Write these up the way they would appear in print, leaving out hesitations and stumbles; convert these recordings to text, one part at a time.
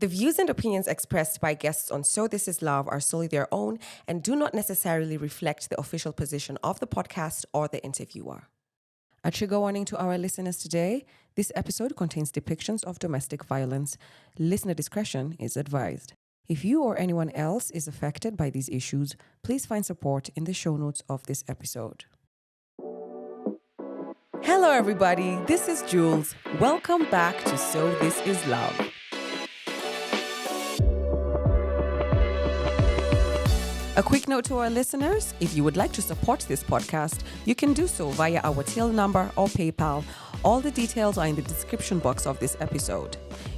The views and opinions expressed by guests on So This Is Love are solely their own and do not necessarily reflect the official position of the podcast or the interviewer. A trigger warning to our listeners today: this episode contains depictions of domestic violence. Listener discretion is advised. If you or anyone else is affected by these issues, please find support in the show notes of this episode. Hello, everybody. This is Jules. Welcome back to So This Is Love. A quick note to our listeners: if you would like to support this podcast, you can do so via our till number or PayPal. All the details are in the description box of this episode.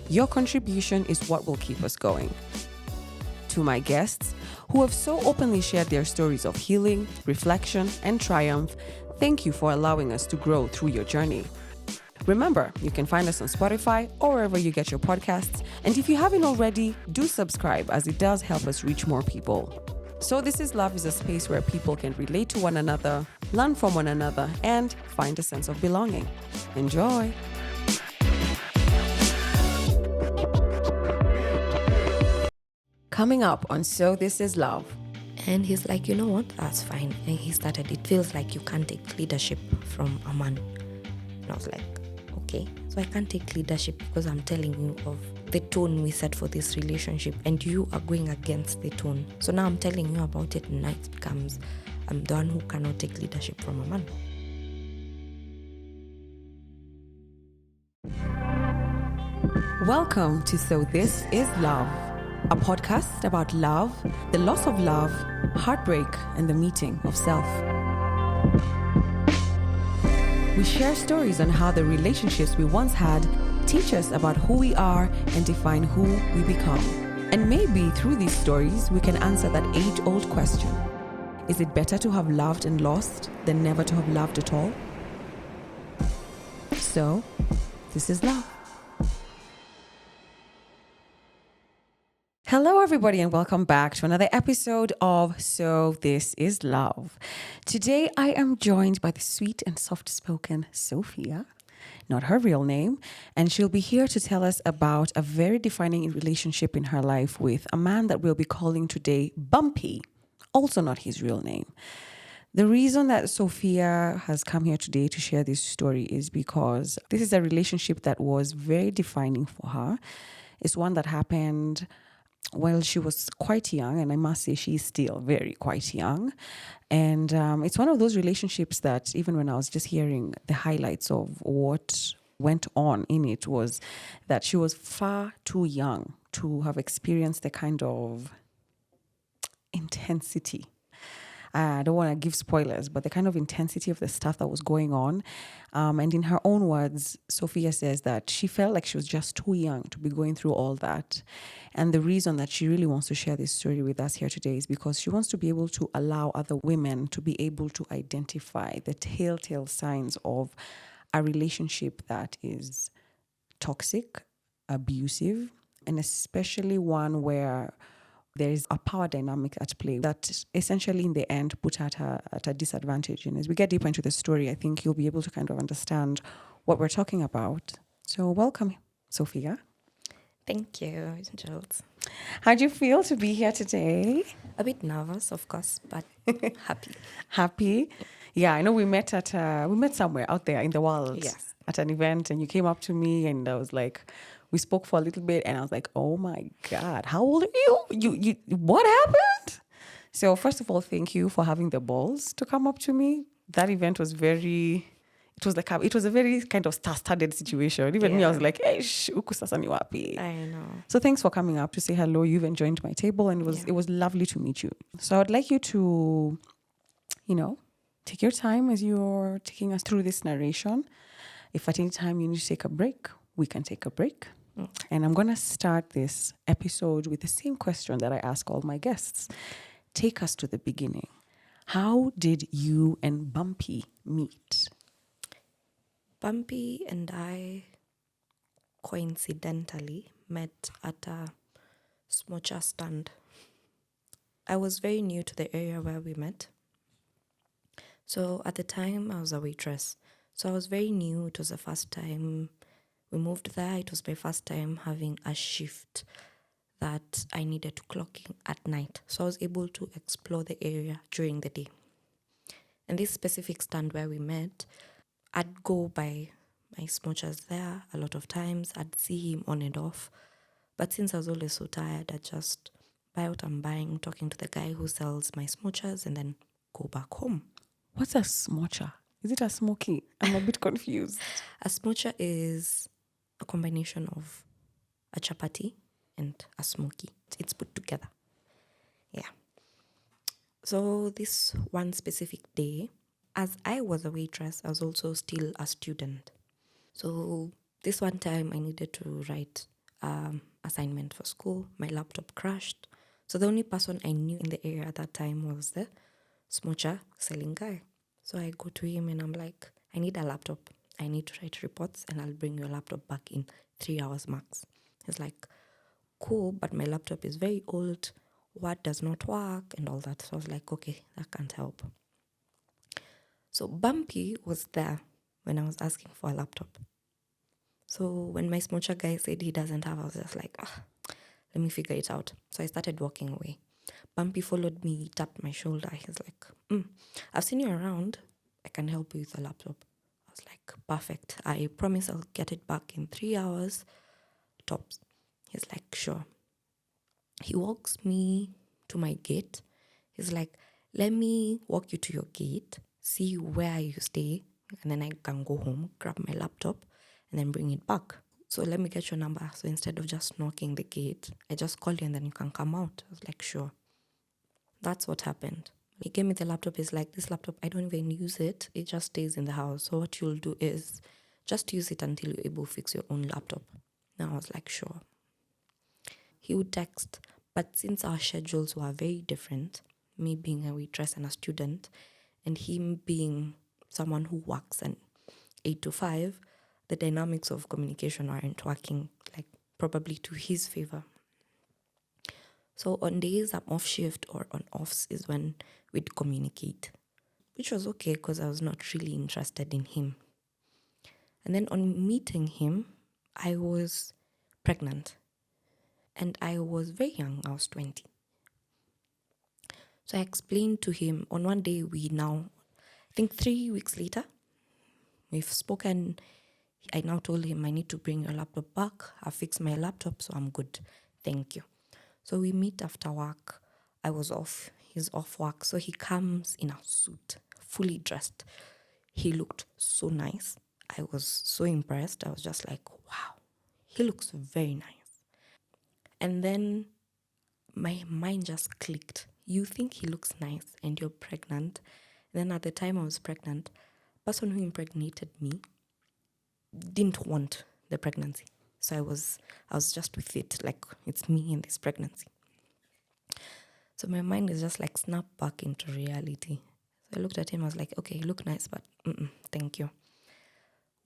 Your contribution is what will keep us going. To my guests, who have so openly shared their stories of healing, reflection, and triumph, thank you for allowing us to grow through your journey. Remember, you can find us on Spotify or wherever you get your podcasts. And if you haven't already, do subscribe, as it does help us reach more people. So This Is Love is a space where people can relate to one another, learn from one another, and find a sense of belonging. Enjoy. Coming up on So This Is Love. And he's like, you know what, that's fine. And he started, it feels like you can't take leadership from a man. And I was like, okay, so I can't take leadership because I'm telling you of the tone we set for this relationship and you are going against the tone. So now I'm telling you about it and now it becomes I'm the one who cannot take leadership from a man. Welcome to So This Is Love, a podcast about love, the loss of love, heartbreak, and the meeting of self. We share stories on how the relationships we once had teach us about who we are and define who we become. And maybe through these stories, we can answer that age-old question: is it better to have loved and lost than never to have loved at all? So, this is love. Hello, everybody, and welcome back to another episode of So This Is Love. Today, I am joined by the sweet and soft-spoken Sophia, not her real name, and she'll be here to tell us about a very defining relationship in her life with a man that we'll be calling today Bumpy, also not his real name. The reason that Sophia has come here today to share this story is because this is a relationship that was very defining for her. It's one that happened while she was quite young, and I must say she's still very quite young. And it's one of those relationships that even when I was just hearing the highlights of what went on in it, was that she was far too young to have experienced the kind of intensity. I don't want to give spoilers, but the kind of intensity of the stuff that was going on. And in her own words, Sophia says that she felt like she was just too young to be going through all that. And the reason that she really wants to share this story with us here today is because she wants to be able to allow other women to be able to identify the telltale signs of a relationship that is toxic, abusive, and especially one where there is a power dynamic at play that essentially in the end put her at a disadvantage. And as we get deeper into the story, I think you'll be able to kind of understand what we're talking about. So welcome, Sophia. Thank you, Jules. How do you feel to be here today? A bit nervous, of course, but happy. Happy? Yeah, I know we met somewhere out there in the world. Yes. At an event, and you came up to me and I was like, we spoke for a little bit and I was like, oh my God, how old are you? You what happened? So first of all, thank you for having the balls to come up to me. That event was it was a very kind of star-studded situation. Even me, I was like, hey, uku sasa ni wapi? I know. So thanks for coming up to say hello. You've enjoyed my table and it was lovely to meet you. So I'd like you to, take your time as you're taking us through this narration. If at any time you need to take a break, we can take a break. And I'm going to start this episode with the same question that I ask all my guests. Take us to the beginning. How did you and Bumpy meet? Bumpy and I coincidentally met at a smocha stand. I was very new to the area where we met. So at the time, I was a waitress. So I was very new. It was the first time we moved there. It was my first time having a shift that I needed to clock in at night. So I was able to explore the area during the day. And this specific stand where we met, I'd go by my smoochers there a lot of times. I'd see him on and off. But since I was always so tired, I'd just buy what I'm buying, talking to the guy who sells my smoochers, and then go back home. What's a smoocher? Is it a smoky? I'm a bit confused. A smoocher is a combination of a chapati and a smoky. It's put together. Yeah. So this one specific day, as I was a waitress, I was also still a student. So this one time I needed to write assignment for school. My laptop crashed. So the only person I knew in the area at that time was the smoocher selling guy. So I go to him and I'm like, I need a laptop. I need to write reports and I'll bring your laptop back in 3 hours max. He's like, cool, but my laptop is very old. Word does not work and all that. So I was like, okay, that can't help. So Bumpy was there when I was asking for a laptop. So when my smoocher guy said he doesn't have, I was just like, let me figure it out. So I started walking away. Bumpy followed me, tapped my shoulder. He's like, I've seen you around. I can help you with a laptop. I was like, perfect. I promise I'll get it back in 3 hours, tops. He's like, sure. He walks me to my gate. He's like, let me walk you to your gate, see where you stay, and then I can go home, grab my laptop, and then bring it back. So let me get your number. So instead of just knocking the gate, I just call you and then you can come out. I was like, sure. That's what happened. He gave me the laptop. He's like, this laptop, I don't even use it. It just stays in the house. So what you'll do is just use it until you're able to fix your own laptop. Now I was like, sure. He would text, but since our schedules were very different, me being a waitress and a student, and him being someone who works an 8 to 5, the dynamics of communication aren't working, like probably to his favor. So on days I'm off shift or on offs is when we'd communicate, which was okay because I was not really interested in him. And then on meeting him, I was pregnant. And I was very young, I was 20. So I explained to him on one day, I think 3 weeks later, we've spoken. I now told him I need to bring your laptop back. I fixed my laptop, so I'm good. Thank you. So we meet after work. I was off. He's off work. So he comes in a suit, fully dressed. He looked so nice. I was so impressed. I was just like, wow, he looks very nice. And then my mind just clicked. You think he looks nice and you're pregnant. And then at the time I was pregnant, the person who impregnated me didn't want the pregnancy. So I was just with it, like it's me and this pregnancy. So my mind is just like snapped back into reality. So I looked at him, I was like, okay, you look nice, but thank you.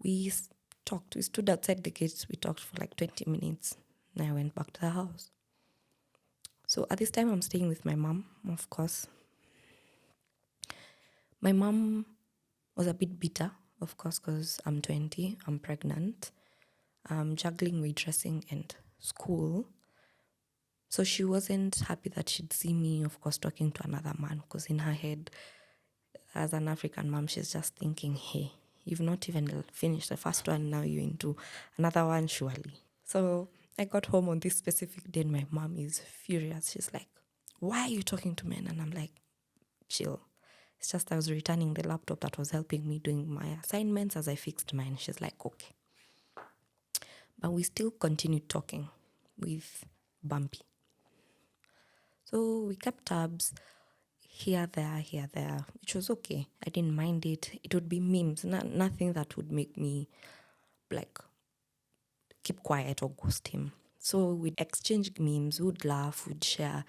We talked, we stood outside the gates, we talked for like 20 minutes. And I went back to the house. So at this time, I'm staying with my mom, of course. My mom was a bit bitter, of course, because I'm 20, I'm pregnant, I'm juggling waitressing and school. So she wasn't happy that she'd see me, of course, talking to another man, because in her head, as an African mom, she's just thinking, hey, you've not even finished the first one, now you're into another one, surely. So I got home on this specific day and my mom is furious. She's like, why are you talking to men? And I'm like, chill. It's just I was returning the laptop that was helping me doing my assignments as I fixed mine. She's like, okay. But we still continued talking with Bumpy. So we kept tabs here, there, which was okay. I didn't mind it. It would be memes, nothing that would make me like keep quiet or ghost him. So we'd exchange memes, we'd laugh, we'd share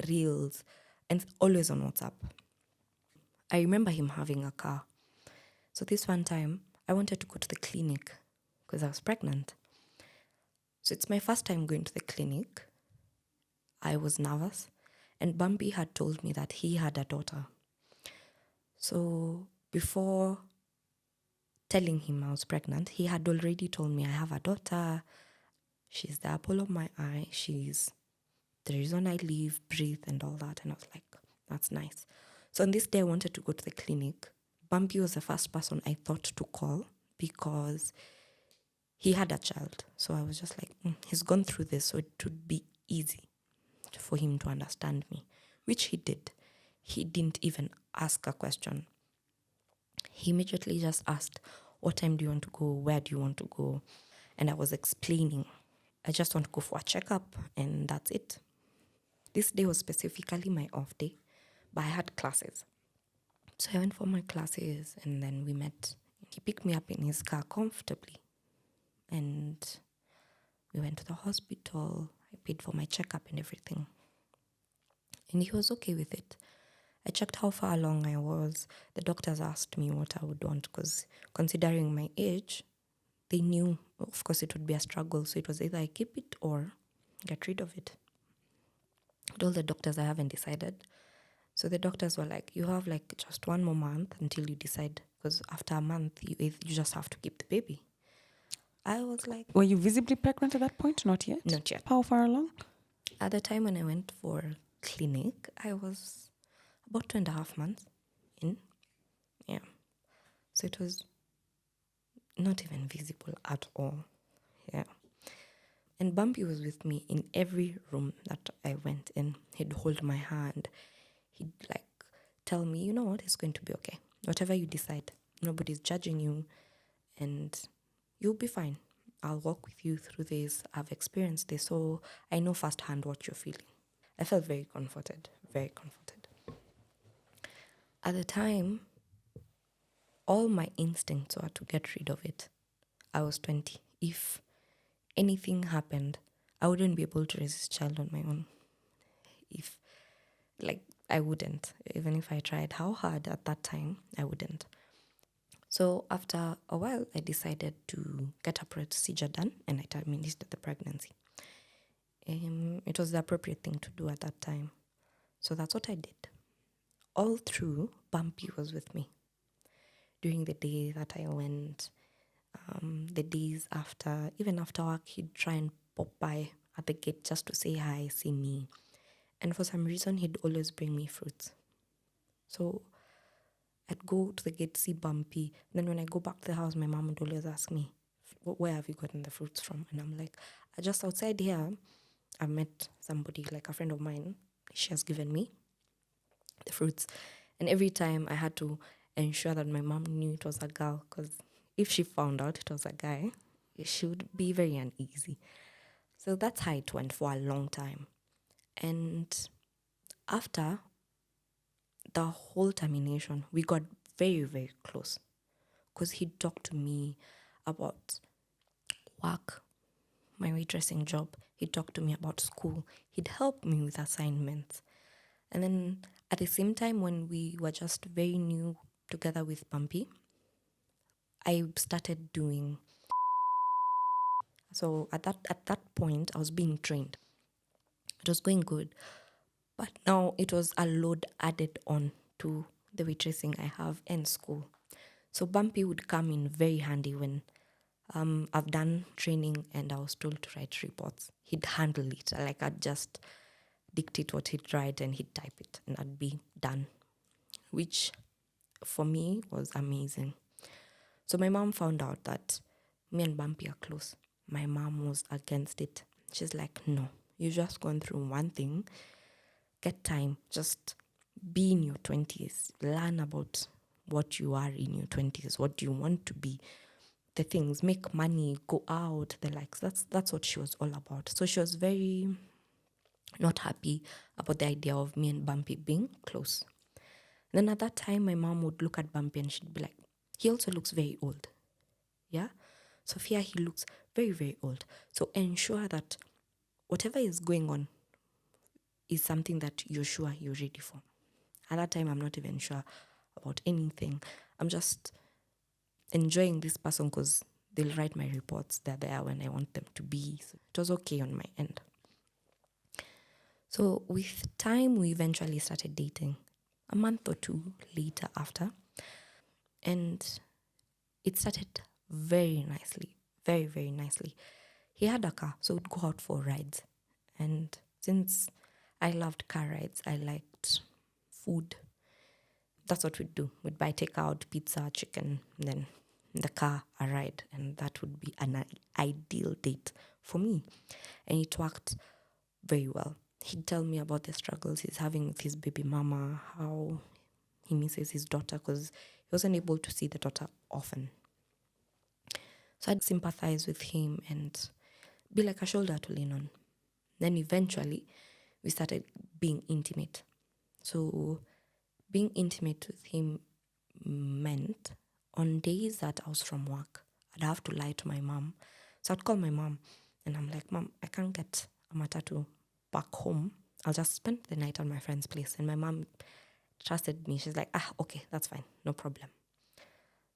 reels, and always on WhatsApp. I remember him having a car. So this one time, I wanted to go to the clinic because I was pregnant. So it's my first time going to the clinic. I was nervous. And Bumpy had told me that he had a daughter. So before telling him I was pregnant, he had already told me I have a daughter. She's the apple of my eye. She's the reason I leave, breathe, and all that. And I was like, that's nice. So on this day, I wanted to go to the clinic. Bumpy was the first person I thought to call because he had a child. So I was just like, he's gone through this, so it would be easy for him to understand me, which he did. He didn't even ask a question. He immediately just asked, what time do you want to go? Where do you want to go? And I was explaining, I just want to go for a checkup, and that's it. This day was specifically my off day, but I had classes. So I went for my classes, and then we met. He picked me up in his car comfortably, and we went to the hospital. I paid for my checkup and everything. And he was okay with it. I checked how far along I was. The doctors asked me what I would want because considering my age, they knew, of course, it would be a struggle. So it was either I keep it or get rid of it. I told the doctors I haven't decided. So the doctors were like, you have like just 1 more month until you decide, because after a month, you just have to keep the baby. I was like... Were you visibly pregnant at that point? Not yet? Not yet. How far along? At the time when I went for clinic, I was about 2.5 months in. Yeah. So it was not even visible at all. Yeah. And Bumpy was with me in every room that I went in. He'd hold my hand. He'd like tell me, you know what, it's going to be okay. Whatever you decide, nobody's judging you and you'll be fine. I'll walk with you through this. I've experienced this, so I know firsthand what you're feeling. I felt very comforted, very comforted. At the time, all my instincts were to get rid of it. I was 20. If anything happened, I wouldn't be able to raise this child on my own. I wouldn't. Even if I tried how hard at that time, I wouldn't. So after a while, I decided to get a procedure done and I terminated the pregnancy. It was the appropriate thing to do at that time. So that's what I did. All through, Bumpy was with me. During the day that I went, the days after, even after work, he'd try and pop by at the gate just to say hi, see me. And for some reason, he'd always bring me fruits. So I'd go to the gate, see Bumpy. Then when I go back to the house, my mom would always ask me, where have you gotten the fruits from? And I'm like, I just outside here, I met somebody, like a friend of mine. She has given me the fruits. And every time I had to ensure that my mom knew it was a girl, because if she found out it was a guy, she would be very uneasy. So that's how it went for a long time. And after the whole termination, we got very, very close because he'd talk to me about work, my waitressing job. He'd talk to me about school. He'd help me with assignments. And then at the same time, when we were just very new together with Bumpy, I started doing... So at that point, I was being trained. It was going good. But now it was a load added on to the waitressing I have and school. So Bumpy would come in very handy when I've done training and I was told to write reports. He'd handle it. Like I'd just dictate what he'd write and he'd type it and I'd be done, which for me was amazing. So my mom found out that me and Bumpy are close. My mom was against it. She's like, no, you've just gone through one thing. Get time. Just be in your 20s. Learn about what you are in your 20s, what you want to be. The things, make money, go out, the likes. That's what she was all about. So she was very not happy about the idea of me and Bumpy being close. Then at that time, my mom would look at Bumpy and she'd be like, he also looks very old. Yeah? Sophia, he looks very, very old. So ensure that whatever is going on is something that you're sure you're ready for. At that time, I'm not even sure about anything. I'm just enjoying this person because they'll write my reports. They're there when I want them to be. So it was okay on my end. So with time, we eventually started dating a month or two later after. And it started very nicely, very, very nicely. He had a car, so we'd go out for rides. And Since I loved car rides, I liked food. That's what we'd do. We'd buy takeout, pizza, chicken, and then in the car, a ride. And that would be an ideal date for me. And it worked very well. He'd tell me about the struggles he's having with his baby mama, how he misses his daughter because he wasn't able to see the daughter often. So I'd sympathize with him and be like a shoulder to lean on. Then eventually, we started being intimate. So being intimate with him meant on days that I was from work, I'd have to lie to my mom. So I'd call my mom and I'm like, Mom, I can't get a matatu back home. I'll just spend the night at my friend's place. And my mom trusted me. She's like, okay, that's fine. No problem.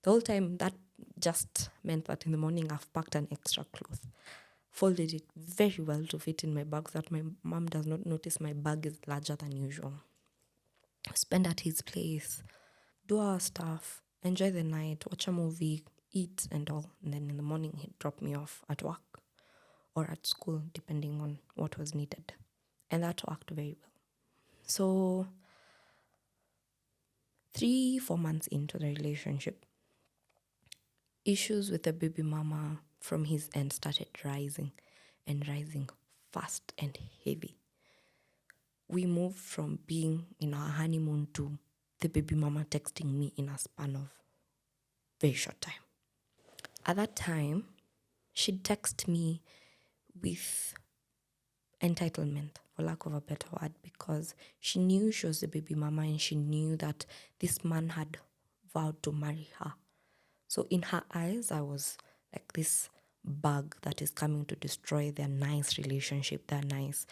The whole time, that just meant that in the morning I've packed an extra cloth, folded it very well to fit in my bag so that my mom does not notice my bag is larger than usual. Spend at his place, do our stuff, enjoy the night, watch a movie, eat and all. And then in the morning, he'd drop me off at work or at school, depending on what was needed. And that worked very well. So 3-4 months into the relationship, issues with the baby mama from his end started rising and rising fast and heavy. We moved from being in our honeymoon to the baby mama texting me in a span of very short time. At that time, she'd text me with entitlement, for lack of a better word, because she knew she was the baby mama and she knew that this man had vowed to marry her. So in her eyes, I was like this bug that is coming to destroy their nice relationship, their nice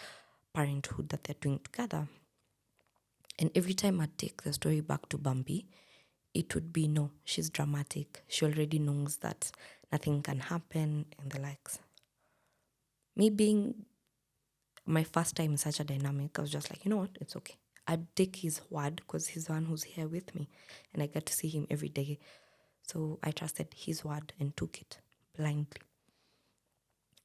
parenthood that they're doing together. And every time I'd take the story back to Bumpy, it would be, no, she's dramatic. She already knows that nothing can happen and the likes. Me being my first time in such a dynamic, I was just like, you know what, it's okay. I'd take his word because he's the one who's here with me and I get to see him every day. So I trusted his word and took it blindly.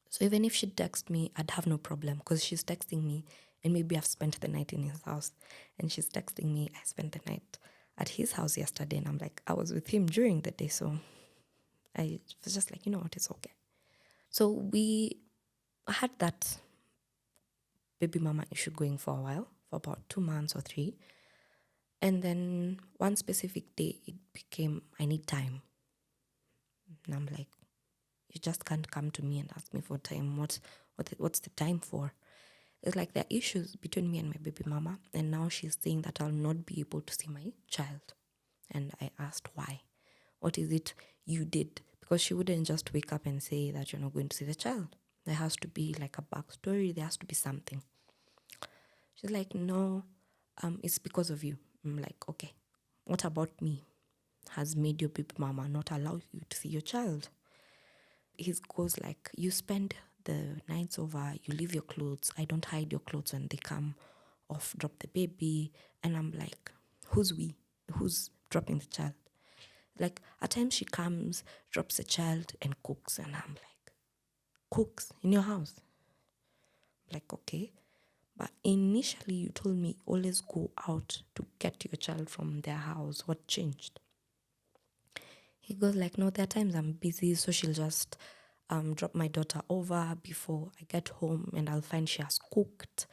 So even if she'd text me, I'd have no problem because she's texting me and maybe I've spent the night in his house and she's texting me, I spent the night at his house yesterday and I'm like, I was with him during the day. So I was just like, you know what, it's okay. So we had that baby mama issue going for a while, for about 2 months or 3. And then one specific day, it became, I need time. And I'm like, you just can't come to me and ask me for time. What's the time for? It's like there are issues between me and my baby mama. And now she's saying that I'll not be able to see my child. And I asked why. What is it you did? Because she wouldn't just wake up and say that you're not going to see the child. There has to be like a backstory. There has to be something. She's like, no, it's because of you. I'm like, okay, what about me has made your baby mama not allow you to see your child? He goes like, you spend the nights over, you leave your clothes. I don't hide your clothes when they come off, drop the baby. And I'm like, who's we? Who's dropping the child? Like, at times she comes, drops the child and cooks. And I'm like, cooks in your house? I'm like, okay. But initially you told me always go out to get your child from their house. What changed? He goes like, no, there are times I'm busy, so she'll just drop my daughter over before I get home and I'll find she has cooked.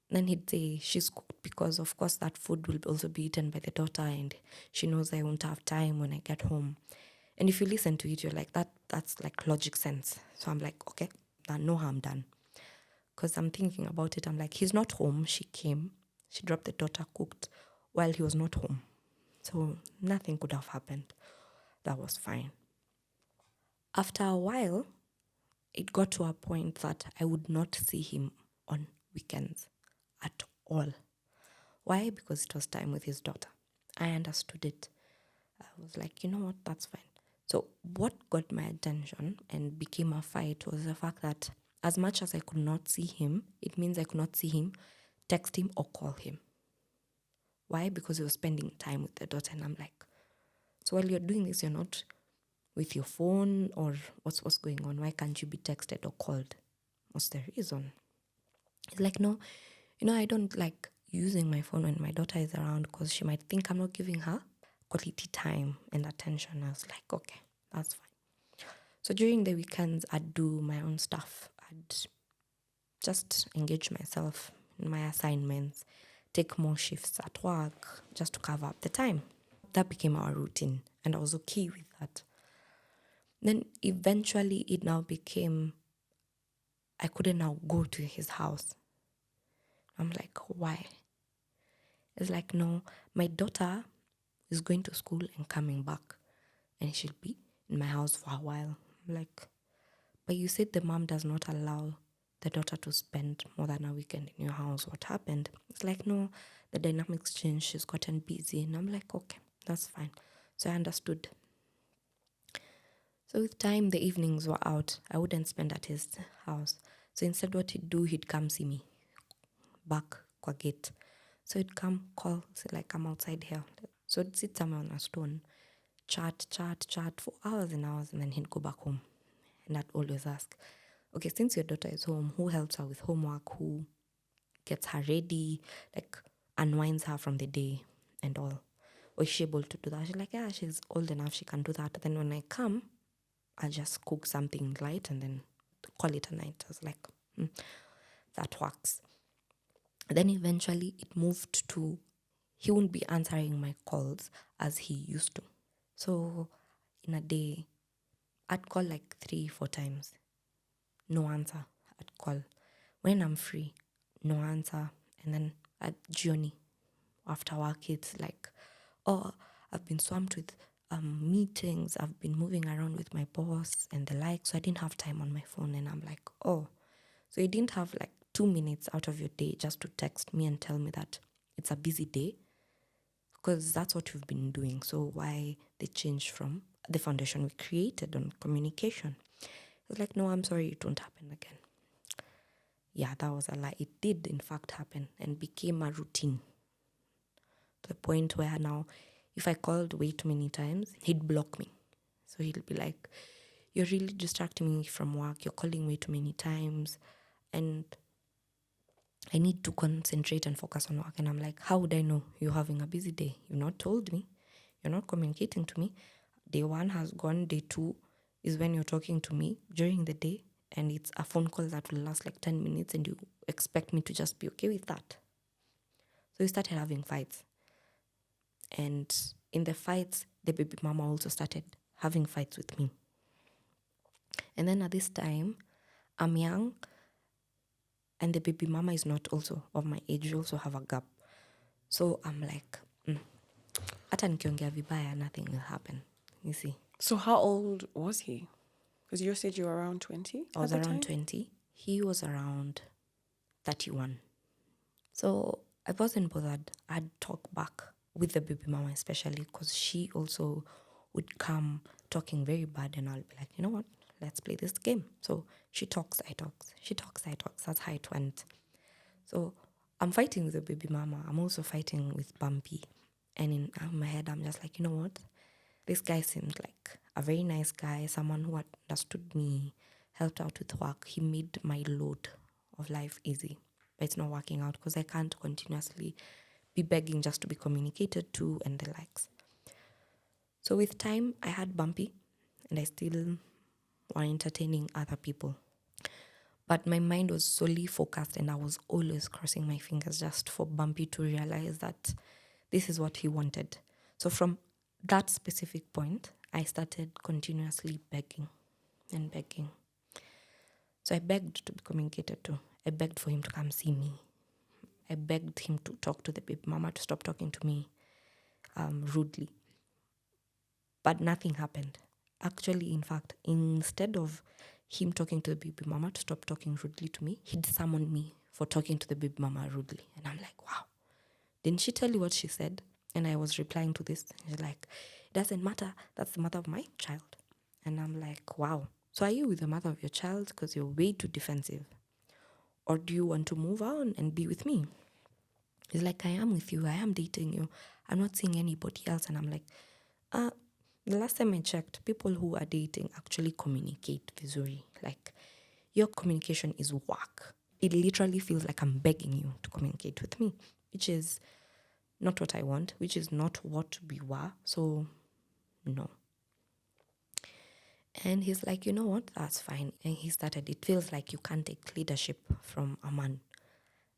Then he'd say she's cooked because, of course, that food will also be eaten by the daughter and she knows I won't have time when I get home. And if you listen to it, you're like, that's like logic sense. So I'm like, okay, no harm done. Because I'm thinking about it, I'm like, he's not home. She came, she dropped the daughter, cooked while he was not home. So nothing could have happened. That was fine. After a while, it got to a point that I would not see him on weekends at all. Why? Because it was time with his daughter. I understood it. I was like, you know what, that's fine. So what got my attention and became a fight was the fact that as much as I could not see him, it means I could not see him, text him or call him. Why? Because he was spending time with the daughter and I'm like, so while you're doing this, you're not with your phone or what's going on? Why can't you be texted or called? What's the reason? He's like, no, I don't like using my phone when my daughter is around because she might think I'm not giving her quality time and attention. I was like, okay, that's fine. So during the weekends, I'd do my own stuff. I'd just engage myself in my assignments, take more shifts at work just to cover up the time. That became our routine, and I was okay with that. Then eventually it now became, I couldn't now go to his house. I'm like, why? It's like, no, my daughter is going to school and coming back, and she'll be in my house for a while. I'm like, but you said the mom does not allow the daughter to spend more than a weekend in your house. What happened? It's like, no, the dynamics changed. She's gotten busy. And I'm like, okay, that's fine. So I understood. So with time, the evenings were out. I wouldn't spend at his house. So instead, what he'd do, he'd come see me back kwa gate. So he'd come, call, say like, I'm outside here. So I'd sit somewhere on a stone, chat for hours and hours, and then he'd go back home. And I'd always ask, okay, since your daughter is home, who helps her with homework, who gets her ready, like unwinds her from the day and all? Or is she able to do that? She's like, yeah, she's old enough, she can do that. Then when I come, I'll just cook something light and then call it a night. I was like, that works. Then eventually it moved to, he wouldn't be answering my calls as he used to. So in a day, I'd call like 3-4 times. No answer. I'd call. When I'm free, no answer. And then at journey, after work, it's like, oh, I've been swamped with meetings. I've been moving around with my boss and the like. So I didn't have time on my phone. And I'm like, oh. So you didn't have like 2 minutes out of your day just to text me and tell me that it's a busy day? Because that's what you've been doing. So why the change from the foundation we created on communication? It's like, no, I'm sorry, it won't happen again. Yeah, that was a lie. It did, in fact, happen and became a routine to the point where now, if I called way too many times, he'd block me. So he'd be like, you're really distracting me from work. You're calling way too many times. And I need to concentrate and focus on work. And I'm like, how would I know you're having a busy day? You've not told me. You're not communicating to me. Day 1 has gone. Day 2 is when you're talking to me during the day. And it's a phone call that will last like 10 minutes and you expect me to just be okay with that. So we started having fights. And in the fights, the baby mama also started having fights with me. And then at this time, I'm young and the baby mama is not also of my age. We also have a gap. So I'm like, hata nikiongea vibaya, nothing will happen. You see. So how old was he? Because you said you were around 20. I was around 20. He was around 31. So I wasn't bothered. I'd talk back with the baby mama, especially because she also would come talking very bad, and I'll be like, you know what? Let's play this game. So she talks, I talk. She talks, I talk. That's how it went. So I'm fighting with the baby mama. I'm also fighting with Bumpy. And in my head, I'm just like, you know what? This guy seemed like a very nice guy, someone who understood me, helped out with work. He made my load of life easy. But it's not working out because I can't continuously be begging just to be communicated to and the likes. So with time, I had Bumpy and I still were entertaining other people. But my mind was solely focused and I was always crossing my fingers just for Bumpy to realize that this is what he wanted. So from that specific point, I started continuously begging and begging. So I begged to be communicated to. I begged for him to come see me. I begged him to talk to the baby mama to stop talking to me rudely. But nothing happened. Actually, in fact, instead of him talking to the baby mama to stop talking rudely to me, he'd summoned me for talking to the baby mama rudely. And I'm like, wow, didn't she tell you what she said? And I was replying to this. And she's like, it doesn't matter. That's the mother of my child. And I'm like, wow. So are you with the mother of your child because you're way too defensive? Or do you want to move on and be with me? He's like, I am with you. I am dating you. I'm not seeing anybody else. And I'm like, the last time I checked, people who are dating actually communicate visually. Like, your communication is work. it literally feels like I'm begging you to communicate with me, which is not what I want, which is not what we were. So, no. And he's like, you know what? That's fine. And he started, it feels like you can't take leadership from a man.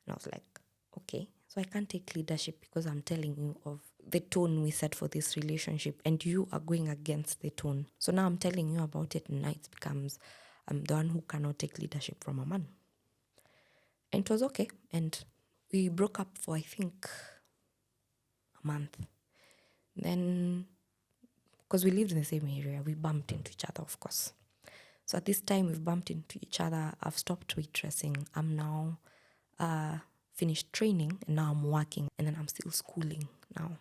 And I was like, okay, so I can't take leadership because I'm telling you of the tone we set for this relationship and you are going against the tone. So now I'm telling you about it and now it becomes I'm the one who cannot take leadership from a man. And it was okay. And we broke up for, I think, a month. Then, because we lived in the same area, we bumped into each other, of course. So at this time, we've bumped into each other. I've stopped waitressing. I'm now finished training and now I'm working and then I'm still schooling now.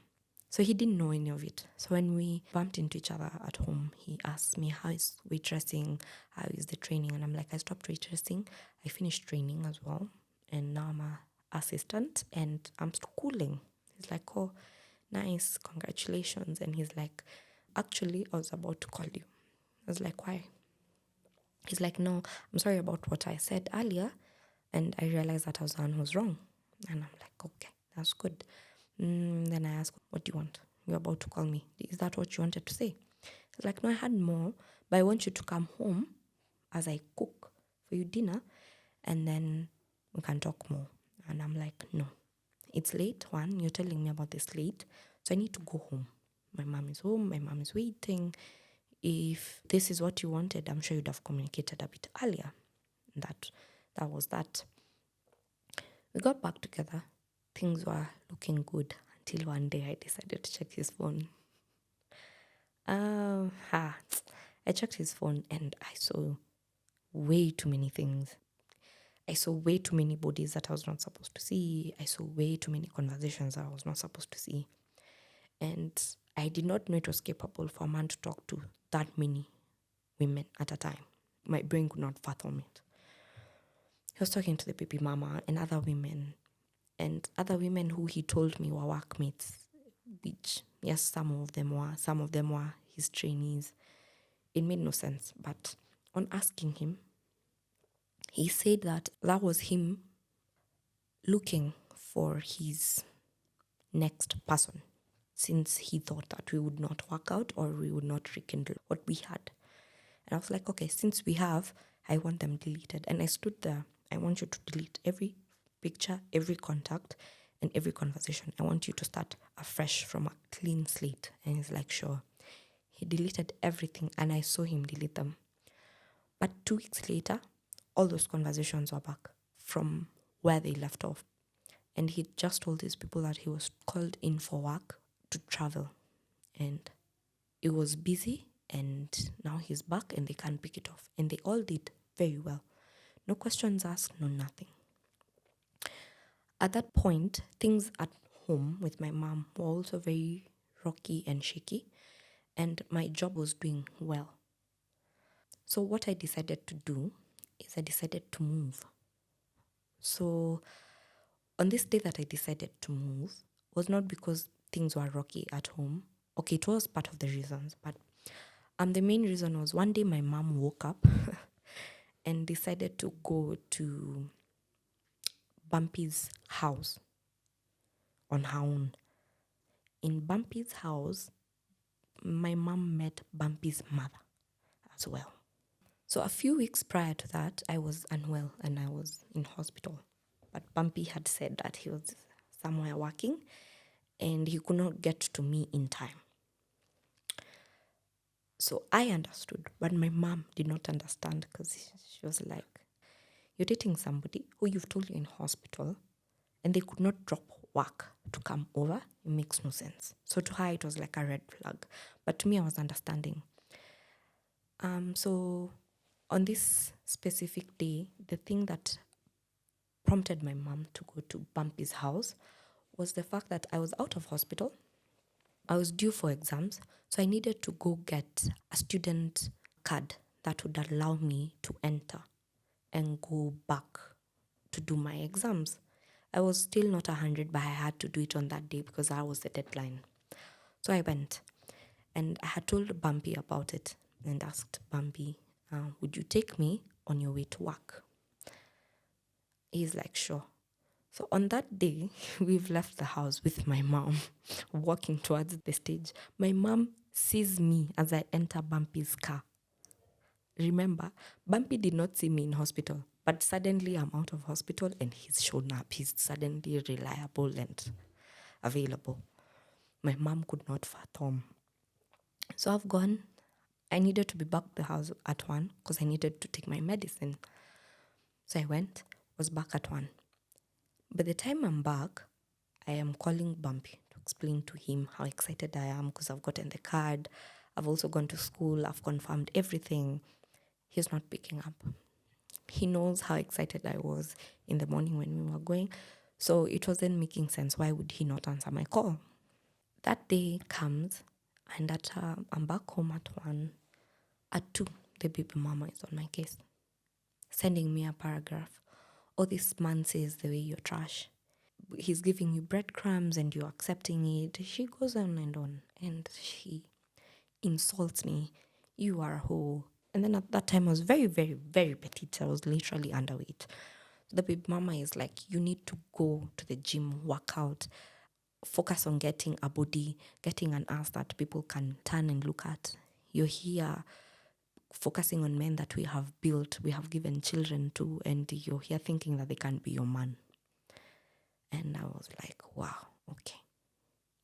So he didn't know any of it. So when we bumped into each other at home, he asked me, how is waitressing? How is the training? And I'm like, I stopped waitressing. I finished training as well. And now I'm an assistant and I'm schooling. He's like, oh, nice, congratulations. And he's like, actually, I was about to call you. I was like, why? He's like, no, I'm sorry about what I said earlier. And I realized that I was the one who was wrong. And I'm like, okay, that's good. Then I asked, what do you want? You're about to call me. Is that what you wanted to say? He's like, no, I had more, but I want you to come home as I cook for you dinner and then we can talk more. And I'm like, no, it's late. One, you're telling me about this late, so I need to go home. My mom is home. My mom is waiting. If this is what you wanted, I'm sure you'd have communicated a bit earlier. That was that. We got back together. Things were looking good until one day I decided to check his phone. I checked his phone and I saw way too many things. I saw way too many bodies that I was not supposed to see. I saw way too many conversations that I was not supposed to see. And I did not know it was capable for a man to talk to that many women at a time. My brain could not fathom it. He was talking to the baby mama and other women who he told me were workmates, which, yes, some of them were his trainees. It made no sense. But on asking him, he said that was him looking for his next person, since he thought that we would not work out or we would not rekindle what we had. And I was like, okay, since we have, I want them deleted. And I stood there. I want you to delete every picture, every contact, and every conversation. I want you to start afresh from a clean slate. And he's like, sure. He deleted everything and I saw him delete them. But 2 weeks later, all those conversations were back from where they left off. And he just told his people that he was called in for work to travel. And it was busy and now he's back and they can't pick it off. And they all did very well. No questions asked, no nothing. At that point, things at home with my mom were also very rocky and shaky. And my job was doing well. So what I decided to do is I decided to move. So on this day that I decided to move was not because things were rocky at home. Okay, it was part of the reasons, but the main reason was one day my mom woke up and decided to go to Bumpy's house on her own. In Bumpy's house, my mom met Bumpy's mother as well. So a few weeks prior to that, I was unwell and I was in hospital. But Bumpy had said that he was somewhere working and he could not get to me in time. So I understood, but my mom did not understand because she was like, you're dating somebody who you've told you're in hospital and they could not drop work to come over. It makes no sense. So to her, it was like a red flag. But to me, I was understanding. So on this specific day, the thing that prompted my mom to go to Bumpy's house was the fact that I was out of hospital. I was due for exams, so I needed to go get a student card that would allow me to enter and go back to do my exams. I was still not 100, but I had to do it on that day because that was the deadline. So I went and I had told Bumpy about it and asked Bumpy, would you take me on your way to work? He's like, sure. So on that day, we've left the house with my mom, walking towards the stage. My mom sees me as I enter Bumpy's car. Remember, Bumpy did not see me in hospital, but suddenly I'm out of hospital and he's shown up. He's suddenly reliable and available. My mom could not fathom. So I've gone. I needed to be back at the house at 1 because I needed to take my medicine. So I went, was back at 1. By the time I'm back, I am calling Bumpy to explain to him how excited I am because I've gotten the card. I've also gone to school. I've confirmed everything. He's not picking up. He knows how excited I was in the morning when we were going. So it wasn't making sense. Why would he not answer my call? That day comes and I'm back home at 1. At 2, the baby mama is on my case, sending me a paragraph. Oh, this man says the way you're trash. He's giving you breadcrumbs and you're accepting it. She goes on and she insults me. You are a hoe. And then at that time I was very, very, very petite. I was literally underweight. The baby mama is like, you need to go to the gym, work out, focus on getting a body, getting an ass that people can turn and look at. You're here focusing on men that we have built, we have given children to, and you're here thinking that they can be your man. And I was like, wow, okay.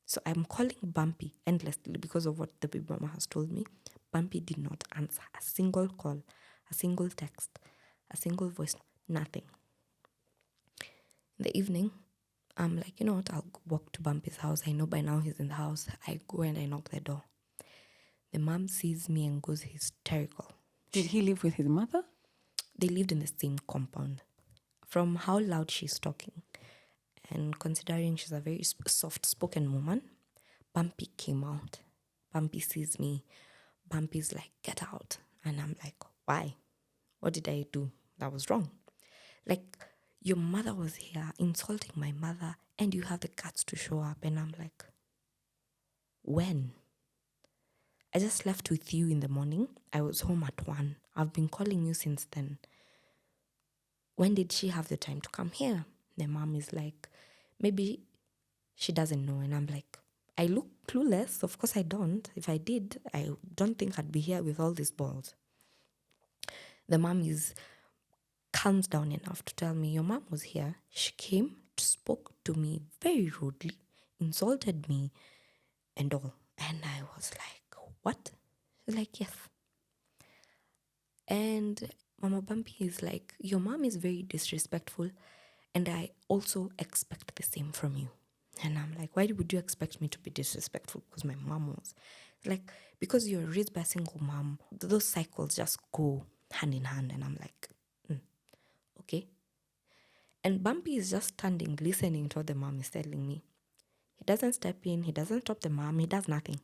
So I'm calling Bumpy endlessly because of what the baby mama has told me. Bumpy did not answer a single call, a single text, a single voice, nothing. In the evening, I'm like, you know what, I'll walk to Bumpy's house. I know by now he's in the house. I go and I knock the door. The mom sees me and goes hysterical. Did he live with his mother? They lived in the same compound. From how loud she's talking, and considering she's a very soft-spoken woman, Bumpy came out. Bumpy sees me. Bumpy's like, get out. And I'm like, why? What did I do that was wrong? Like, your mother was here insulting my mother and you have the guts to show up. And I'm like, when? I just left with you in the morning. I was home at 1. I've been calling you since then. When did she have the time to come here? The mom is like, maybe she doesn't know. And I'm like, I look clueless. Of course I don't. If I did, I don't think I'd be here with all these balls. The mom calms down enough to tell me, your mom was here. She came, spoke to me very rudely, insulted me and all. And I was like, what? She's like, yes. And Mama Bumpy is like, your mom is very disrespectful and I also expect the same from you. And I'm like, why would you expect me to be disrespectful? Because my mom was. Like, because you're raised by a single mom, those cycles just go hand in hand. And I'm like, okay. And Bumpy is just standing, listening to what the mom is telling me. He doesn't step in, he doesn't stop the mom, he does nothing.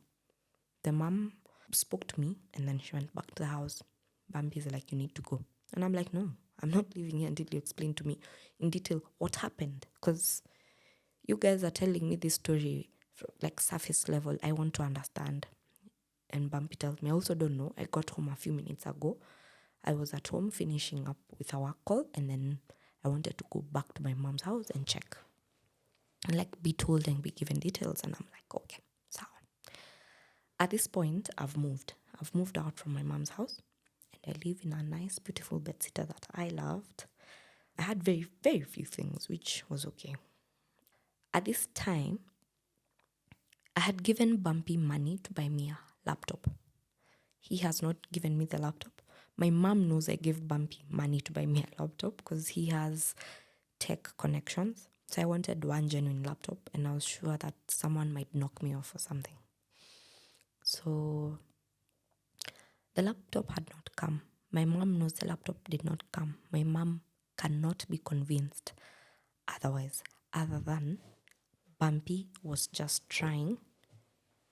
The mom spoke to me and then she went back to the house. Bumpy's like, you need to go. And I'm like, no, I'm not leaving here until you explain to me in detail what happened. Because you guys are telling me this story like surface level. I want to understand. And Bumpy tells me, I also don't know. I got home a few minutes ago. I was at home finishing up with a work call and then I wanted to go back to my mom's house and check. And like be told and be given details. And I'm like, okay, so. At this point, I've moved. I've moved out from my mom's house. And I live in a nice, beautiful bedsitter that I loved. I had very, very few things, which was okay. At this time, I had given Bumpy money to buy me a laptop. He has not given me the laptop. My mom knows I gave Bumpy money to buy me a laptop because he has tech connections. So I wanted one genuine laptop and I was sure that someone might knock me off or something. So the laptop had not come. My mom knows the laptop did not come. My mom cannot be convinced otherwise, other than Bumpy was just trying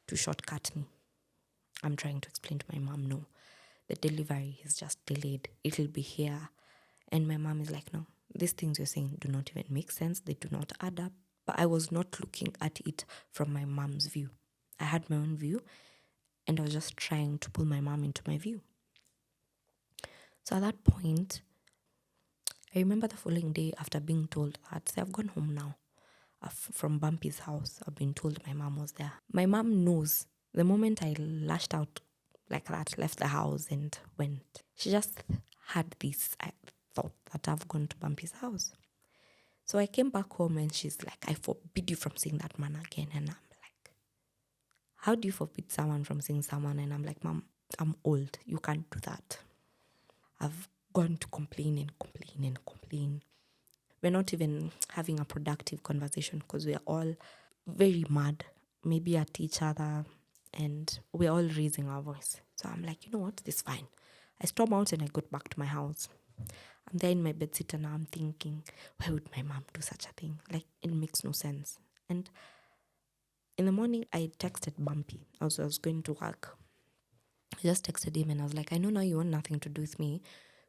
to shortcut me. I'm trying to explain to my mom, no, the delivery is just delayed. It'll be here. And my mom is like, no, these things you're saying do not even make sense. They do not add up. But I was not looking at it from my mom's view. I had my own view and I was just trying to pull my mom into my view. So at that point, I remember the following day after being told that, say, I've gone home now from Bumpy's house. I've been told my mom was there. My mom knows the moment I lashed out like that, left the house and went. She just had this thought that I've gone to Bumpy's house. So I came back home and she's like, I forbid you from seeing that man again. And I'm like, how do you forbid someone from seeing someone? And I'm like, Mom, I'm old. You can't do that. I've gone to complain and complain and complain. We're not even having a productive conversation because we're all very mad, maybe at each other, and we're all raising our voice. So I'm like, you know what, this is fine. I storm out and I got back to my house. I'm there in my bedsitter now. I'm thinking, why would my mom do such a thing? Like, it makes no sense. And in the morning, I texted Bumpy. I was going to work. I just texted him and I was like, I know now you want nothing to do with me,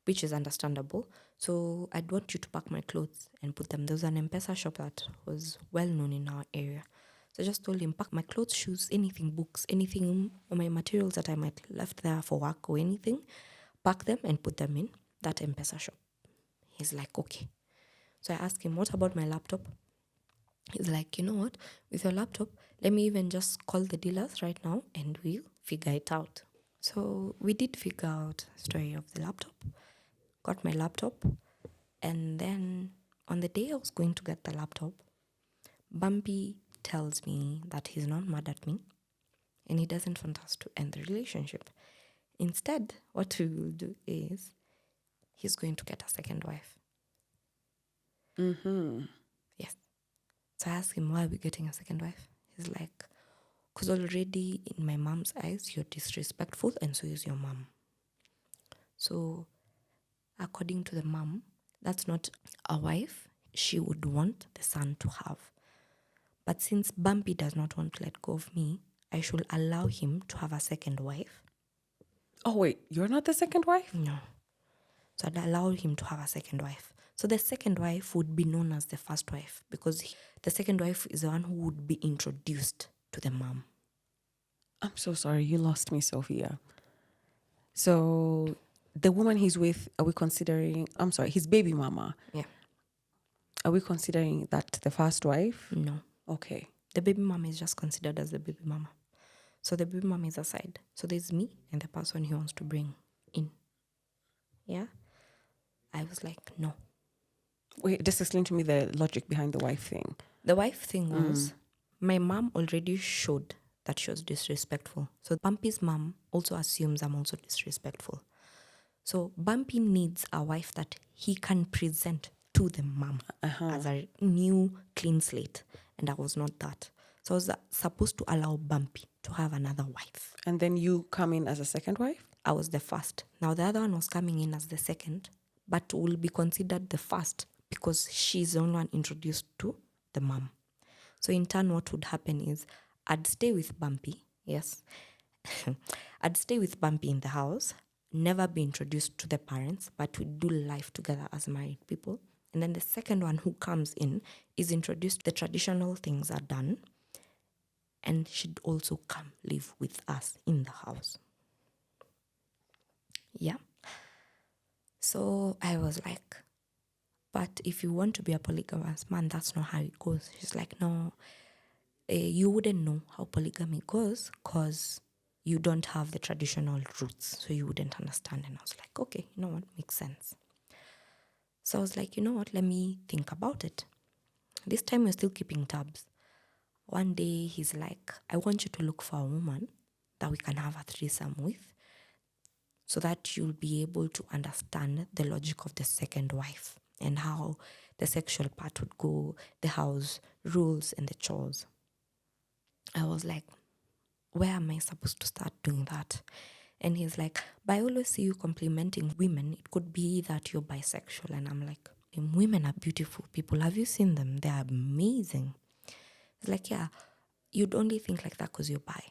which is understandable. So I'd want you to pack my clothes and put them. There was an M-Pesa shop that was well known in our area. So I just told him, pack my clothes, shoes, anything, books, anything, or my materials that I might left there for work or anything, pack them and put them in that M-Pesa shop. He's like, okay. So I asked him, what about my laptop? He's like, you know what, with your laptop, let me even just call the dealers right now and we'll figure it out. So we did figure out the story of the laptop, got my laptop, and then on the day I was going to get the laptop, Bumpy tells me that he's not mad at me and he doesn't want us to end the relationship. Instead, what we will do is he's going to get a second wife. Mm-hmm. Yes. So I asked him, why are we getting a second wife? He's like, because already in my mom's eyes, you're disrespectful and so is your mom. So according to the mom, that's not a wife she would want the son to have. But since Bumpy does not want to let go of me, I should allow him to have a second wife. Oh, wait, you're not the second wife? No. So I'd allow him to have a second wife. So the second wife would be known as the first wife because the second wife is the one who would be introduced to the mom. I'm so sorry, you lost me, Sophia. So the woman he's with, are we considering, I'm sorry, his baby mama? Yeah. Are we considering that the first wife? No. Okay. The baby mama is just considered as the baby mama. So the baby mama is aside. So there's me and the person he wants to bring in. Yeah. I was like, no. Wait, just explain to me the logic behind the wife thing. The wife thing was, my mom already showed that she was disrespectful. So Bumpy's mom also assumes I'm also disrespectful. So Bumpy needs a wife that he can present to the mom as a new clean slate. And I was not that. So I was supposed to allow Bumpy to have another wife. And then you come in as a second wife? I was the first. Now the other one was coming in as the second, but will be considered the first because she's the only one introduced to the mom. So in turn, what would happen is I'd stay with Bumpy, yes. I'd stay with Bumpy in the house, never be introduced to the parents, but we'd do life together as married people. And then the second one who comes in is introduced, the traditional things are done, and she'd also come live with us in the house. Yeah. So I was like, but if you want to be a polygamous man, that's not how it goes. She's like, no, you wouldn't know how polygamy goes because you don't have the traditional roots, so you wouldn't understand. And I was like, okay, you know what, makes sense. So I was like, you know what, let me think about it. This time we're still keeping tabs. One day he's like, I want you to look for a woman that we can have a threesome with so that you'll be able to understand the logic of the second wife and how the sexual part would go, the house rules and the chores. I was like, where am I supposed to start doing that? And he's like, but I always see you complimenting women. It could be that you're bisexual. And I'm like, women are beautiful people. Have you seen them? They're amazing. He's like, yeah, you'd only think like that because you're bi.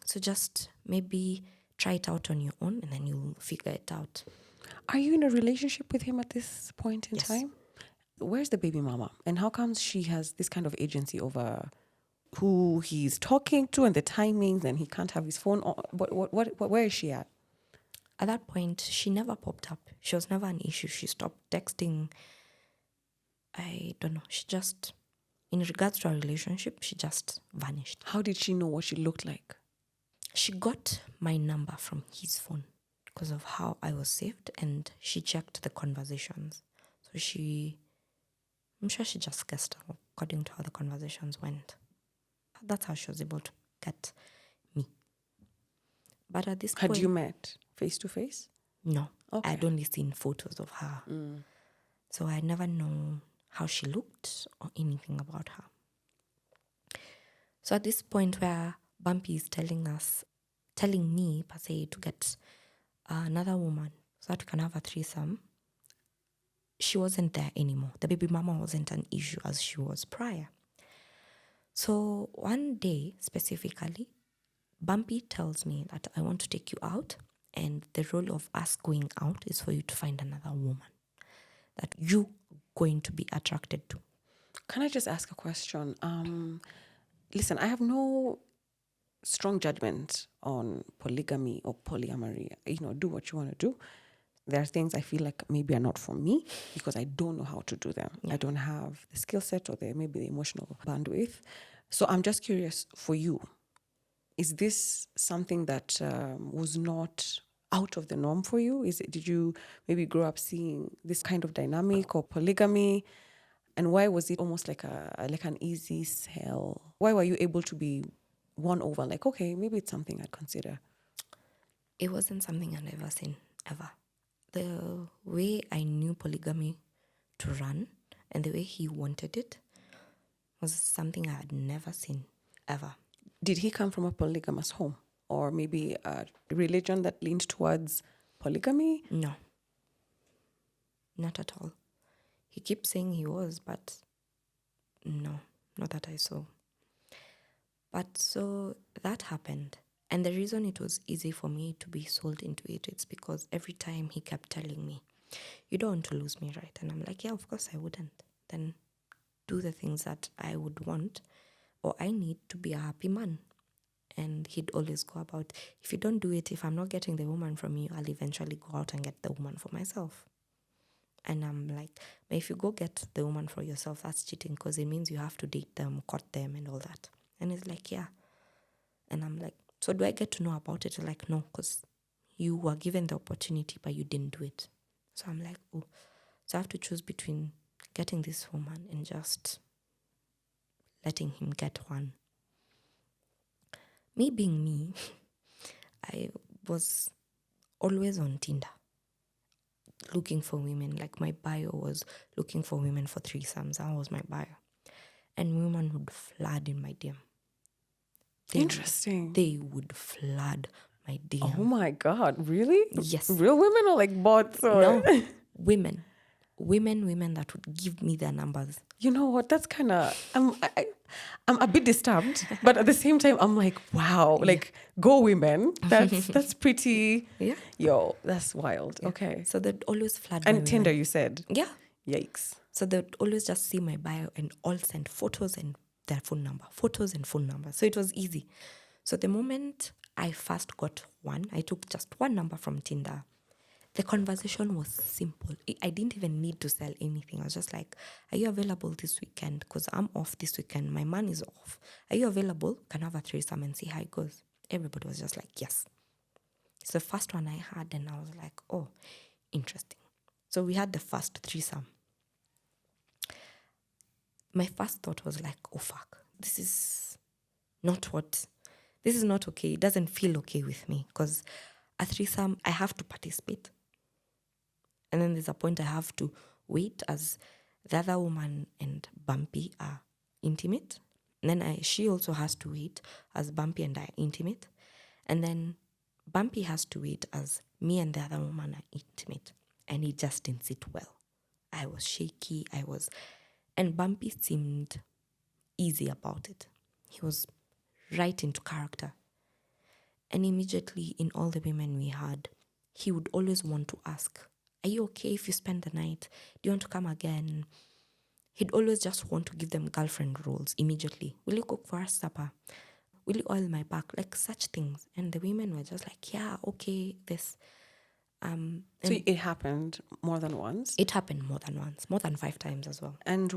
So just maybe try it out on your own and then you'll figure it out. Are you in a relationship with him at this point in Yes. time? Where's the baby mama? And how comes she has this kind of agency over who he's talking to and the timings and he can't have his phone on? Where is she at? At that point, she never popped up. She was never an issue. She stopped texting. I don't know. She just, in regards to our relationship, she just vanished. How did she know what she looked like? She got my number from his phone because of how I was saved, and she checked the conversations. So I'm sure she just guessed according to how the conversations went. That's how she was able to get me. But at this point... Had you met face to face? No. Okay. I'd only seen photos of her. So I never know how she looked or anything about her. So at this point where Bumpy is telling me per se, to get another woman so that we can have a threesome, she wasn't there anymore. The baby mama wasn't an issue as she was prior. So one day specifically, Bumpy tells me that I want to take you out, and the role of us going out is for you to find another woman that you going to be attracted to. Can I just ask a question? Listen, I have no strong judgment on polygamy or polyamory. Do what you want to do. There are things I feel like maybe are not for me because I don't know how to do them. I don't have the skill set or maybe the emotional bandwidth. So I'm just curious for you. Is this something that was not out of the norm for you? Did you maybe grow up seeing this kind of dynamic or polygamy? And why was it almost like an easy sell? Why were you able to be won over? Like, okay, maybe it's something I'd consider. It wasn't something I'd ever seen, ever. The way I knew polygamy to run and the way he wanted it was something I had never seen, ever. Did he come from a polygamous home? Or maybe a religion that leaned towards polygamy? No. Not at all. He keeps saying he was, but no, not that I saw. But so that happened. And the reason it was easy for me to be sold into it, it's because every time he kept telling me, you don't want to lose me, right? And I'm like, yeah, of course I wouldn't. Then do the things that I would want or I need to be a happy man. And he'd always go about, if you don't do it, if I'm not getting the woman from you, I'll eventually go out and get the woman for myself. And I'm like, but if you go get the woman for yourself, that's cheating because it means you have to date them, court them and all that. And he's like, yeah. And I'm like, so do I get to know about it? Like, no, because you were given the opportunity, but you didn't do it. So I'm like, oh. So I have to choose between getting this woman and just letting him get one. Me being me, I was always on Tinder looking for women. Like my bio was looking for women for threesomes. That was my bio. And women would flood in my DM. Interesting. They would flood my DM. Oh my God, really? Yes. Real women or like bots? Or? No, women that would give me their numbers. You know what? That's kind of, I'm a bit disturbed, but at the same time, I'm like, wow, like go women. That's pretty, yo, that's wild. Yeah. Okay. So they'd always flood and Tinder, you said? Yeah. Yikes. So they'd always just see my bio and all send photos and their phone number, photos and phone number. So it was easy. So the moment I first got one, I took just one number from Tinder. The conversation was simple. I didn't even need to sell anything. I was just like, are you available this weekend? Because I'm off this weekend. My man is off. Are you available? Can I have a threesome and see how it goes? Everybody was just like, yes. It's the first one I had and I was like, oh, interesting. So we had the first threesome. My first thought was like, oh, fuck. This is not okay. It doesn't feel okay with me because a threesome, I have to participate. And then there's a point I have to wait as the other woman and Bumpy are intimate. And then she also has to wait as Bumpy and I are intimate. And then Bumpy has to wait as me and the other woman are intimate. And it just didn't sit well. I was shaky. And Bumpy seemed easy about it. He was right into character. And immediately in all the women we had, he would always want to ask, are you okay if you spend the night? Do you want to come again? He'd always just want to give them girlfriend roles immediately. Will you cook for us supper? Will you oil my back? Like such things. And the women were just like, yeah, okay, this. So it happened more than once? It happened more than once, more than 5 times as well. And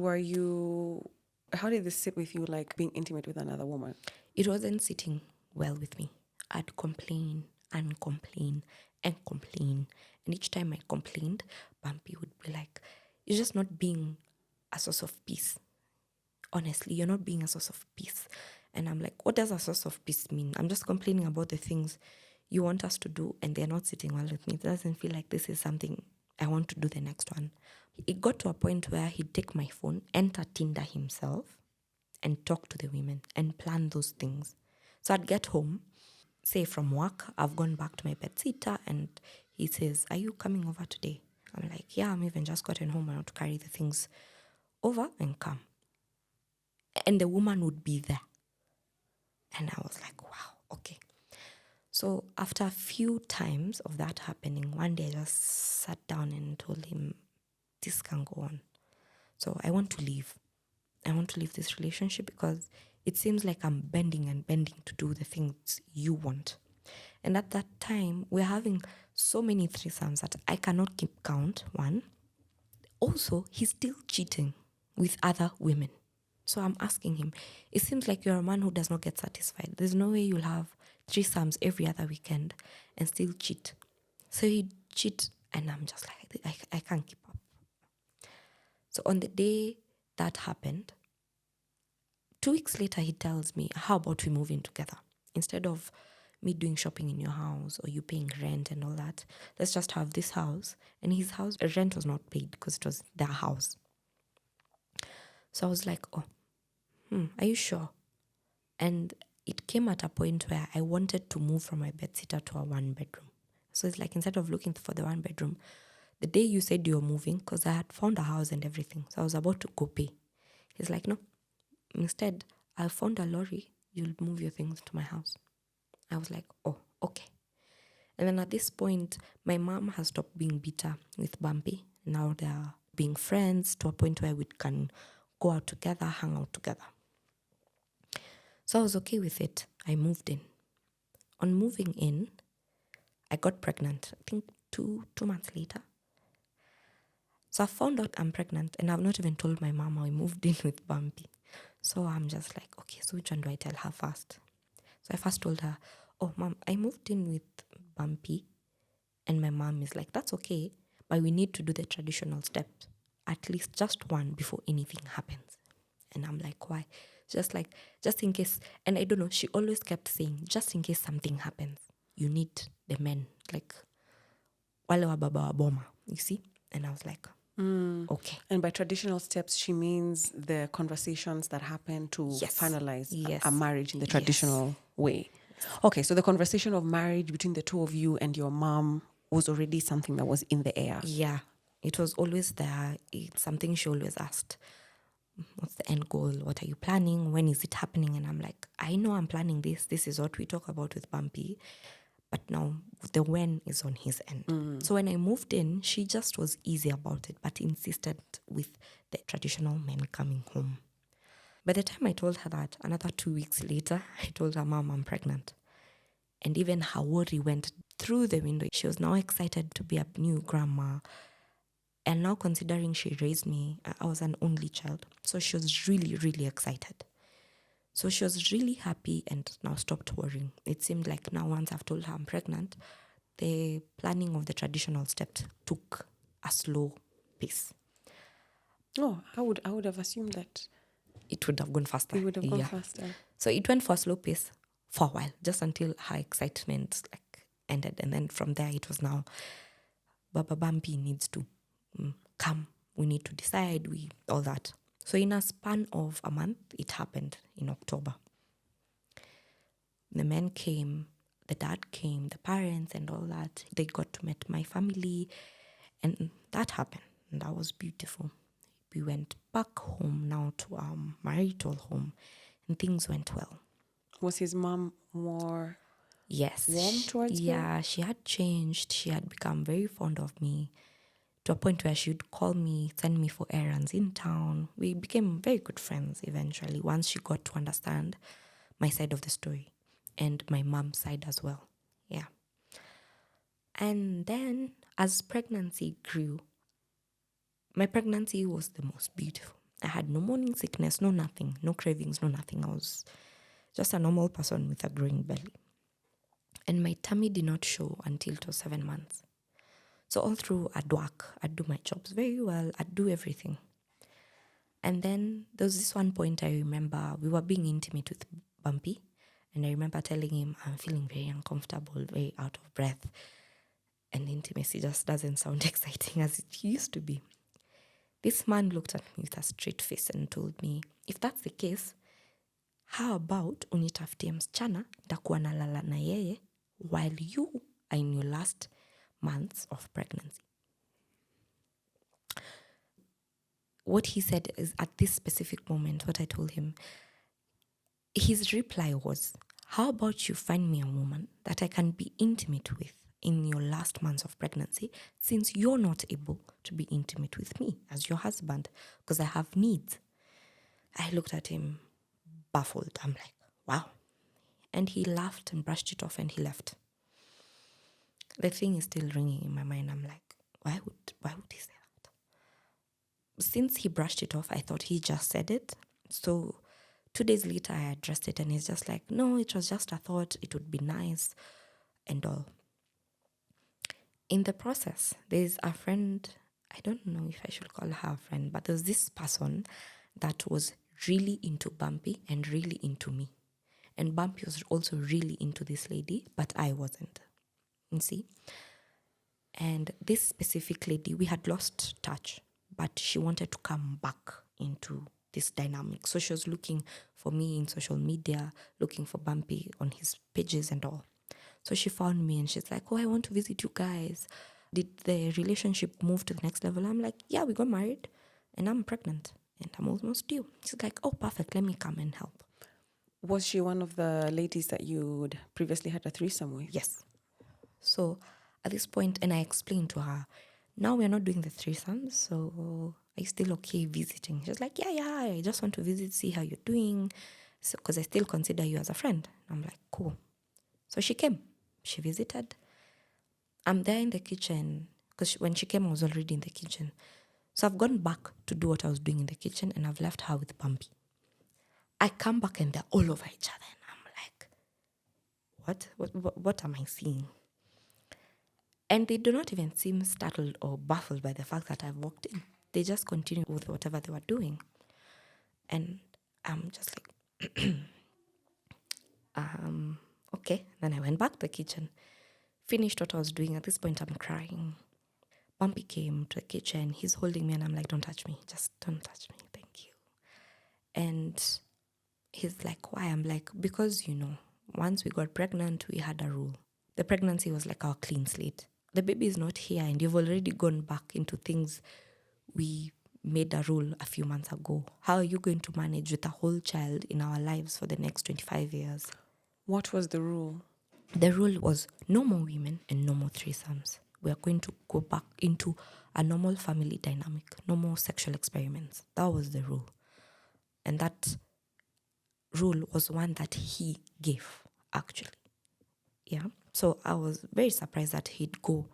how did this sit with you, like being intimate with another woman? It wasn't sitting well with me. I'd complain and complain and complain. And each time I complained, Bumpy would be like, you're just not being a source of peace. Honestly, you're not being a source of peace. And I'm like, what does a source of peace mean? I'm just complaining about the things you want us to do and they're not sitting well with me. It doesn't feel like this is something I want to do the next one. It got to a point where he'd take my phone, enter Tinder himself, and talk to the women and plan those things. So I'd get home, say from work, I've gone back to my bed sitter, and he says, are you coming over today? I'm like, yeah, I'm even just gotten home. I want to carry the things over and come. And the woman would be there. And I was like, wow, okay. So after a few times of that happening, one day I just sat down and told him, this can go on. So I want to leave. I want to leave this relationship because it seems like I'm bending and bending to do the things you want. And at that time, we're having so many threesomes that I cannot keep count, one. Also, he's still cheating with other women. So I'm asking him, it seems like you're a man who does not get satisfied. There's no way you'll have threesomes every other weekend and still cheat. So he'd cheat, and I'm just like, I can't keep up. So on the day that happened, 2 weeks later, he tells me, how about we move in together? Instead of me doing shopping in your house or you paying rent and all that, let's just have this house. And his house, rent was not paid because it was their house. So I was like, are you sure? And it came at a point where I wanted to move from my bedsitter to a 1-bedroom. So it's like, instead of looking for the 1-bedroom, the day you said you were moving, because I had found a house and everything, so I was about to go pay. He's like, no, instead, I found a lorry, you'll move your things to my house. I was like, oh, okay. And then at this point, my mom has stopped being bitter with Bumpy. Now they're being friends to a point where we can go out together, hang out together. So I was okay with it. I moved in. On moving in, I got pregnant, I think two months later. So I found out I'm pregnant and I've not even told my mom I moved in with Bumpy. So I'm just like, okay, so which one do I tell her first? So I first told her, oh, Mom, I moved in with Bumpy. And my mom is like, that's okay, but we need to do the traditional steps, at least just one before anything happens. And I'm like, why? Just in case. And I don't know, she always kept saying, just in case something happens, you need the men, like, wale wa baba wa boma, you see? And I was like, okay. And by traditional steps, she means the conversations that happen to finalize a marriage in the traditional way. Okay, so the conversation of marriage between the two of you and your mom was already something that was in the air. Yeah, it was always there. It's something she always asked. What's the end goal? What are you planning? When is it happening? And I'm like, I know I'm planning this. This is what we talk about with Bumpy. But now the when is on his end. So when I moved in, she just was easy about it, but insisted with the traditional men coming home. By the time I told her that, another 2 weeks later, I told her, Mom, I'm pregnant. And even her worry went through the window. She was now excited to be a new grandma. And now, considering she raised me, I was an only child. So she was really, really excited. So she was really happy and now stopped worrying. It seemed like now, once I've told her I'm pregnant, the planning of the traditional steps took a slow pace. Oh, I would have assumed that it would have gone faster. It would have gone faster. So it went for a slow pace for a while, just until her excitement ended. And then from there, it was now, Baba Bumpy needs to come. We need to decide, all that. So in a span of a month, it happened in October. The men came, the dad came, the parents and all that. They got to meet my family, and that happened. And that was beautiful. We went back home now to our marital home, and things went well. Was his mom more warm towards you? Yeah, she had changed. She had become very fond of me, to a point where she would call me, send me for errands in town. We became very good friends eventually, once she got to understand my side of the story and my mom's side as well. Yeah. And then as pregnancy grew, my pregnancy was the most beautiful. I had no morning sickness, no nothing, no cravings, no nothing. I was just a normal person with a growing belly. And my tummy did not show until it was 7 months. So all through I'd work, I'd do my jobs very well, I'd do everything. And then there was this one point I remember we were being intimate with Bumpy. And I remember telling him, I'm feeling very uncomfortable, very out of breath. And intimacy just doesn't sound exciting as it used to be. This man looked at me with a straight face and told me, if that's the case, how about unitafutie msichana nitakuwa nalala na yeye while you are in your last months of pregnancy. What he said is, at this specific moment, what I told him, his reply was, how about you find me a woman that I can be intimate with in your last months of pregnancy, since you're not able to be intimate with me as your husband, because I have needs. I looked at him baffled. I'm like, wow. And he laughed and brushed it off and he left. The thing is still ringing in my mind. I'm like, why would he say that? Since he brushed it off, I thought he just said it. So 2 days later, I addressed it and he's just like, no, it was just a thought. It would be nice and all. In the process, there's a friend, I don't know if I should call her a friend, but there's this person that was really into Bumpy and really into me. And Bumpy was also really into this lady, but I wasn't. You see? And this specific lady, we had lost touch, but she wanted to come back into this dynamic. So she was looking for me in social media, looking for Bumpy on his pages and all. So she found me and she's like, oh, I want to visit you guys. Did the relationship move to the next level? I'm like, yeah, we got married and I'm pregnant and I'm almost due. She's like, oh, perfect. Let me come and help. Was she one of the ladies that you'd previously had a threesome with? Yes. So at this point, and I explained to her, now we're not doing the threesomes, so are you still okay visiting? She's like, yeah, I just want to visit, see how you're doing, so because I still consider you as a friend. I'm like, cool. So she came. She visited. I'm there in the kitchen, because when she came, I was already in the kitchen. So I've gone back to do what I was doing in the kitchen, and I've left her with Bumpy. I come back and they're all over each other, and I'm like, what am I seeing? And they do not even seem startled or baffled by the fact that I've walked in. They just continue with whatever they were doing. And I'm just like, okay. Then I went back to the kitchen, finished what I was doing. At this point, I'm crying. Bumpy came to the kitchen. He's holding me and I'm like, don't touch me. Just don't touch me. Thank you. And he's like, why? I'm like, because, once we got pregnant, we had a rule. The pregnancy was like our clean slate. The baby is not here and you've already gone back into things we made a rule a few months ago. How are you going to manage with a whole child in our lives for the next 25 years? What was the rule? The rule was no more women and no more threesomes. We are going to go back into a normal family dynamic. No more sexual experiments. That was the rule. And that rule was one that he gave, actually. Yeah. So I was very surprised that he'd go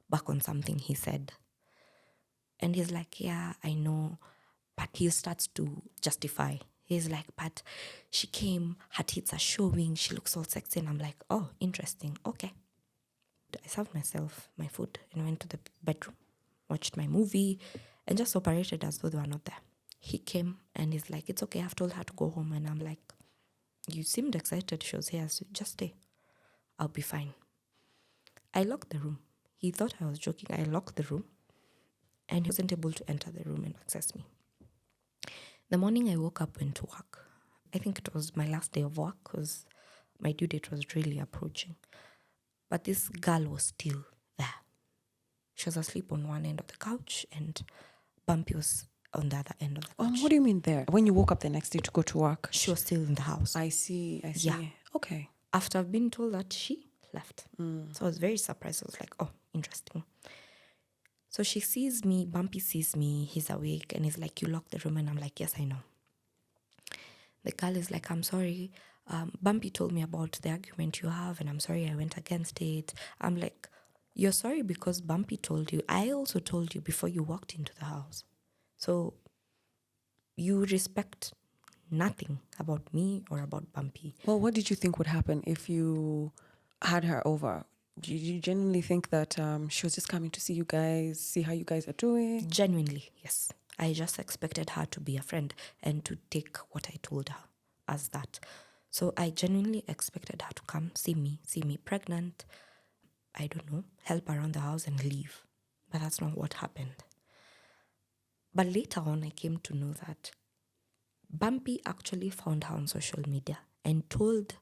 back on something he said. And he's like, yeah, I know. But he starts to justify. He's like, but she came, her tits are showing, she looks all sexy. And I'm like, oh, interesting. Okay. I served myself my food and went to the bedroom, watched my movie, and just operated as though they were not there. He came and he's like, it's okay, I've told her to go home. And I'm like, you seemed excited. She was here, so just stay. I'll be fine. I locked the room. He thought I was joking. I locked the room and he wasn't able to enter the room and access me. The morning I woke up, went to work. I think it was my last day of work because my due date was really approaching. But this girl was still there. She was asleep on one end of the couch and Bumpy was on the other end of the couch. What do you mean there? When you woke up the next day to go to work? She was still in the house. I see. Yeah. Okay. After I've been told that, she left. So I was very surprised. I was like, oh, interesting. So she sees me, Bumpy sees me, he's awake, and he's like, you locked the room. And I'm like, yes, I know. The girl is like, I'm sorry. Bumpy told me about the argument you have, and I'm sorry I went against it. I'm like, you're sorry because Bumpy told you. I also told you before you walked into the house. So you respect nothing about me or about Bumpy. Well, what did you think would happen if you had her over? Did you genuinely think that she was just coming to see you guys, see how you guys are doing? Genuinely, yes. I just expected her to be a friend and to take what I told her as that. So I genuinely expected her to come see me pregnant, I don't know, help around the house and leave. But that's not what happened. But later on, I came to know that Bumpy actually found her on social media and told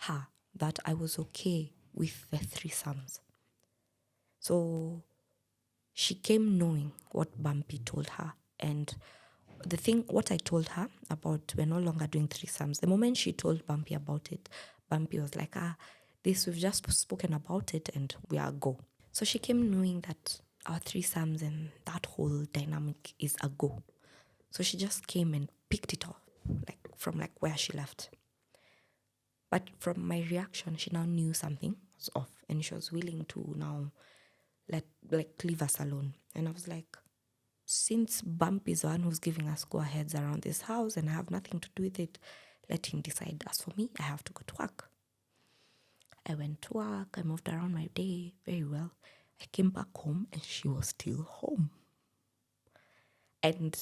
her that I was okay with the threesomes. So she came knowing what Bumpy told her. And what I told her about we're no longer doing threesomes, the moment she told Bumpy about it, Bumpy was like, we've just spoken about it and we are go. So she came knowing that our threesomes and that whole dynamic is a go. So she just came and picked it up, from where she left. But from my reaction, she now knew something was off and she was willing to now leave us alone. And I was like, since Bump is the one who's giving us go-aheads around this house and I have nothing to do with it, let him decide. As for me, I have to go to work. I went to work. I moved around my day very well. I came back home and she was still home. And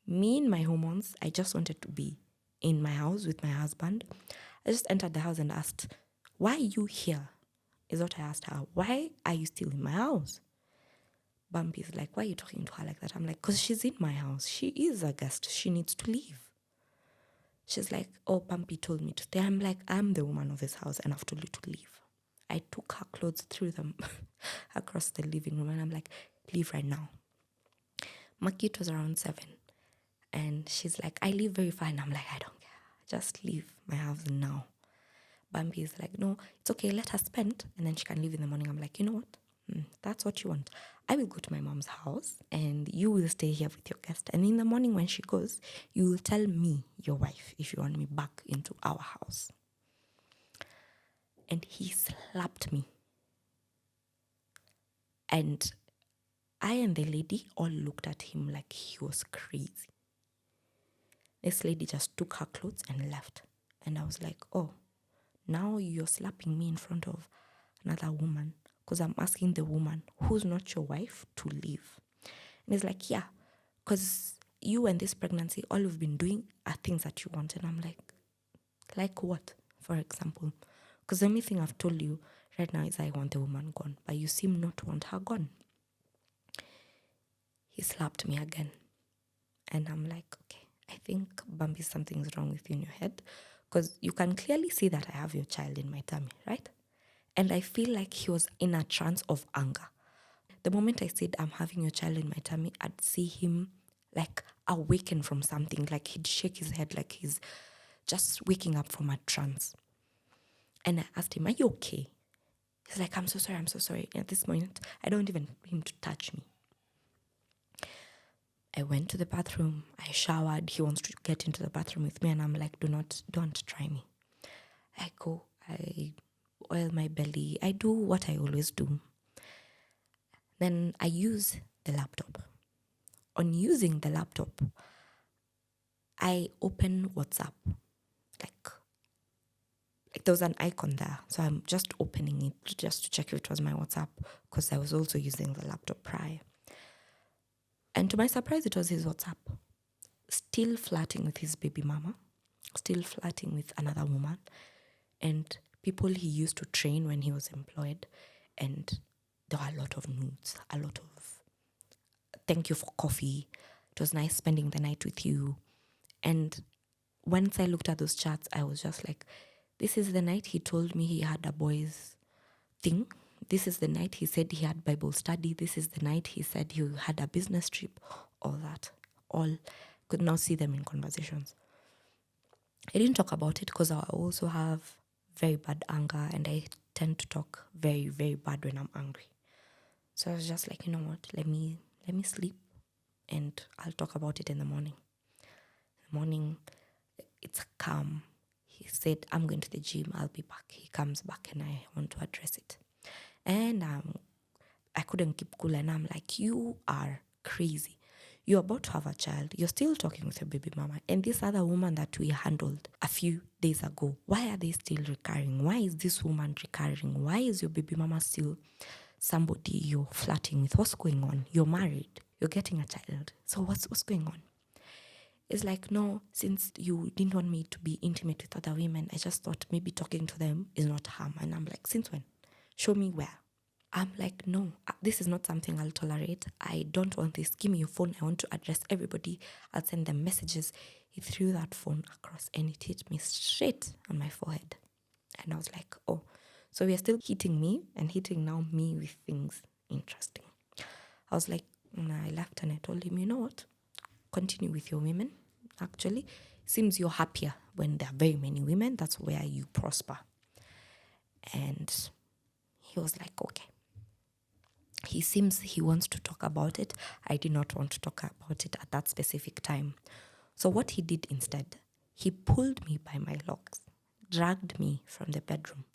me in my hormones, I just wanted to be in my house with my husband. I just entered the house and asked, why are you here? Is what I asked her. Why are you still in my house? Bumpy's like, why are you talking to her like that? I'm like, because she's in my house. She is a guest. She needs to leave. She's like, oh, Bumpy told me to stay. I'm like, I'm the woman of this house and I've told you to leave. I took her clothes, threw them across the living room and I'm like, leave right now. My kid was around 7 and she's like, I live very far. And I'm like, I don't care. Just leave my house now. Bumpy is like, no, it's okay. Let her spend and then she can leave in the morning. I'm like, you know what? That's what you want. I will go to my mom's house and you will stay here with your guest. And in the morning when she goes, you will tell me, your wife, if you want me back into our house. And he slapped me. And I and the lady all looked at him like he was crazy. This lady just took her clothes and left. And I was like, oh, now you're slapping me in front of another woman because I'm asking the woman who's not your wife to leave. And he's like, yeah, because you and this pregnancy, all you've been doing are things that you want. And I'm like what, for example? Because the only thing I've told you right now is I want the woman gone, but you seem not to want her gone. He slapped me again. And I'm like, okay, I think Bumpy, something's wrong with you in your head because you can clearly see that I have your child in my tummy, right? And I feel like he was in a trance of anger. The moment I said, I'm having your child in my tummy, I'd see him awaken from something. Like he'd shake his head like he's just waking up from a trance. And I asked him, are you okay? He's like, I'm so sorry. And at this moment, I don't even want him to touch me. I went to the bathroom. I showered. He wants to get into the bathroom with me. And I'm like, don't try me. I go, I oil my belly. I do what I always do. Then I use the laptop. On using the laptop, I open WhatsApp. Like there was an icon there. So I'm just opening it just to check if it was my WhatsApp because I was also using the laptop prior. And to my surprise, it was his WhatsApp. Still flirting with his baby mama. Still flirting with another woman. And people he used to train when he was employed. And there were a lot of nudes. A lot of thank you for coffee. It was nice spending the night with you. And once I looked at those chats, I was just like, this is the night he told me he had a boys thing. This is the night he said he had Bible study. This is the night he said he had a business trip. All that. All could now see them in conversations. I didn't talk about it because I also have very bad anger and I tend to talk very, very bad when I'm angry. So I was just like, you know what, let me sleep and I'll talk about it in the morning. In the morning, it's calm. He said, I'm going to the gym, I'll be back. He comes back and I want to address it. And I'm I couldn't keep cool. And I'm like, you are crazy. You're about to have a child. You're still talking with your baby mama. And this other woman that we handled a few days ago, why are they still recurring? Why is this woman recurring? Why is your baby mama still somebody you're flirting with? What's going on? You're married. You're getting a child. So what's going on? It's like, no, since you didn't want me to be intimate with other women, I just thought maybe talking to them is not harm. And I'm like, since when? Show me where. I'm like, no, this is not something I'll tolerate. I don't want this. Give me your phone. I want to address everybody. I'll send them messages. He threw that phone across and it hit me straight on my forehead. And I was like, oh, so we are still hitting me and hitting now me with things interesting. I was like, I left and I told him, you know what? Continue with your women. Actually, seems you're happier when there are very many women. That's where you prosper. And he was like, okay. He seems he wants to talk about it. I did not want to talk about it at that specific time. So what he did instead, he pulled me by my locks, dragged me from the bedroom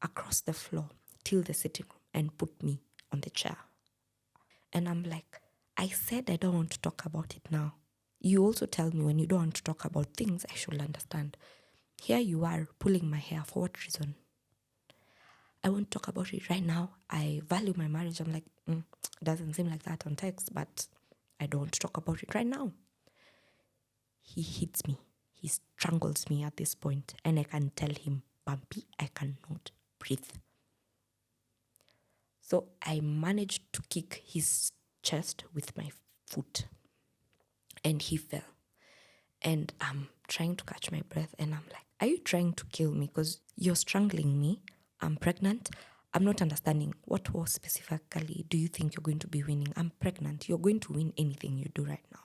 across the floor till the sitting room and put me on the chair. And I'm like, I said I don't want to talk about it now. You also tell me when you don't want to talk about things, I should understand. Here you are pulling my hair. For what reason? I won't talk about it right now. I value my marriage. I'm like, it doesn't seem like that on text, but I don't want to talk about it right now. He hits me. He strangles me at this point, and I can tell him, Bumpy, I cannot breathe. So I managed to kick his chest with my foot, and he fell. And I'm trying to catch my breath, and I'm like, are you trying to kill me? Because you're strangling me. I'm pregnant. I'm not understanding what war specifically do you think you're going to be winning? I'm pregnant. You're going to win anything you do right now.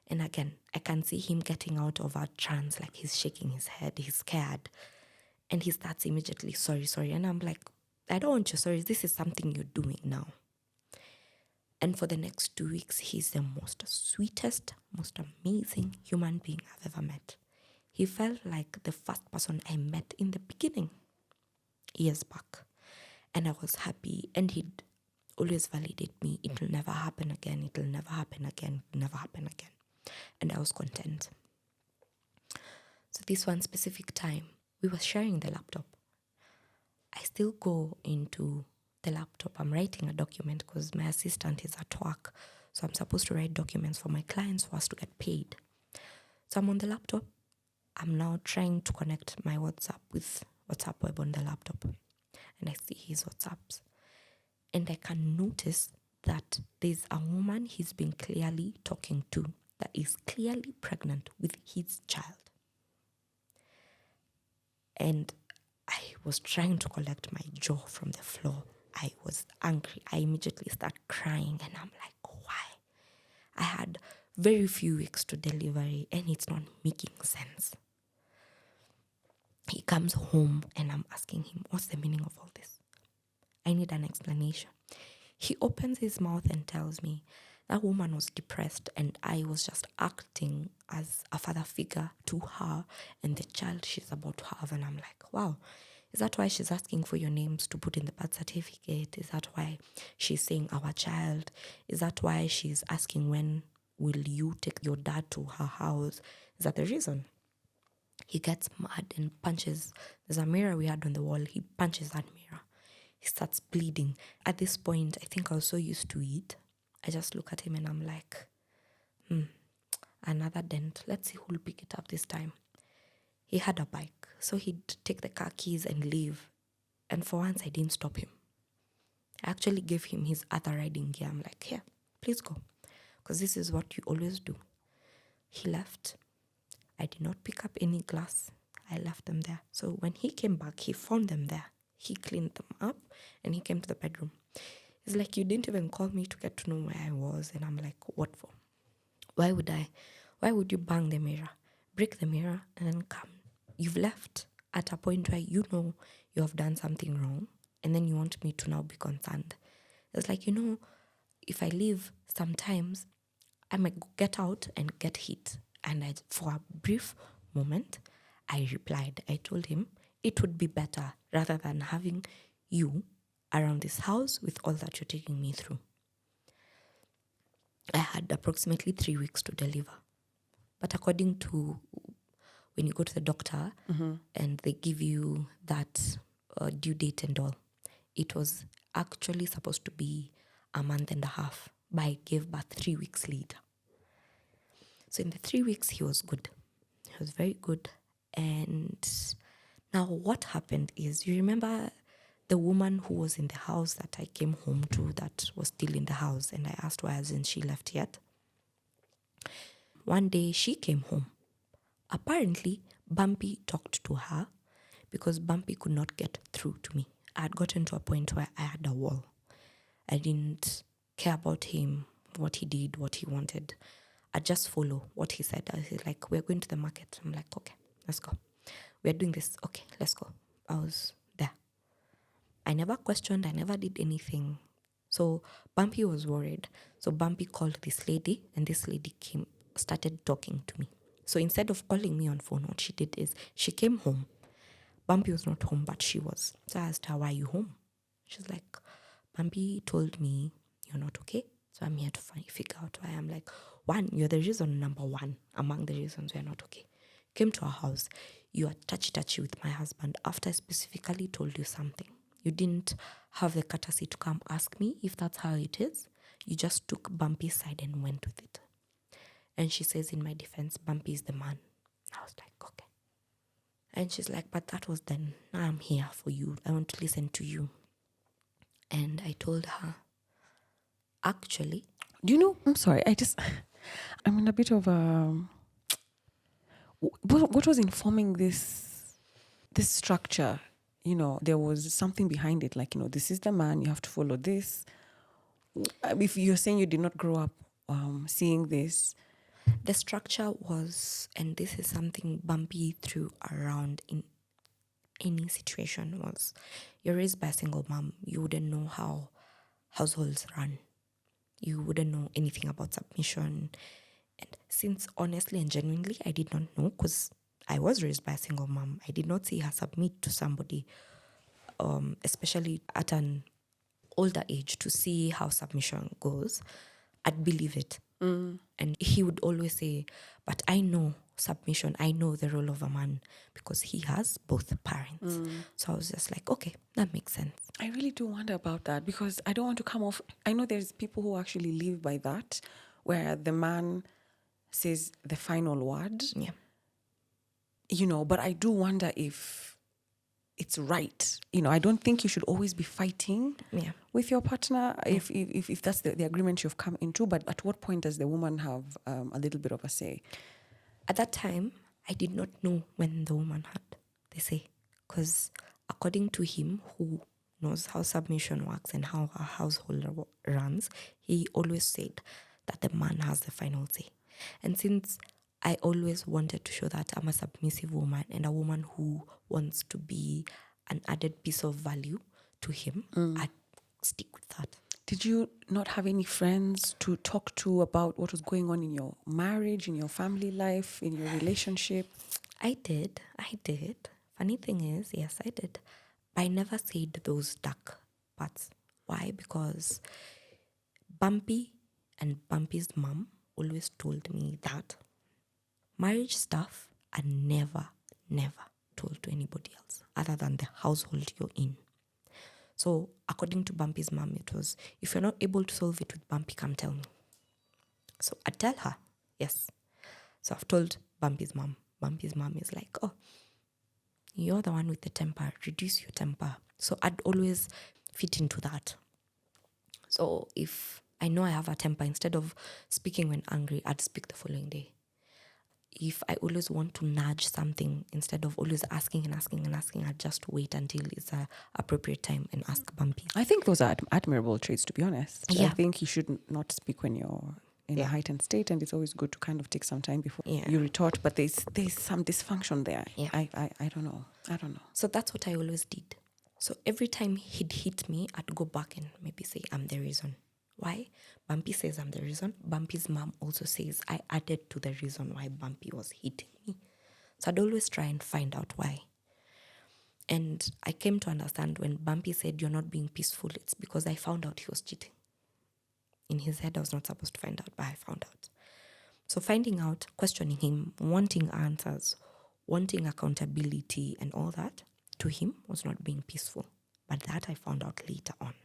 And again, I can see him getting out of a trance, like he's shaking his head, he's scared. And he starts immediately, sorry. And I'm like, I don't want your sorry. This is something you're doing now. And for the next 2 weeks, he's the most sweetest, most amazing human being I've ever met. He felt like the first person I met in the beginning, years back. And I was happy, and he'd always validate me. It will never happen again. It will never happen again. It will never happen again. And I was content. So this one specific time, we were sharing the laptop. I still go into the laptop. I'm writing a document because my assistant is at work. So I'm supposed to write documents for my clients for us to get paid. So I'm on the laptop. I'm now trying to connect my WhatsApp with WhatsApp web on the laptop. And I see his WhatsApps. And I can notice that there's a woman he's been clearly talking to that is clearly pregnant with his child. And I was trying to collect my jaw from the floor. I was angry. I immediately start crying, and I'm like, why? I had very few weeks to delivery, and it's not making sense. He comes home, and I'm asking him, what's the meaning of all this? I need an explanation. He opens his mouth and tells me that woman was depressed, and I was just acting as a father figure to her and the child she's about to have. And I'm like, wow, is that why she's asking for your names to put in the birth certificate? Is that why she's saying our child? Is that why she's asking when will you take your dad to her house? Is that the reason? He gets mad and punches. There's a mirror we had on the wall. He punches that mirror. He starts bleeding. At this point, I think I was so used to it. I just look at him and I'm like, another dent. Let's see who'll pick it up this time. He had a bike, so he'd take the car keys and leave. And for once, I didn't stop him. I actually gave him his other riding gear. I'm like, here, please go, because this is what you always do. He left. I did not pick up any glass. I left them there. So when he came back, he found them there. He cleaned them up and he came to the bedroom. He's like, you didn't even call me to get to know where I was. And I'm like, what for? Why would I? Why would you bang the mirror, break the mirror, and then come? You've left at a point where you know you have done something wrong, and then you want me to now be concerned. It's like, if I leave, sometimes I might get out and get hit. And for a brief moment, I replied. I told him it would be better rather than having you around this house with all that you're taking me through. I had approximately 3 weeks to deliver. But according to when you go to the doctor and they give you that due date and all, it was actually supposed to be a month and a half, but I gave birth 3 weeks later. So in the 3 weeks, he was good. He was very good. And now what happened is, you remember the woman who was in the house that I came home to that was still in the house, and I asked why hasn't she left yet? One day she came home. Apparently, Bumpy talked to her because Bumpy could not get through to me. I had gotten to a point where I had a wall. I didn't care about him, what he did, what he wanted. I just follow what he said. I was like, we're going to the market. I'm like, okay, let's go. We're doing this. Okay, let's go. I was there. I never questioned. I never did anything. So Bumpy was worried. So Bumpy called this lady, and this lady started talking to me. So instead of calling me on phone, what she did is she came home. Bumpy was not home, but she was. So I asked her, why are you home? She's like, Bumpy told me you're not okay. So I'm here to figure out why. I'm like, one, you're the reason number one among the reasons we're not okay. Came to our house. You are touchy with my husband after I specifically told you something. You didn't have the courtesy to come ask me if that's how it is. You just took Bumpy's side and went with it. And she says, in my defense, Bumpy is the man. I was like, okay. And she's like, but that was then. Now I'm here for you. I want to listen to you. And I told her, actually, Do you know, I'm sorry, I'm in a bit of what was informing this structure? You know, there was something behind it, like, you know, this is the man, you have to follow this. If you're saying you did not grow up seeing this. the structure was, and this is something Bumpy threw around in any situation, was you're raised by a single mom. You wouldn't know how households run. You wouldn't know anything about submission. And since honestly and genuinely I did not know, because I was raised by a single mom, I did not see her submit to somebody, especially at an older age, to see how submission goes, I'd believe it. And he would always say, but I know submission, I know the role of a man, because he has both parents. So I was just like, okay, that makes sense. I really do wonder about that, because I don't want to come off. I know there's people who actually live by that, where the man says the final word. Yeah. You know, but I do wonder if it's right. You know, I don't think you should always be fighting with your partner if that's the agreement you've come into. But at what point does the woman have a little bit of a say? At that time, I did not know when the woman had the say, because according to him, who knows how submission works and how a household runs, he always said that the man has the final say. And since I always wanted to show that I'm a submissive woman and a woman who wants to be an added piece of value to him, I'd stick with that. Did you not have any friends to talk to about what was going on in your marriage, in your family life, in your relationship? I did. Funny thing is, yes, I did. But I never said those dark parts. Why? Because Bumpy and Bumpy's mom always told me that marriage stuff are never told to anybody else other than the household you're in. So according to Bumpy's mom, it was, if you're not able to solve it with Bumpy, come tell me. So I tell her, yes. So I've told Bumpy's mom. Bumpy's mom is like, oh, you're the one with the temper, reduce your temper. So I'd always fit into that. So if I know I have a temper, instead of speaking when angry, I'd speak the following day. If I always want to nudge something, instead of always asking, I'd just wait until it's an appropriate time and ask Bumpy. I think those are admirable traits, to be honest. Yeah. I think you should not speak when you're in a heightened state, and it's always good to kind of take some time before you retort. But there's some dysfunction there. Yeah. I don't know. So that's what I always did. So every time he'd hit me, I'd go back and maybe say, I'm the reason. Why? Bumpy says I'm the reason. Bumpy's mom also says I added to the reason why Bumpy was hitting me. So I'd always try and find out why. And I came to understand when Bumpy said, "You're not being peaceful," it's because I found out he was cheating. In his head, I was not supposed to find out, but I found out. So finding out, questioning him, wanting answers, wanting accountability and all that, to him was not being peaceful. But that I found out later on.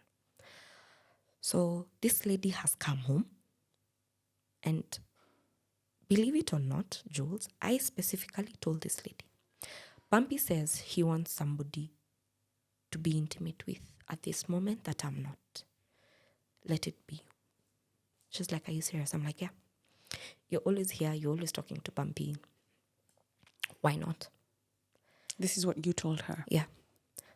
So this lady has come home, and believe it or not, Jules, I specifically told this lady, Bumpy says he wants somebody to be intimate with at this moment that I'm not. Let it be. She's like, "Are you serious?" I'm like, "Yeah. You're always here. You're always talking to Bumpy. Why not?" This is what you told her. Yeah.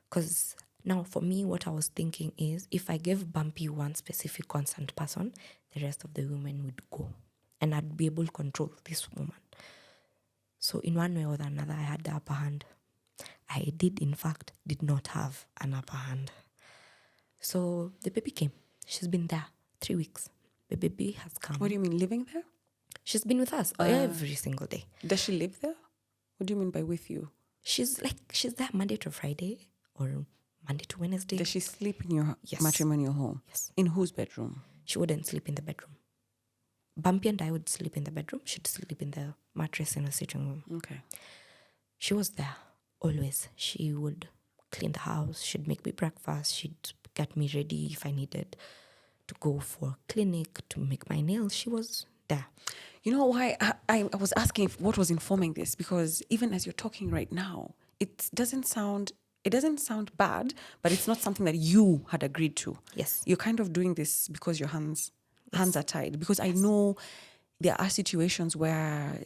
Because now for me, what I was thinking is if I gave Bumpy one specific consent person, the rest of the women would go. And I'd be able to control this woman. So in one way or another, I had the upper hand. I did, in fact, did not have an upper hand. So the baby came. She's been there 3 weeks. The baby has come. What do you mean, living there? She's been with us every single day. Does she live there? What do you mean by with you? She's there Monday to Friday or Monday to Wednesday. Does she sleep in your Yes. matrimonial home? Yes. In whose bedroom? She wouldn't sleep in the bedroom. Bumpy and I would sleep in the bedroom. She'd sleep in the mattress in the sitting room. Okay. She was there always. She would clean the house. She'd make me breakfast. She'd get me ready if I needed to go for clinic, to make my nails. She was there. You know why I was asking what was informing this? Because even as you're talking right now, it doesn't sound bad, but it's not something that you had agreed to. Yes. You're kind of doing this because your hands are tied. Because I know there are situations where,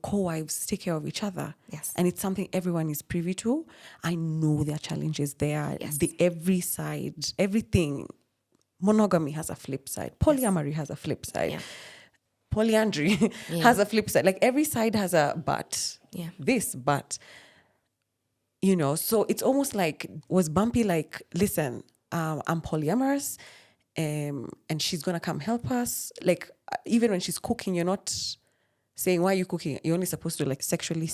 co-wives take care of each other. Yes. And it's something everyone is privy to. I know there are challenges there. Yes. Every side, everything. Monogamy has a flip side. Polyamory has a flip side. Yeah. Polyandry has a flip side. Like every side has a but. Yeah. But. So it's almost like, was Bumpy like, listen, I'm polyamorous, and she's going to come help us. Like, even when she's cooking, you're not saying, why are you cooking? You're only supposed to like sexually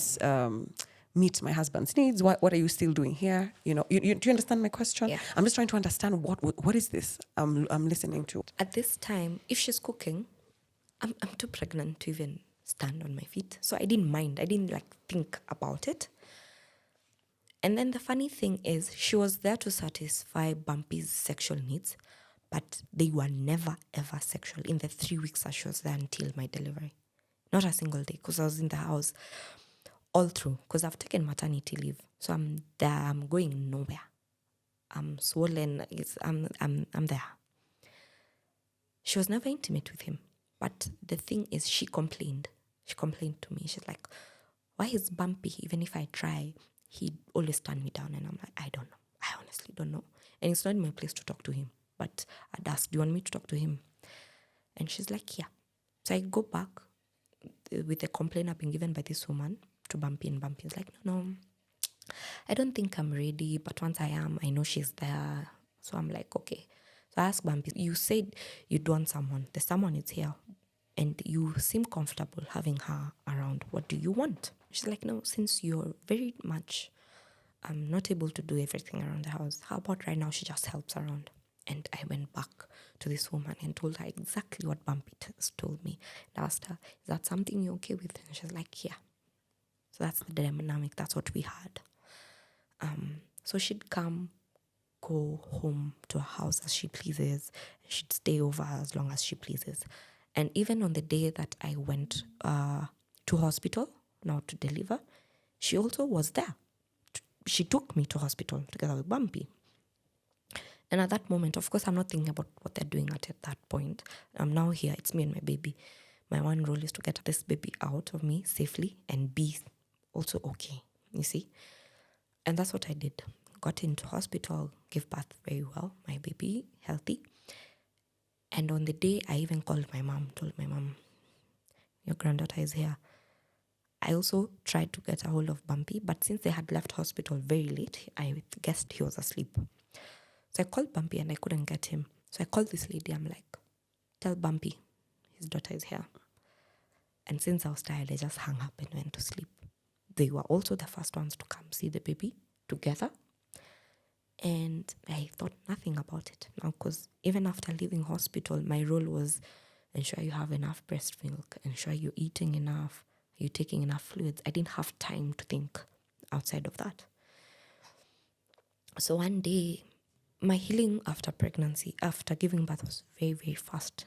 meet my husband's needs. What are you still doing here? Do you understand my question? Yeah. I'm just trying to understand what is this I'm listening to. At this time, if she's cooking, I'm too pregnant to even stand on my feet. So I didn't mind. I didn't think about it. And then the funny thing is, she was there to satisfy Bumpy's sexual needs, but they were never, ever sexual in the 3 weeks that she was there until my delivery. Not a single day, because I was in the house all through, because I've taken maternity leave. So I'm there, I'm going nowhere. I'm swollen, I'm there. She was never intimate with him. But the thing is, she complained. She complained to me. She's like, why is Bumpy, even if I try, he'd always turn me down? And I'm like, I don't know. I honestly don't know. And it's not my place to talk to him. But I'd ask, do you want me to talk to him? And she's like, yeah. So I go back with a complaint I've been given by this woman to Bumpy. And Bumpy's like, no, I don't think I'm ready. But once I am, I know she's there. So I'm like, okay. So I asked Bumpy, you said you'd want someone. The someone is here. And you seem comfortable having her around. What do you want? She's like, no, since you're very much not able to do everything around the house, how about right now she just helps around? And I went back to this woman and told her exactly what Bumpy told me. And asked her, is that something you're okay with? And she's like, yeah. So that's the dynamic. That's what we had. So she'd come, go home to her house as she pleases. She'd stay over as long as she pleases. And even on the day that I went to hospital, now to deliver, she also was there. She took me to hospital together with Bumpy. And at that moment, of course, I'm not thinking about what they're doing at that point. I'm now here. It's me and my baby. My one role is to get this baby out of me safely and be also okay, you see. And that's what I did. Got into hospital, gave birth very well, my baby healthy. And on the day, I even called my mom, told my mom, your granddaughter is here. I also tried to get a hold of Bumpy, but since they had left hospital very late, I guessed he was asleep. So I called Bumpy and I couldn't get him. So I called this lady. I'm like, tell Bumpy his daughter is here. And since I was tired, I just hung up and went to sleep. They were also the first ones to come see the baby together And I thought nothing about it now, because even after leaving hospital, my role was ensure you have enough breast milk, ensure you're eating enough, you're taking enough fluids. I didn't have time to think outside of that. So one day, my healing after pregnancy, after giving birth, was very, very fast.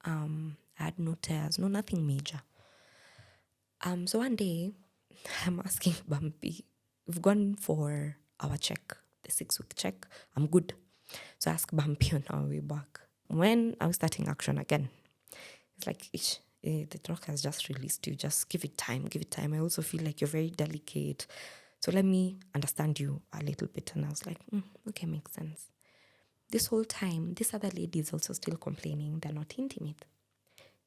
I had no tears, no nothing major. So one day, I'm asking Bumpy, we've gone for our check, the 6-week check. I'm good. So I ask Bumpy on our way back. When I was starting action again, it's like, the doc has just released you. Just give it time, give it time. I also feel like you're very delicate. So let me understand you a little bit. And I was like, okay, makes sense. This whole time, this other lady is also still complaining they're not intimate.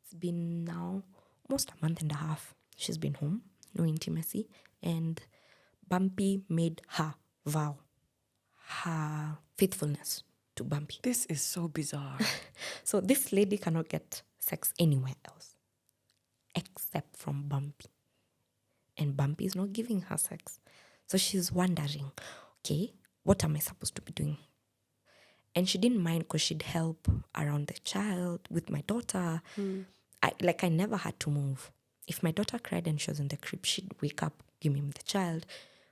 It's been now almost a month and a half. She's been home, no intimacy. And Bumpy made her vow her faithfulness to Bumpy. This is so bizarre. So this lady cannot get sex anywhere else except from Bumpy. And Bumpy is not giving her sex. So she's wondering, okay, what am I supposed to be doing? And she didn't mind because she'd help around the child with my daughter. I never had to move. If my daughter cried and she was in the crib, she'd wake up, give me the child.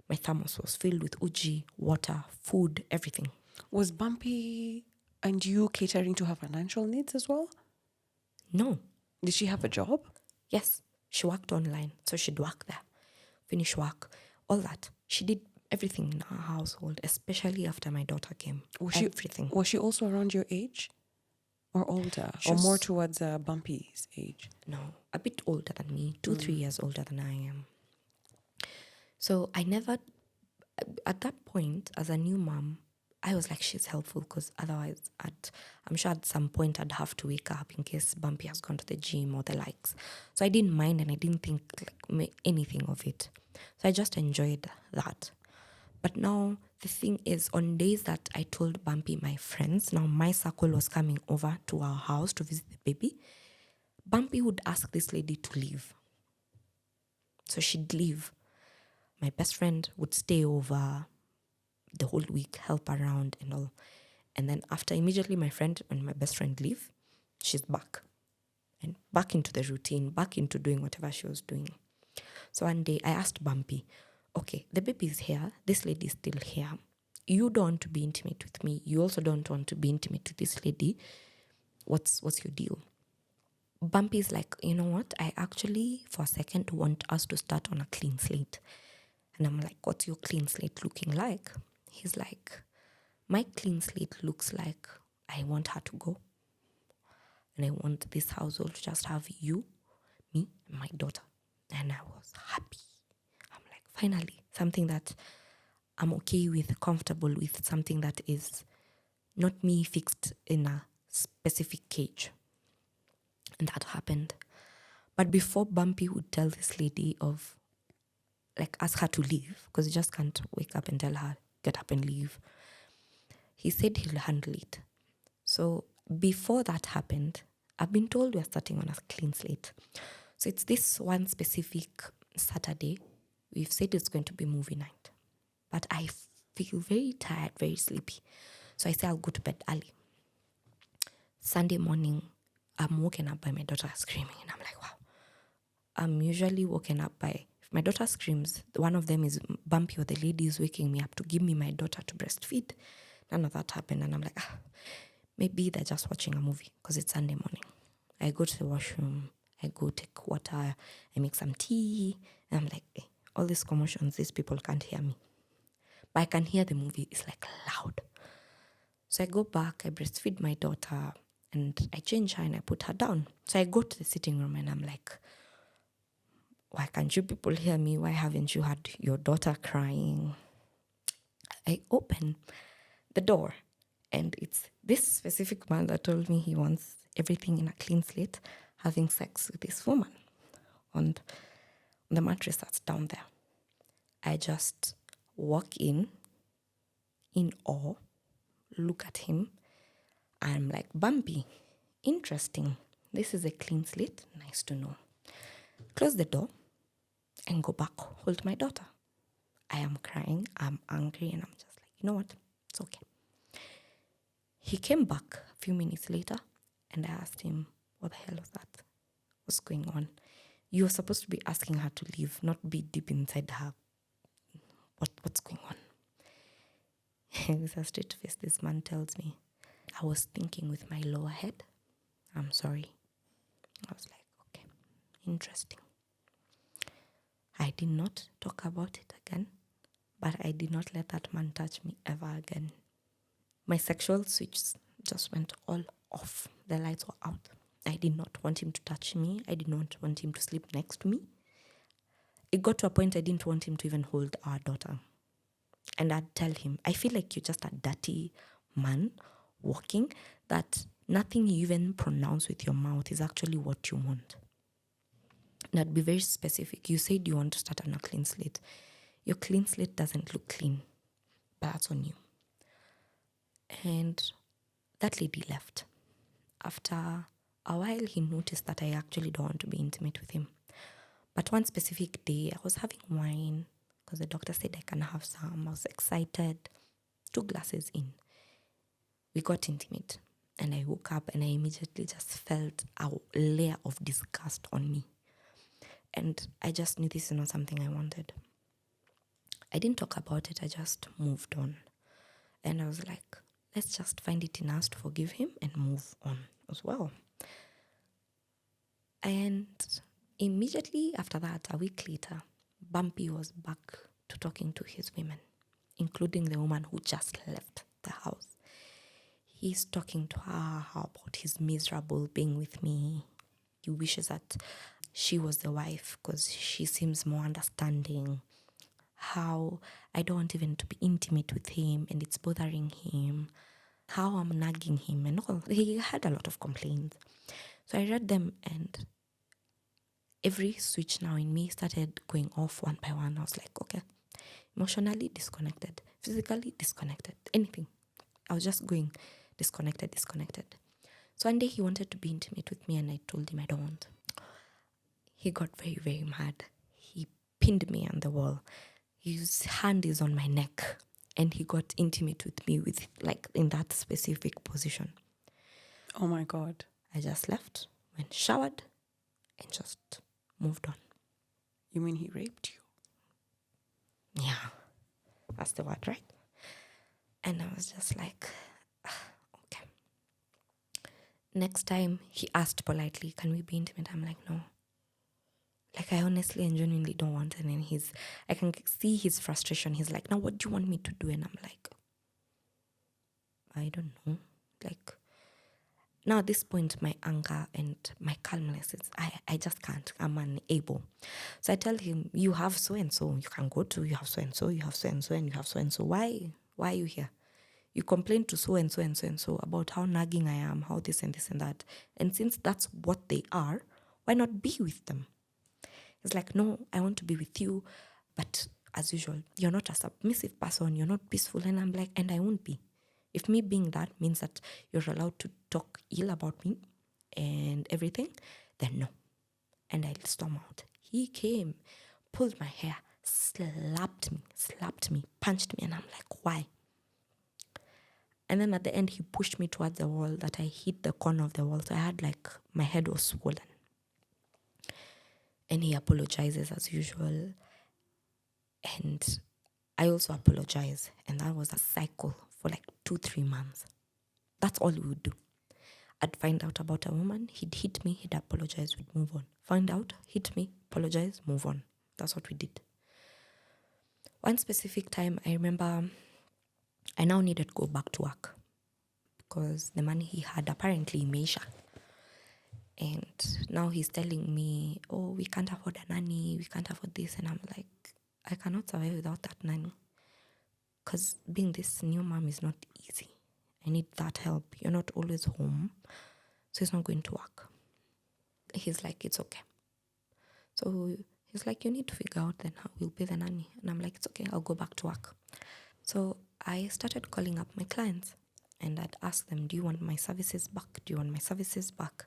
My thermos was filled with uji, water, food, everything. Was Bumpy and you catering to her financial needs as well? No. Did she have a job? Yes. She worked online, so she'd work there. Finish work, all that. She did everything in her household, especially after my daughter came. Everything. Was she also around your age? Or older? Or more towards Bumpy's age? No, a bit older than me, 2-3 years older than I am. So I never, at that point, as a new mom, I was like, she's helpful, because otherwise I'm sure at some point I'd have to wake up in case Bumpy has gone to the gym or the likes. So I didn't mind, and I didn't think anything of it. So I just enjoyed that. But now the thing is, on days that I told Bumpy my friends, now my circle was coming over to our house to visit the baby, Bumpy would ask this lady to leave. So she'd leave. My best friend would stay over the whole week, help around and all. And then after, immediately my friend and my best friend leave, she's back. And back into the routine, back into doing whatever she was doing. So one day I asked Bumpy, okay, the baby's here, this lady's still here. You don't want to be intimate with me. You also don't want to be intimate with this lady. What's your deal? Bumpy's like, you know what? I actually, for a second, want us to start on a clean slate. And I'm like, what's your clean slate looking like? He's like, my clean slate looks like I want her to go. And I want this household to just have you, me, and my daughter. And I was happy. I'm like, finally, something that I'm okay with, comfortable with, something that is not me fixed in a specific cage. And that happened. But before Bumpy would tell this lady of, like, ask her to leave, because you just can't wake up and tell her, get up and leave. He said he'll handle it. So before that happened, I've been told we're starting on a clean slate. So it's this one specific Saturday. We've said it's going to be movie night. But I feel very tired, very sleepy. So I say I'll go to bed early. Sunday morning, I'm woken up by my daughter screaming. And I'm like, wow. I'm usually woken up by, if my daughter screams, one of them is Bumpy or the lady is waking me up to give me my daughter to breastfeed. None of that happened. And I'm like, maybe they're just watching a movie because it's Sunday morning. I go to the washroom. I go take water. I make some tea. And I'm like, all these commotions, these people can't hear me. But I can hear the movie. It's like loud. So I go back. I breastfeed my daughter. And I change her and I put her down. So I go to the sitting room and I'm like, why can't you people hear me? Why haven't you heard your daughter crying? I open the door and it's this specific man that told me he wants everything in a clean slate, having sex with this woman on the mattress that's down there. I just walk in awe, look at him. I'm like, Bumpy, interesting. This is a clean slate. Nice to know. Close the door and go back, hold my daughter. I am crying. I'm angry. And I'm just like, you know what? It's okay. He came back a few minutes later and I asked him, what the hell was that? What's going on? You're supposed to be asking her to leave, not be deep inside her. What's going on? With a straight face, this man tells me, I was thinking with my lower head. I'm sorry. I was like, okay, interesting. I did not talk about it again, but I did not let that man touch me ever again. My sexual switch just went all off. The lights were out. I did not want him to touch me. I did not want him to sleep next to me. It got to a point I didn't want him to even hold our daughter. And I'd tell him, I feel like you're just a dirty man walking, that nothing you even pronounce with your mouth is actually what you want. And I'd be very specific. You said you want to start on a clean slate. Your clean slate doesn't look clean, but that's on you. And that lady left. After a while, he noticed that I actually don't want to be intimate with him. But one specific day, I was having wine because the doctor said I can have some. I was excited. 2 glasses in, we got intimate. And I woke up and I immediately just felt a layer of disgust on me. And I just knew this is not something I wanted. I didn't talk about it. I just moved on. And I was like, let's just find it in us to forgive him and move on as well. And immediately after that, a week later, Bumpy was back to talking to his women, including the woman who just left the house. He's talking to her about he's miserable being with me. He wishes that she was the wife because she seems more understanding. How I don't want even to be intimate with him and it's bothering him. How I'm nagging him and all. He had a lot of complaints. So I read them and every switch now in me started going off one by one. I was like, okay, emotionally disconnected, physically disconnected, anything. I was just going disconnected. So one day he wanted to be intimate with me and I told him I don't want. He got very, very mad. He pinned me on the wall. His hand is on my neck and he got intimate with me with like in that specific position. Oh my God. I just left, went showered and just moved on. You mean he raped you? Yeah, that's the word, right? And I was just like, okay. Next time he asked politely, can we be intimate? I'm like, no. Like I honestly and genuinely don't want it. And I can see his frustration. He's like, now what do you want me to do? And I'm like, I don't know. Like, now at this point, my anger and my calmness, I just can't. I'm unable. So I tell him, you have so-and-so you can go to, you have so-and-so, you have so-and-so, and you have so-and-so. Why are you here? You complain to so-and-so and so-and-so about how nagging I am, how this and this and that. And since that's what they are, why not be with them? It's like, no, I want to be with you. But as usual, you're not a submissive person. You're not peaceful. And I'm like, and I won't be. If me being that means that you're allowed to talk ill about me and everything, then no. And I'll storm out. He came, pulled my hair, slapped me, punched me. And I'm like, why? And then at the end, he pushed me towards the wall that I hit the corner of the wall. So I had like, my head was swollen. And he apologizes as usual. And I also apologize. And that was a cycle for like 2-3 months. That's all we would do. I'd find out about a woman. He'd hit me. He'd apologize. We'd move on. Find out. Hit me. Apologize. Move on. That's what we did. One specific time, I remember I now needed to go back to work. Because the money he had apparently measure. And now he's telling me, oh, we can't afford a nanny, we can't afford this. And I'm like, I cannot survive without that nanny. Because being this new mom is not easy. I need that help. You're not always home. So it's not going to work. He's like, it's okay. So he's like, you need to figure out then how we'll pay the nanny. And I'm like, it's okay, I'll go back to work. So I started calling up my clients. And I'd ask them, do you want my services back? Do you want my services back?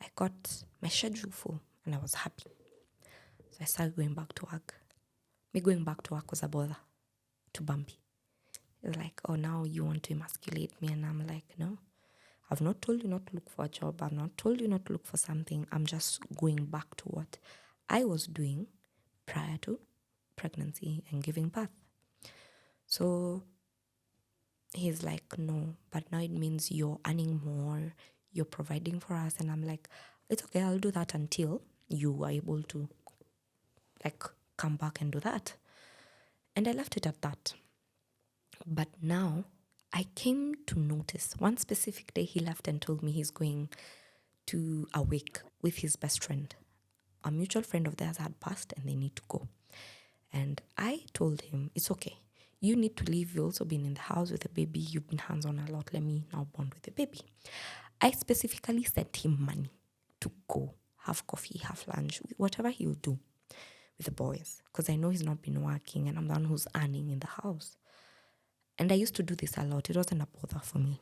I got my schedule full and I was happy. So I started going back to work. Me going back to work was a bother to Bumpy. He's like, oh, now you want to emasculate me. And I'm like, no, I've not told you not to look for a job. I've not told you not to look for something. I'm just going back to what I was doing prior to pregnancy and giving birth. So he's like, no, but now it means you're earning more, you're providing for us. And I'm like, it's okay, I'll do that until you are able to like come back and do that. And I left it at that. But now I came to notice one specific day he left and told me he's going to a wake with his best friend. A mutual friend of theirs had passed and they need to go. And I told him, it's okay. You need to leave. You've also been in the house with the baby. You've been hands-on a lot. Let me now bond with the baby. I specifically sent him money to go have coffee, have lunch, whatever he'll do with the boys. Because I know he's not been working and I'm the one who's earning in the house. And I used to do this a lot. It wasn't a bother for me.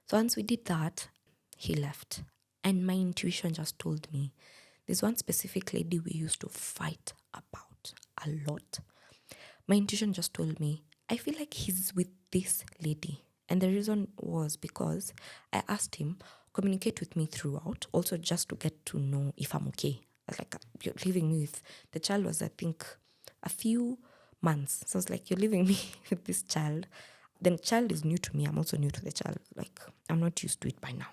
So once we did that, he left. And my intuition just told me, there's one specific lady we used to fight about a lot. My intuition just told me, I feel like he's with this lady. And the reason was because I asked him, communicate with me throughout, also just to get to know if I'm okay. I was like, you're leaving me with, the child was, I think, a few months. So I was like, you're leaving me with this child. The child is new to me. I'm also new to the child. Like, I'm not used to it by now.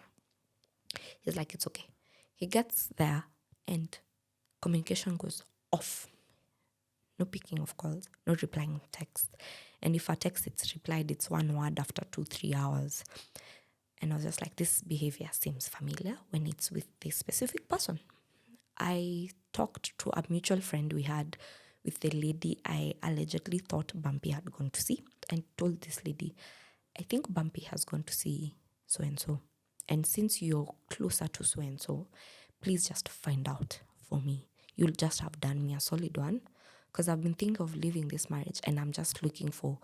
He's like, it's okay. He gets there and communication goes off. No picking of calls, no replying texts. And if a text it's replied, it's one word after 2-3 hours. And I was just like, this behavior seems familiar when it's with this specific person. I talked to a mutual friend we had with the lady I allegedly thought Bumpy had gone to see, and told this lady, I think Bumpy has gone to see so-and-so. And since you're closer to so-and-so, please just find out for me. You'll just have done me a solid one, because I've been thinking of leaving this marriage and I'm just looking for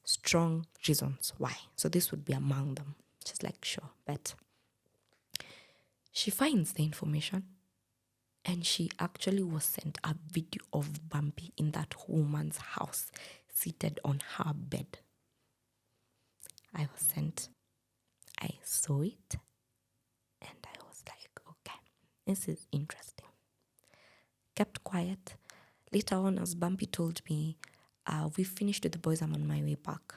strong reasons why. So this would be among them. She's like, sure, bet. She finds the information and she actually was sent a video of Bumpy in that woman's house, seated on her bed. I was sent. I saw it and I was like, okay, this is interesting. Kept quiet. Later on, as Bumpy told me, we finished with the boys, I'm on my way back.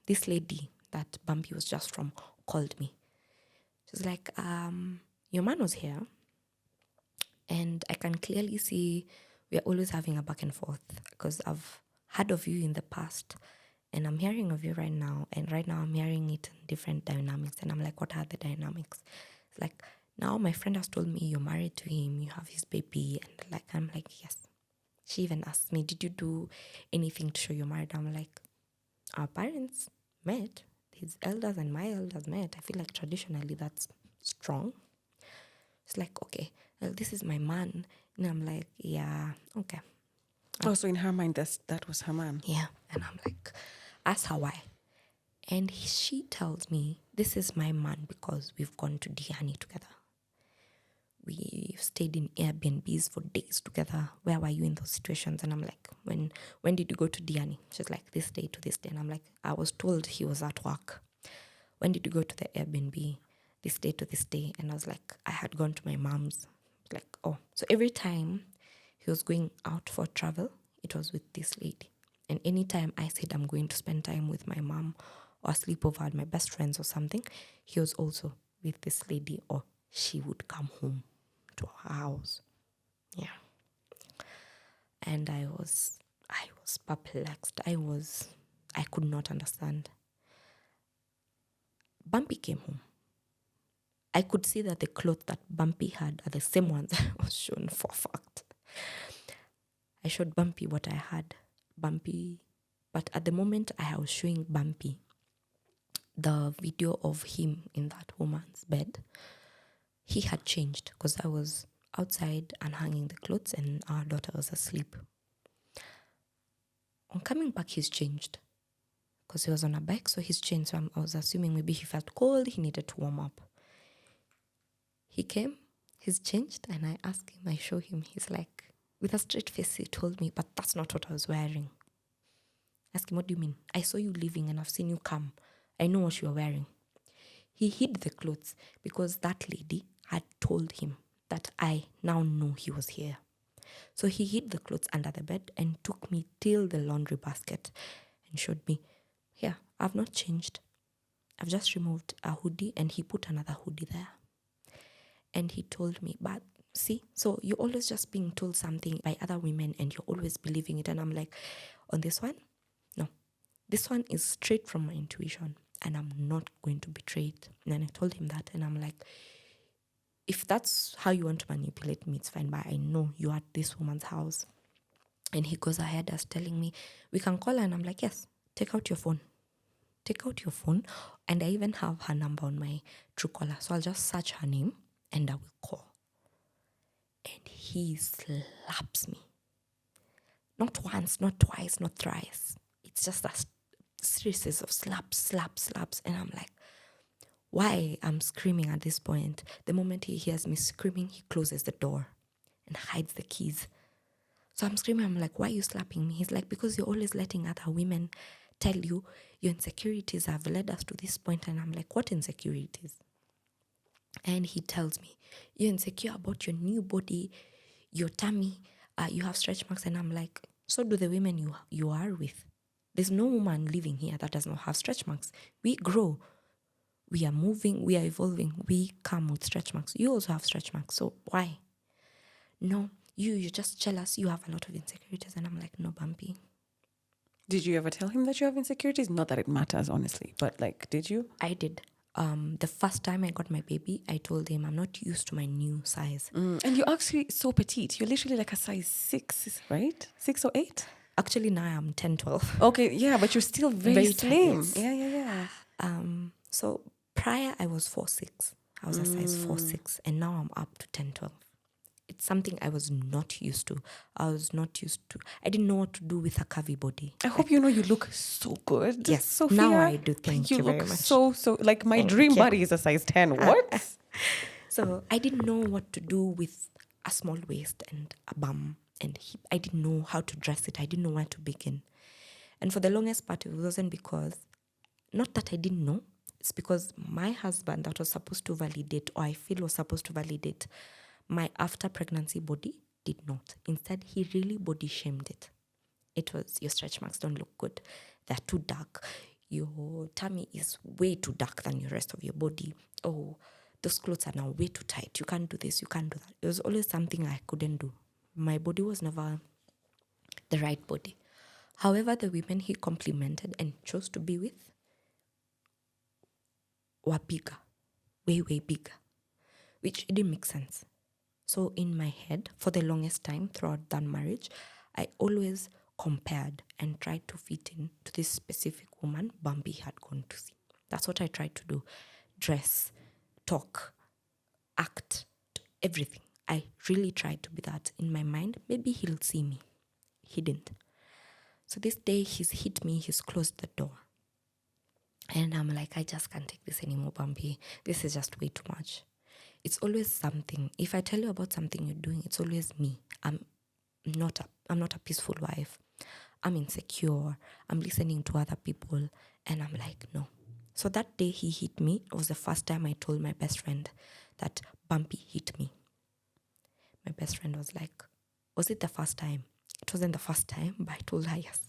This lady that Bumpy was just from called me. She's like, your man was here and I can clearly see we're always having a back and forth because I've heard of you in the past and I'm hearing of you right now. And right now I'm hearing it in different dynamics. And I'm like, what are the dynamics? It's like, now my friend has told me you're married to him, you have his baby. And like, I'm like, yes. She even asked me, did you do anything to show you're married? I'm like, our parents met, his elders and my elders met. I feel like traditionally that's strong. It's like, okay, well, this is my man. And I'm like, yeah, okay. Oh, so in her mind, that was her man. Yeah. And I'm like, ask her why. And she tells me, this is my man because we've gone to Diani together. We've stayed in Airbnbs for days together. Where were you in those situations? And I'm like, when did you go to Diani? She's like, this day to this day. And I'm like, I was told he was at work. When did you go to the Airbnb? This day to this day. And I was like, I had gone to my mom's. Like, oh. So every time he was going out for travel, it was with this lady. And anytime I said I'm going to spend time with my mom or sleep over at my best friends or something, he was also with this lady, or she would come home to our house. Yeah. And I was perplexed. I could not understand. Bumpy came home. I could see that the clothes that Bumpy had are the same ones I was shown for a fact. I showed Bumpy what I had. Bumpy, but at the moment I was showing Bumpy the video of him in that woman's bed, he had changed because I was outside and hanging the clothes and our daughter was asleep. On coming back, he's changed because he was on a bike, so he's changed. So I was assuming maybe he felt cold, he needed to warm up. He came, he's changed, and I asked him, I show him, he's like, with a straight face, he told me, but that's not what I was wearing. Ask him, what do you mean? I saw you leaving and I've seen you come. I know what you are wearing. He hid the clothes because that lady had told him that I now know he was here. So he hid the clothes under the bed and took me till the laundry basket and showed me, here, I've not changed. I've just removed a hoodie and he put another hoodie there. And he told me, but see, so you're always just being told something by other women and you're always believing it. And I'm like, on this one, no. This one is straight from my intuition and I'm not going to betray it. And then I told him that and I'm like, if that's how you want to manipulate me, it's fine, but I know you're at this woman's house. And he goes ahead as telling me, we can call her. And I'm like, yes, take out your phone. Take out your phone. And I even have her number on my Truecaller. So I'll just search her name and I will call. And he slaps me. Not once, not twice, not thrice. It's just a series of slaps. And I'm like, why? I'm screaming at this point. The moment he hears me screaming, he closes the door and hides the keys. So I'm screaming. I'm like, why are you slapping me? He's like, because you're always letting other women tell you your insecurities have led us to this point. And I'm like, what insecurities? And he tells me, you're insecure about your new body, your tummy, you have stretch marks. And I'm like, so do the women you are with. There's no woman living here that does not have stretch marks. We grow. We are moving. We are evolving. We come with stretch marks. You also have stretch marks. So why? No, you're just jealous. You have a lot of insecurities. And I'm like, no, Bumpy. Did you ever tell him that you have insecurities? Not that it matters, honestly, but like, did you? I did. The first time I got my baby, I told him I'm not used to my new size. And you're actually so petite. You're literally like a size 6, right? 6 or 8? Actually, now I'm 10, 12. Okay, yeah, but you're still very slim. Tight. Yeah. So prior, I was 4'6". I was a size 4'6", and now I'm up to 10, 12. It's something I was not used to. I didn't know what to do with a curvy body. I hope you know you look so good. Yes, Sophia. now I do. Thank you very look much. So like my dream body is a size 10. What? So I didn't know what to do with a small waist and a bum and hip. I didn't know how to dress it. I didn't know where to begin. And for the longest part, it wasn't because, not that I didn't know, it's because my husband that was supposed to validate, or I feel was supposed to validate my after pregnancy body, did not. Instead, he really body shamed it. It was, your stretch marks don't look good. They're too dark. Your tummy is way too dark than the rest of your body. Oh, those clothes are now way too tight. You can't do this, you can't do that. It was always something I couldn't do. My body was never the right body. However, the women he complimented and chose to be with were bigger, way bigger, which didn't make sense. So in my head, for the longest time throughout that marriage, I always compared and tried to fit in to this specific woman Bumpy had gone to see. That's what I tried to do. Dress, talk, act, everything. I really tried to be that in my mind. Maybe he'll see me. He didn't. So this day he's hit me, he's closed the door. And I'm like, I just can't take this anymore, Bumpy. This is just way too much. It's always something. If I tell you about something you're doing, it's always me. I'm not a peaceful wife. I'm insecure. I'm listening to other people. And I'm like, no. So that day he hit me, it was the first time I told my best friend that Bumpy hit me. My best friend was like, was it the first time? It wasn't the first time, but I told her yes.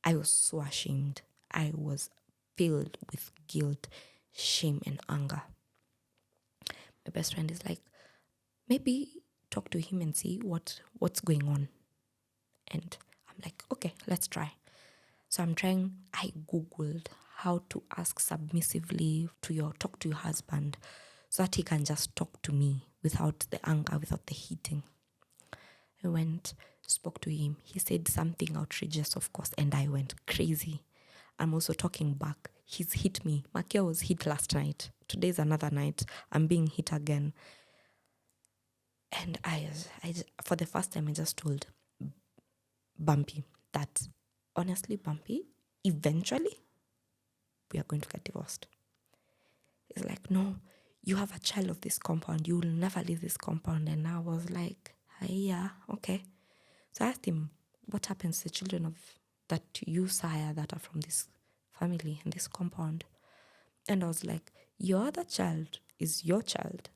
I was so ashamed. I was filled with guilt, shame, and anger. My best friend is like, maybe talk to him and see what's going on. And I'm like, okay, let's try. So I Googled how to ask submissively talk to your husband so that he can just talk to me without the anger, without the heating. I went, spoke to him. He said something outrageous, of course, and I went crazy. I'm also talking back. He's hit me. Makia was hit last night. Today's another night. I'm being hit again. And I for the first time, I just told Bumpy that, honestly, Bumpy, eventually, we are going to get divorced. He's like, no, you have a child of this compound. You will never leave this compound. And I was like, yeah, okay. So I asked him, what happens to the children of that you, sire, that are from this family and this compound. And I was like, your other child is your child.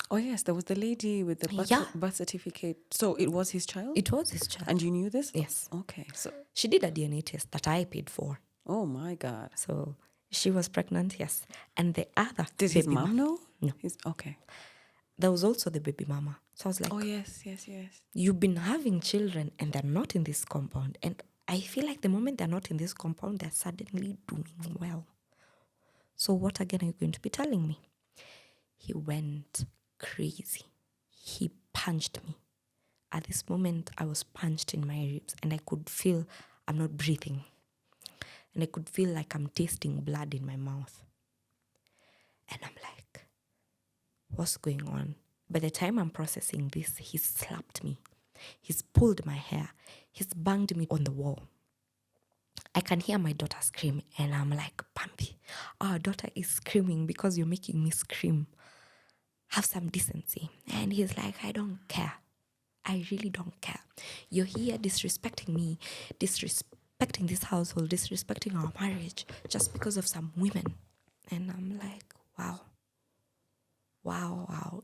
Oh, yes, there was the lady with the birth certificate. So it was his child? It was his child. And you knew this? Yes. Okay. So she did a DNA test that I paid for. Oh, my God. So she was pregnant, yes. And the other Did his mom know? No. Okay. There was also the baby mama. So I was like, oh, yes. You've been having children and they're not in this compound. And I feel like the moment they're not in this compound, they're suddenly doing well. So what again are you going to be telling me? He went crazy. He punched me. At this moment, I was punched in my ribs and I could feel I'm not breathing. And I could feel like I'm tasting blood in my mouth. And I'm like, what's going on? By the time I'm processing this, he slapped me. He's pulled my hair. He's banged me on the wall. I can hear my daughter scream and I'm like, Bumpy, our daughter is screaming because you're making me scream. Have some decency. And he's like, I don't care. I really don't care. You're here disrespecting me, disrespecting this household, disrespecting our marriage just because of some women. And I'm like, wow.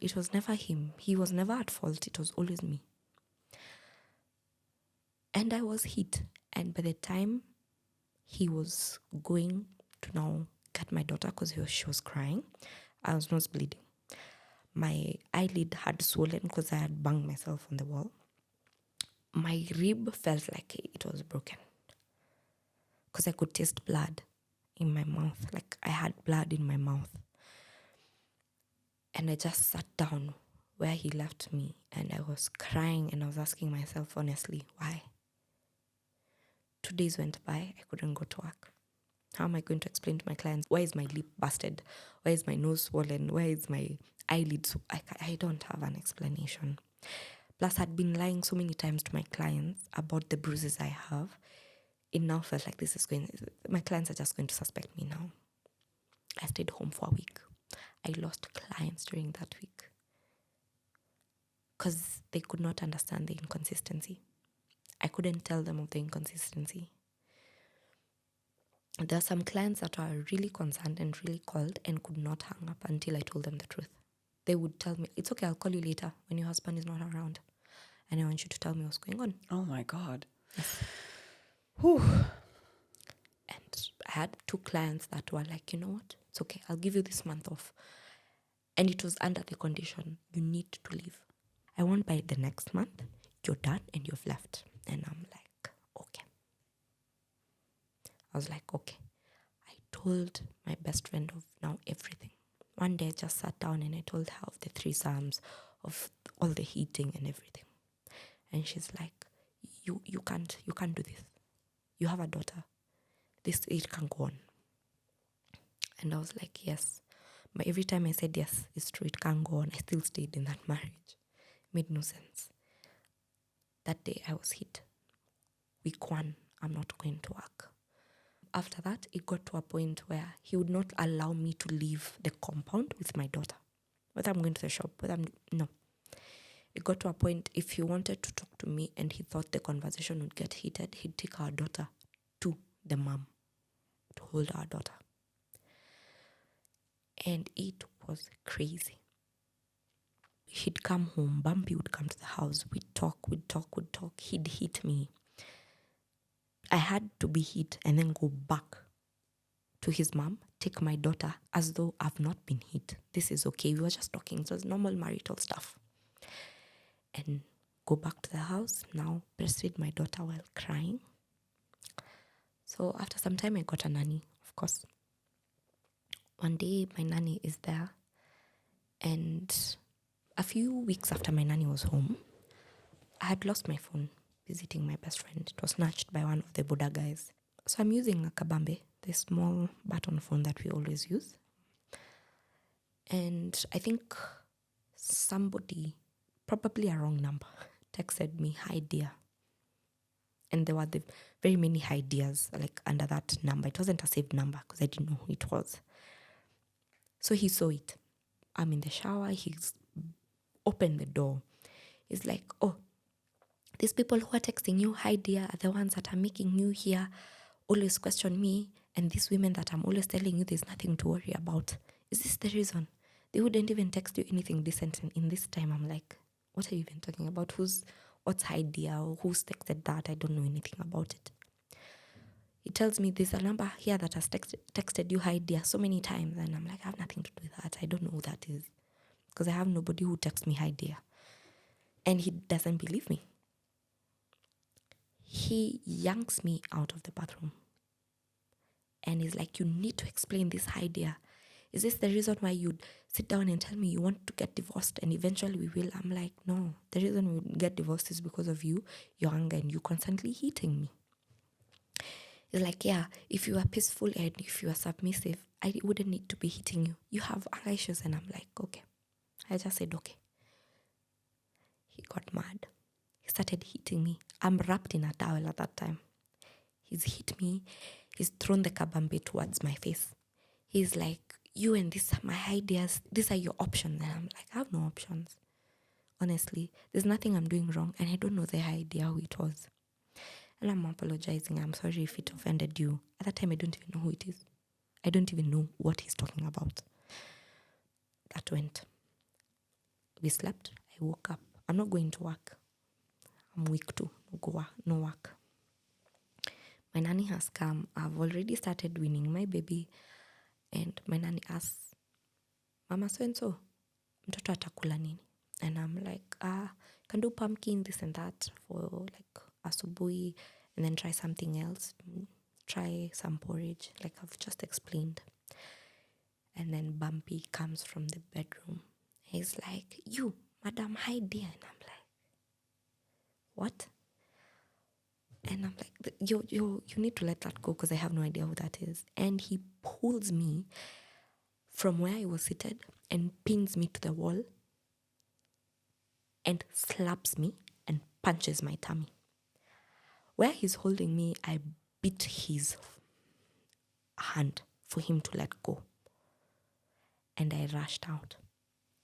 It was never him. He was never at fault. It was always me. And I was hit. And by the time he was going to now get my daughter because she was crying, I was not bleeding. My eyelid had swollen because I had banged myself on the wall. My rib felt like it was broken because I could taste blood in my mouth. Like I had blood in my mouth. And I just sat down where he left me and I was crying and I was asking myself honestly, why? 2 days went by, I couldn't go to work. How am I going to explain to my clients, why is my lip busted? Why is my nose swollen? Why is my eyelid? I don't have an explanation. Plus, I'd been lying so many times to my clients about the bruises I have. It now felt like my clients are just going to suspect me now. I stayed home for a week. I lost clients during that week because they could not understand the inconsistency. I couldn't tell them of the inconsistency. There are some clients that are really concerned and really called and could not hang up until I told them the truth. They would tell me, it's okay, I'll call you later when your husband is not around. And I want you to tell me what's going on. Oh, my God. Yes. Whew. And I had 2 clients that were like, you know what? It's okay, I'll give you this month off. And it was under the condition, you need to leave. I want by the next month, you're done and you've left. And I'm like, okay. I was like, okay. I told my best friend of now everything. One day I just sat down and I told her of the threesomes, of all the heating and everything. And she's like, you can't do this. You have a daughter. It can go on. And I was like, yes. But every time I said, yes, it's true, it can go on, I still stayed in that marriage. Made no sense. That day I was hit. Week 1, I'm not going to work. After that, it got to a point where he would not allow me to leave the compound with my daughter. Whether I'm going to the shop, no. It got to a point, if he wanted to talk to me and he thought the conversation would get heated, he'd take our daughter to the mom to hold our daughter. And it was crazy. He'd come home, Bumpy would come to the house, we'd talk. He'd hit me. I had to be hit and then go back to his mom, take my daughter as though I've not been hit. This is okay. We were just talking. It was normal marital stuff. And go back to the house, now breastfeed my daughter while crying. So after some time, I got a nanny, of course. One day, my nanny is there. And a few weeks after my nanny was home, I had lost my phone visiting my best friend. It was snatched by one of the Buddha guys. So I'm using a kabambe, the small button phone that we always use. And I think somebody, probably a wrong number, texted me, "Hi dear." And there were very many hi dears like under that number. It wasn't a saved number because I didn't know who it was. So he saw it. I'm in the shower. He's opened the door. He's like, "Oh, These people who are texting you, hi dear, are the ones that are making you here always question me. And these women that I'm always telling you there's nothing to worry about. Is this the reason? They wouldn't even text you anything decent in this time. I'm like, what are you even talking about? What's hi dear? Or who's texted that? I don't know anything about it. He tells me there's a number here that has texted you hi dear so many times. And I'm like, I have nothing to do with that. I don't know who that is. Because I have nobody who texts me hi dear. And he doesn't believe me. He yanks me out of the bathroom. And he's like, you need to explain this hi dear. Is this the reason why you'd sit down and tell me you want to get divorced and eventually we will? I'm like, no, the reason we get divorced is because of you, your anger, and you constantly hitting me. He's like, yeah, if you are peaceful and if you are submissive, I wouldn't need to be hitting you. You have anger issues. And I'm like, okay. I just said, okay. He got mad. He started hitting me. I'm wrapped in a towel at that time. He's hit me. He's thrown the kabambe towards my face. He's like, you and this are my ideas. These are your options. And I'm like, I have no options. Honestly, there's nothing I'm doing wrong. And I don't know the idea who it was. And I'm apologizing. I'm sorry if it offended you. At that time, I don't even know who it is. I don't even know what he's talking about. That went. We slept. I woke up. I'm not going to work. I'm weak too. No work. My nanny has come. I've already started winning my baby. And my nanny asks, Mama so-and-so, mtoto atakula nini? And I'm like, can do pumpkin, this and that for like asubuhi, and then try something else. Try some porridge, like I've just explained. And then Bumpy comes from the bedroom. He's like, you, Madam, hi dear. And I'm like, what? And I'm like, you need to let that go because I have no idea who that is. And he pulls me from where I was seated and pins me to the wall and slaps me and punches my tummy. Where he's holding me, I bit his hand for him to let go. And I rushed out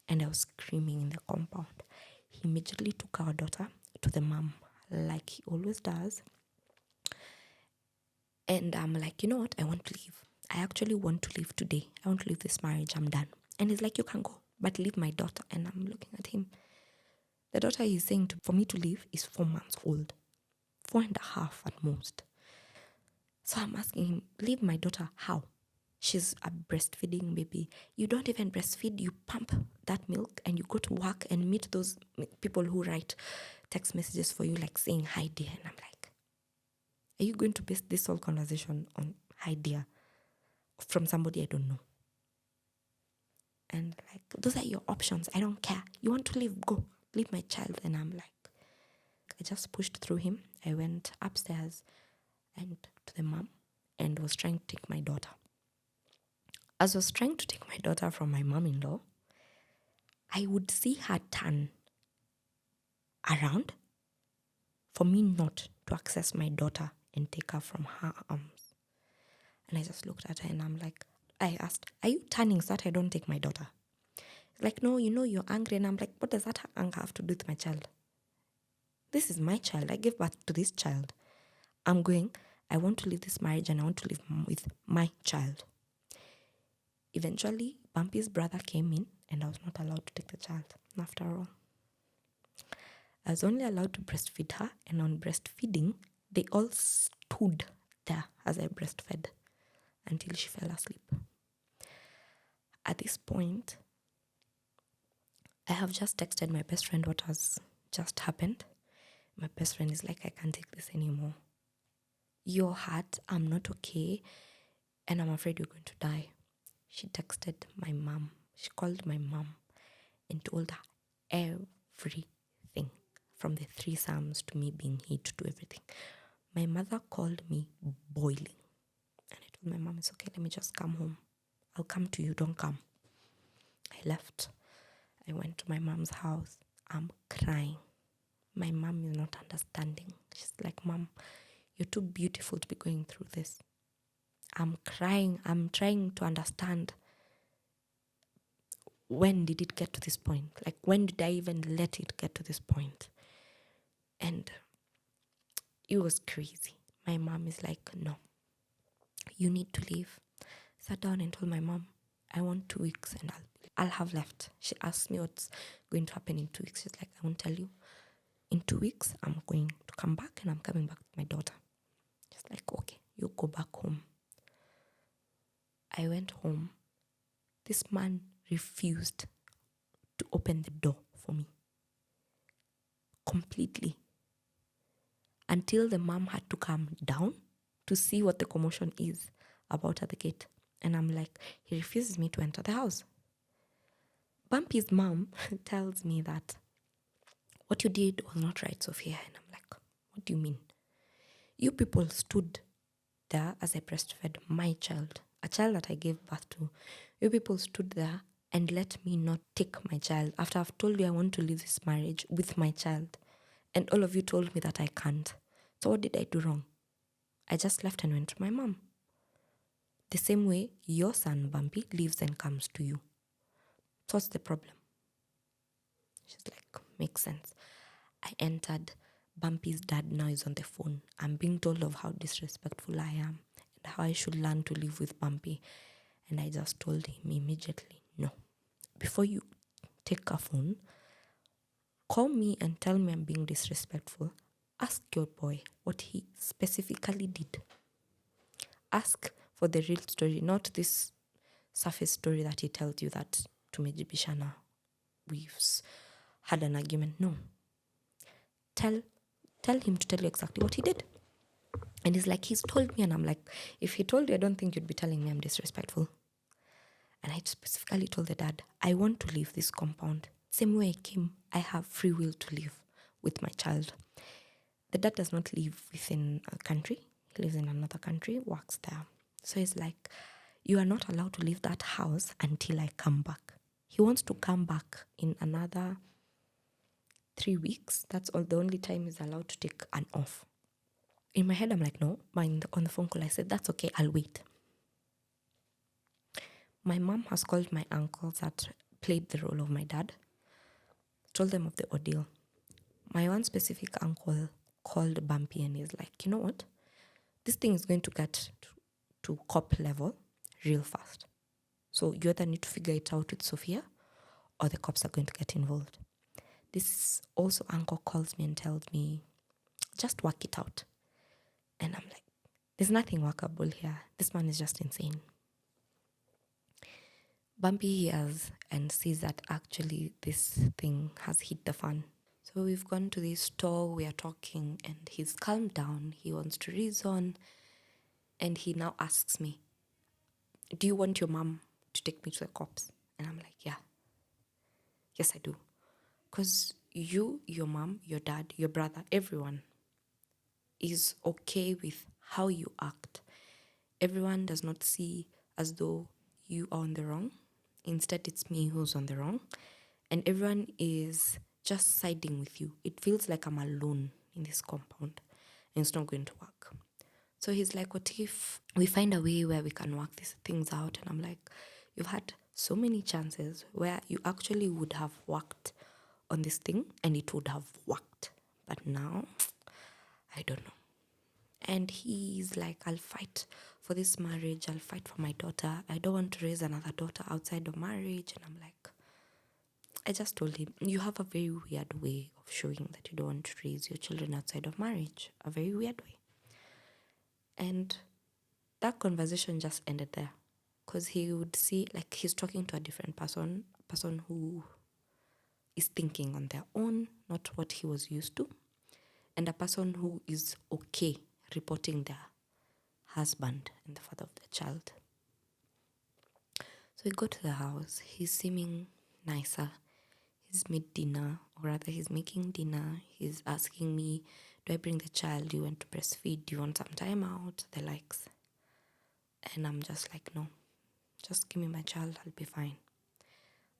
and I was screaming in the compound. He immediately took our daughter to the mom like he always does. And I'm like, you know what? I want to leave. I actually want to leave today. I want to leave this marriage. I'm done. And he's like, you can go, but leave my daughter. And I'm looking at him. The daughter he's saying for me to leave is 4 months old. 4.5 at most. So I'm asking him, leave my daughter, how? She's a breastfeeding baby. You don't even breastfeed, you pump that milk and you go to work and meet those people who write text messages for you like saying hi dear. And I'm like, are you going to base this whole conversation on hi dear from somebody I don't know? And like, those are your options. I don't care. You want to leave, go. Leave my child. And I'm like, I just pushed through him. I went upstairs and to the mom and was trying to take my daughter. As I was trying to take my daughter from my mom-in-law, I would see her turn around for me not to access my daughter and take her from her arms. And I just looked at her and I'm like, I asked, are you turning so that I don't take my daughter? It's like, no, you know you're angry. And I'm like, what does that anger have to do with my child? This is my child. I gave birth to this child. I want to leave this marriage and I want to live with my child. Eventually, Bumpy's brother came in and I was not allowed to take the child. After all, I was only allowed to breastfeed her, and on breastfeeding, they all stood there as I breastfed until she fell asleep. At this point, I have just texted my best friend what has just happened. My best friend is like, I can't take this anymore. You're hurt, I'm not okay, and I'm afraid you're going to die. She texted my mom. She called my mom and told her everything, from the threesomes to me being hit to everything. My mother called me boiling. And I told my mom, it's okay, let me just come home. I'll come to you, don't come. I left. I went to my mom's house. I'm crying. My mom is not understanding. She's like, Mom, you're too beautiful to be going through this. I'm crying. I'm trying to understand, when did it get to this point? Like, when did I even let it get to this point? And it was crazy. My mom is like, no, you need to leave. Sat down and told my mom, I want 2 weeks and I'll have left. She asked me what's going to happen in 2 weeks. She's like, I won't tell you. In 2 weeks, I'm going to come back and I'm coming back with my daughter. She's like, okay, you go back home. I went home. This man refused to open the door for me. Completely. Until the mom had to come down to see what the commotion is about at the gate. And I'm like, he refuses me to enter the house. Bumpy's mom tells me that what you did was not right, Sophia. And I'm like, what do you mean? You people stood there as I breastfed my child, a child that I gave birth to. You people stood there and let me not take my child after I've told you I want to leave this marriage with my child. And all of you told me that I can't. So what did I do wrong? I just left and went to my mom. The same way your son, Bumpy, leaves and comes to you. So what's the problem? She's like, makes sense. I entered. Bumpy's dad now is on the phone. I'm being told of how disrespectful I am and how I should learn to live with Bumpy. And I just told him immediately, no. Before you take a phone, call me and tell me I'm being disrespectful. Ask your boy what he specifically did. Ask for the real story, not this surface story that he tells you that tumejibishana, we've had an argument. No. Tell him to tell you exactly what he did. And he's like, he's told me. And I'm like, if he told you, I don't think you'd be telling me I'm disrespectful. And I specifically told the dad, I want to leave this compound. Same way I came, I have free will to live with my child. The dad does not live within a country. He lives in another country, works there. So he's like, you are not allowed to leave that house until I come back. He wants to come back in another 3 weeks. That's all. The only time he's allowed to take an off. In my head, I'm like, no. On the phone call, I said, that's okay. I'll wait. My mom has called my uncles that played the role of my dad, told them of the ordeal. My one specific uncle called Bumpy and he's like, you know what? This thing is going to get to cop level real fast. So you either need to figure it out with Sophia or the cops are going to get involved. This also uncle calls me and tells me, just work it out. And I'm like, there's nothing workable here. This man is just insane. Bumpy hears and sees that actually this thing has hit the fan. So we've gone to this store, we are talking, and he's calmed down. He wants to reason. And he now asks me, do you want your mom to take me to the cops? And I'm like, yeah. Yes, I do. Because you, your mom, your dad, your brother, everyone is okay with how you act. Everyone does not see as though you are on the wrong. Instead, it's me who's on the wrong. And everyone is just siding with you. It feels like I'm alone in this compound and it's not going to work. So he's like, what if we find a way where we can work these things out? And I'm like, you've had so many chances where you actually would have worked on this thing and it would have worked. But now, I don't know. And he's like, I'll fight for this marriage. I'll fight for my daughter. I don't want to raise another daughter outside of marriage. And I'm like, I just told him, you have a very weird way of showing that you don't want to raise your children outside of marriage. A very weird way. And that conversation just ended there. Because he would see, like, he's talking to a different person, a person who is thinking on their own, not what he was used to, and a person who is okay reporting their husband and the father of their child. So we go to the house. He's seeming nicer. He's made dinner, or rather he's making dinner. He's asking me, do I bring the child? Do you want to breastfeed? Do you want some time out? The likes. And I'm just like, no, just give me my child. I'll be fine.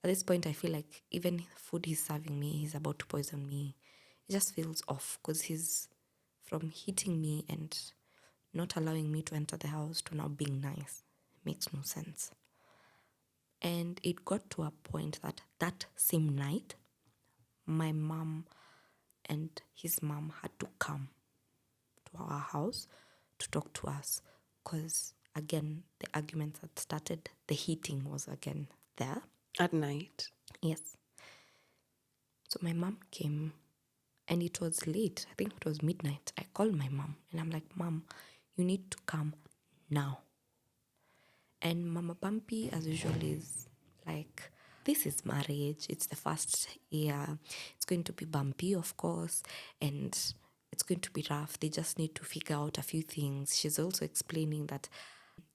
At this point, I feel like even the food he's serving me, he's about to poison me. It just feels off because he's from hitting me and not allowing me to enter the house to now being nice. It makes no sense. And it got to a point that same night, my mom and his mom had to come to our house to talk to us because, again, the arguments had started. The heating was again there. At night. Yes. So my mom came and it was late. I think it was midnight. I called my mom and I'm like, Mom, you need to come now. And Mama Bumpy, as usual, is like, this is marriage. It's the first year. It's going to be bumpy, of course, and it's going to be rough. They just need to figure out a few things. She's also explaining that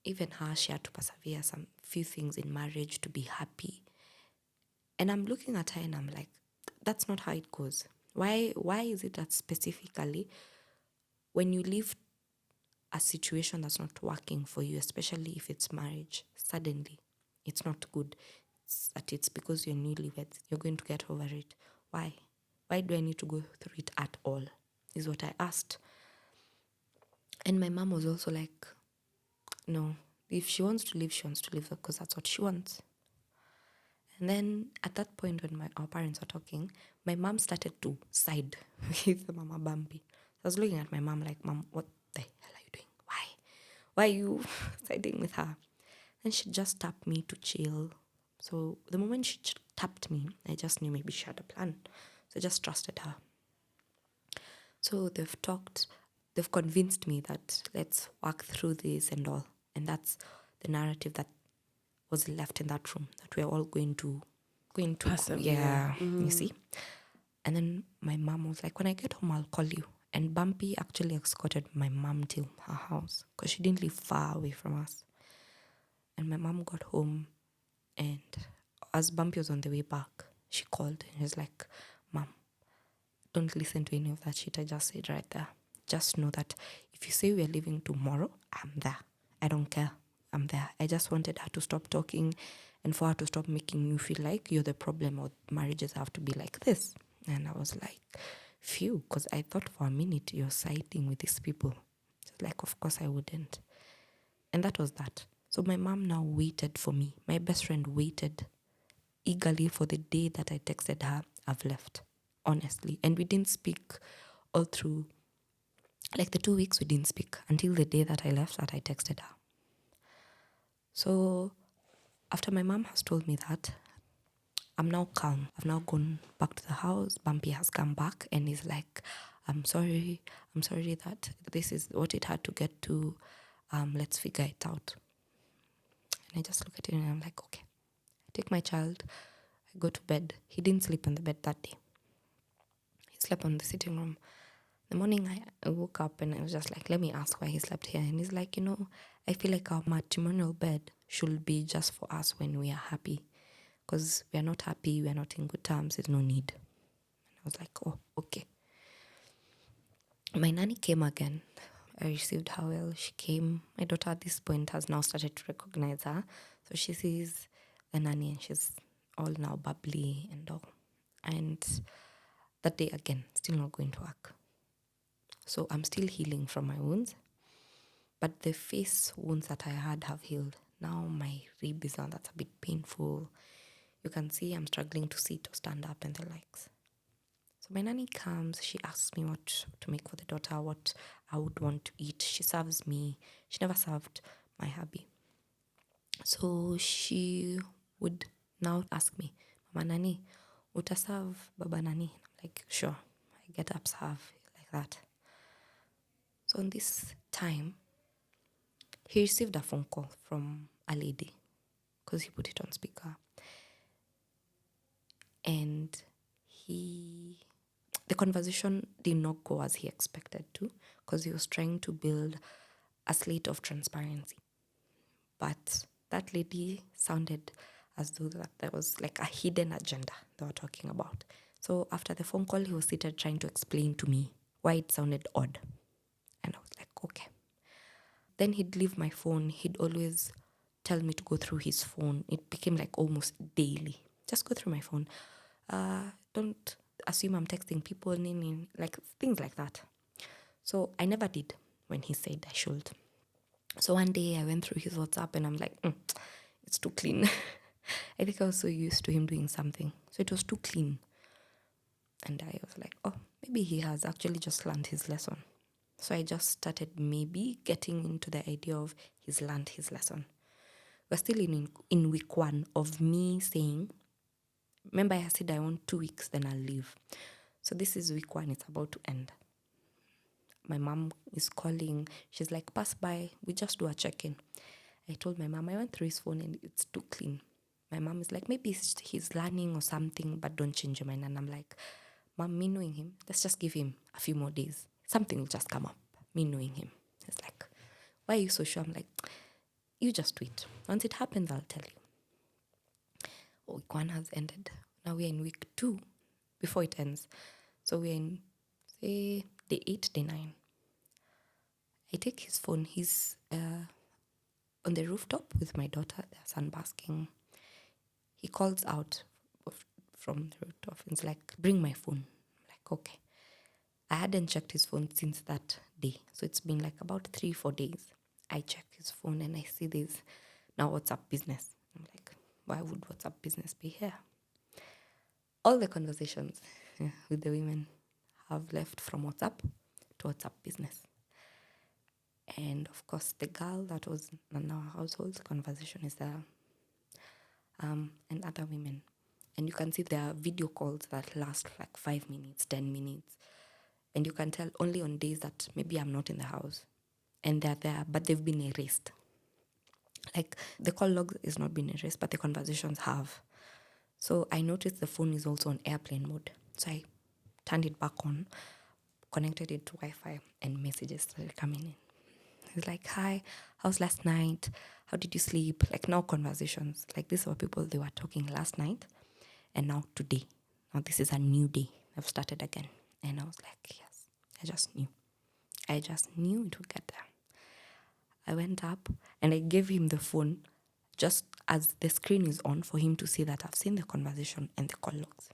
even her, she had to persevere some few things in marriage to be happy. And I'm looking at her and I'm like, that's not how it goes. Why is it that specifically when you leave a situation that's not working for you, especially if it's marriage, suddenly it's not good. It's because you're newlyweds. You're going to get over it. Why? Why do I need to go through it at all? Is what I asked. And my mom was also like, no, if she wants to leave, she wants to leave because that's what she wants. And then at that point when our parents were talking, my mom started to side with Mama Bumpy. I was looking at my mom like, Mom, what the hell are you doing? Why are you siding with her? And she just tapped me to chill. So the moment she tapped me, I just knew maybe she had a plan. So I just trusted her. So they've convinced me that let's work through this and all. And that's the narrative that was left in that room, that we're all going to persevere. You see. And then my mom was like, when I get home, I'll call you. And Bumpy actually escorted my mom till her house because she didn't live far away from us. And my mom got home, and as Bumpy was on the way back, she called and was like, Mom, don't listen to any of that shit I just said right there. Just know that if you say we're leaving tomorrow, I'm there. I don't care. I'm there. I just wanted her to stop talking and for her to stop making you feel like you're the problem or marriages have to be like this. And I was like, phew, because I thought for a minute you're siding with these people. Like, of course I wouldn't. And that was that. So my mom now waited for me. My best friend waited eagerly for the day that I texted her, I've left, honestly. And we didn't speak all through, like the 2 weeks we didn't speak until the day that I left that I texted her. So after my mom has told me that, I'm now calm. I've now gone back to the house. Bumpy has come back and is like, I'm sorry that this is what it had to get to. Let's figure it out. And I just look at it and I'm like, okay. I take my child, I go to bed. He didn't sleep on the bed that day. He slept on the sitting room. The morning I woke up and I was just like, let me ask why he slept here. And he's like, I feel like our matrimonial bed should be just for us when we are happy. Because we are not happy, we are not in good terms, there's no need. And I was like, oh, okay. My nanny came again. I received her well. She came. My daughter at this point has now started to recognize her. So she sees the nanny and she's all now bubbly and all. And that day again, still not going to work. So I'm still healing from my wounds. But the face wounds that I had have healed. Now my rib is on, that's a bit painful. You can see I'm struggling to sit or stand up and the likes. So my nanny comes, she asks me what to make for the daughter, what I would want to eat. She serves me. She never served my hubby. So she would now ask me, Mama Nani, uta serve Baba Nani? I'm like, sure. I get up, serve, like that. So on this time, he received a phone call from a lady because he put it on speaker. And the conversation did not go as he expected to because he was trying to build a slate of transparency. But that lady sounded as though that there was like a hidden agenda they were talking about. So after the phone call, he was seated trying to explain to me why it sounded odd. And I was like, okay. Then he'd leave my phone. He'd always tell me to go through his phone. It became like almost daily. Just go through my phone. Don't assume I'm texting people, like things like that. So I never did when he said I should. So one day I went through his WhatsApp and I'm like, it's too clean. I think I was so used to him doing something. So it was too clean. And I was like, oh, maybe he has actually just learned his lesson. So I just started maybe getting into the idea of he's learned his lesson. We're still in week 1 of me saying, remember I said I want 2 weeks, then I'll leave. So this is week 1, it's about to end. My mom is calling. She's like, pass by, we just do a check-in. I told my mom, I went through his phone and it's too clean. My mom is like, maybe he's learning or something, but don't change your mind. And I'm like, Mom, me knowing him, let's just give him a few more days. Something will just come up, me knowing him. It's like, why are you so sure? I'm like, you just wait. Once it happens, I'll tell you. Week 1 has ended. Now we're in week 2 before it ends. So we're in, say, day 8, day 9. I take his phone. He's on the rooftop with my daughter. They're sunbasking. He calls out from the rooftop. It's like, bring my phone. I'm like, okay. I hadn't checked his phone since that day. So it's been like about 3-4 days. I check his phone and I see this, now WhatsApp business. I'm like, why would WhatsApp business be here? All the conversations with the women have left from WhatsApp to WhatsApp business. And of course, the girl that was in our household conversation is there, and other women. And you can see there are video calls that last like 5 minutes, 10 minutes. And you can tell only on days that maybe I'm not in the house. And they're there, but they've been erased. Like, the call log is not been erased, but the conversations have. So I noticed the phone is also on airplane mode. So I turned it back on, connected it to Wi-Fi, and messages started coming in. He's like, hi, how's last night? How did you sleep? Like, now conversations. Like, these were people, they were talking last night, and now today. Now this is a new day. I've started again. And I was like, yes, I just knew. I just knew it would get there. I went up and I gave him the phone just as the screen is on for him to see that I've seen the conversation and the call logs.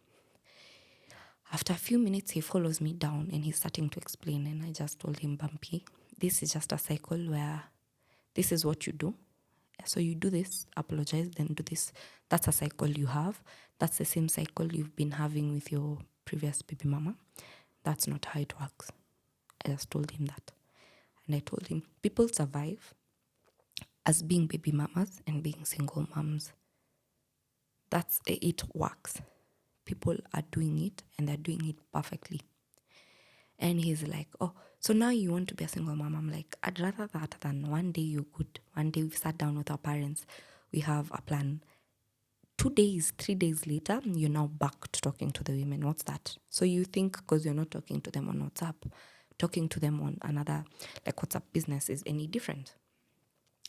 After a few minutes, he follows me down and he's starting to explain. And I just told him, Bumpy, this is just a cycle where this is what you do. So you do this, apologize, then do this. That's a cycle you have. That's the same cycle you've been having with your previous baby mama. That's not how it works. I just told him that. And I told him, people survive as being baby mamas and being single moms. That's it works. People are doing it and they're doing it perfectly. And he's like, oh, so now you want to be a single mom? I'm like, I'd rather that than one day you could. One day we've sat down with our parents. We have a plan. 2 days, 3 days later, you're now back to talking to the women. What's that? So you think because you're not talking to them on WhatsApp, talking to them on another, like WhatsApp business is any different?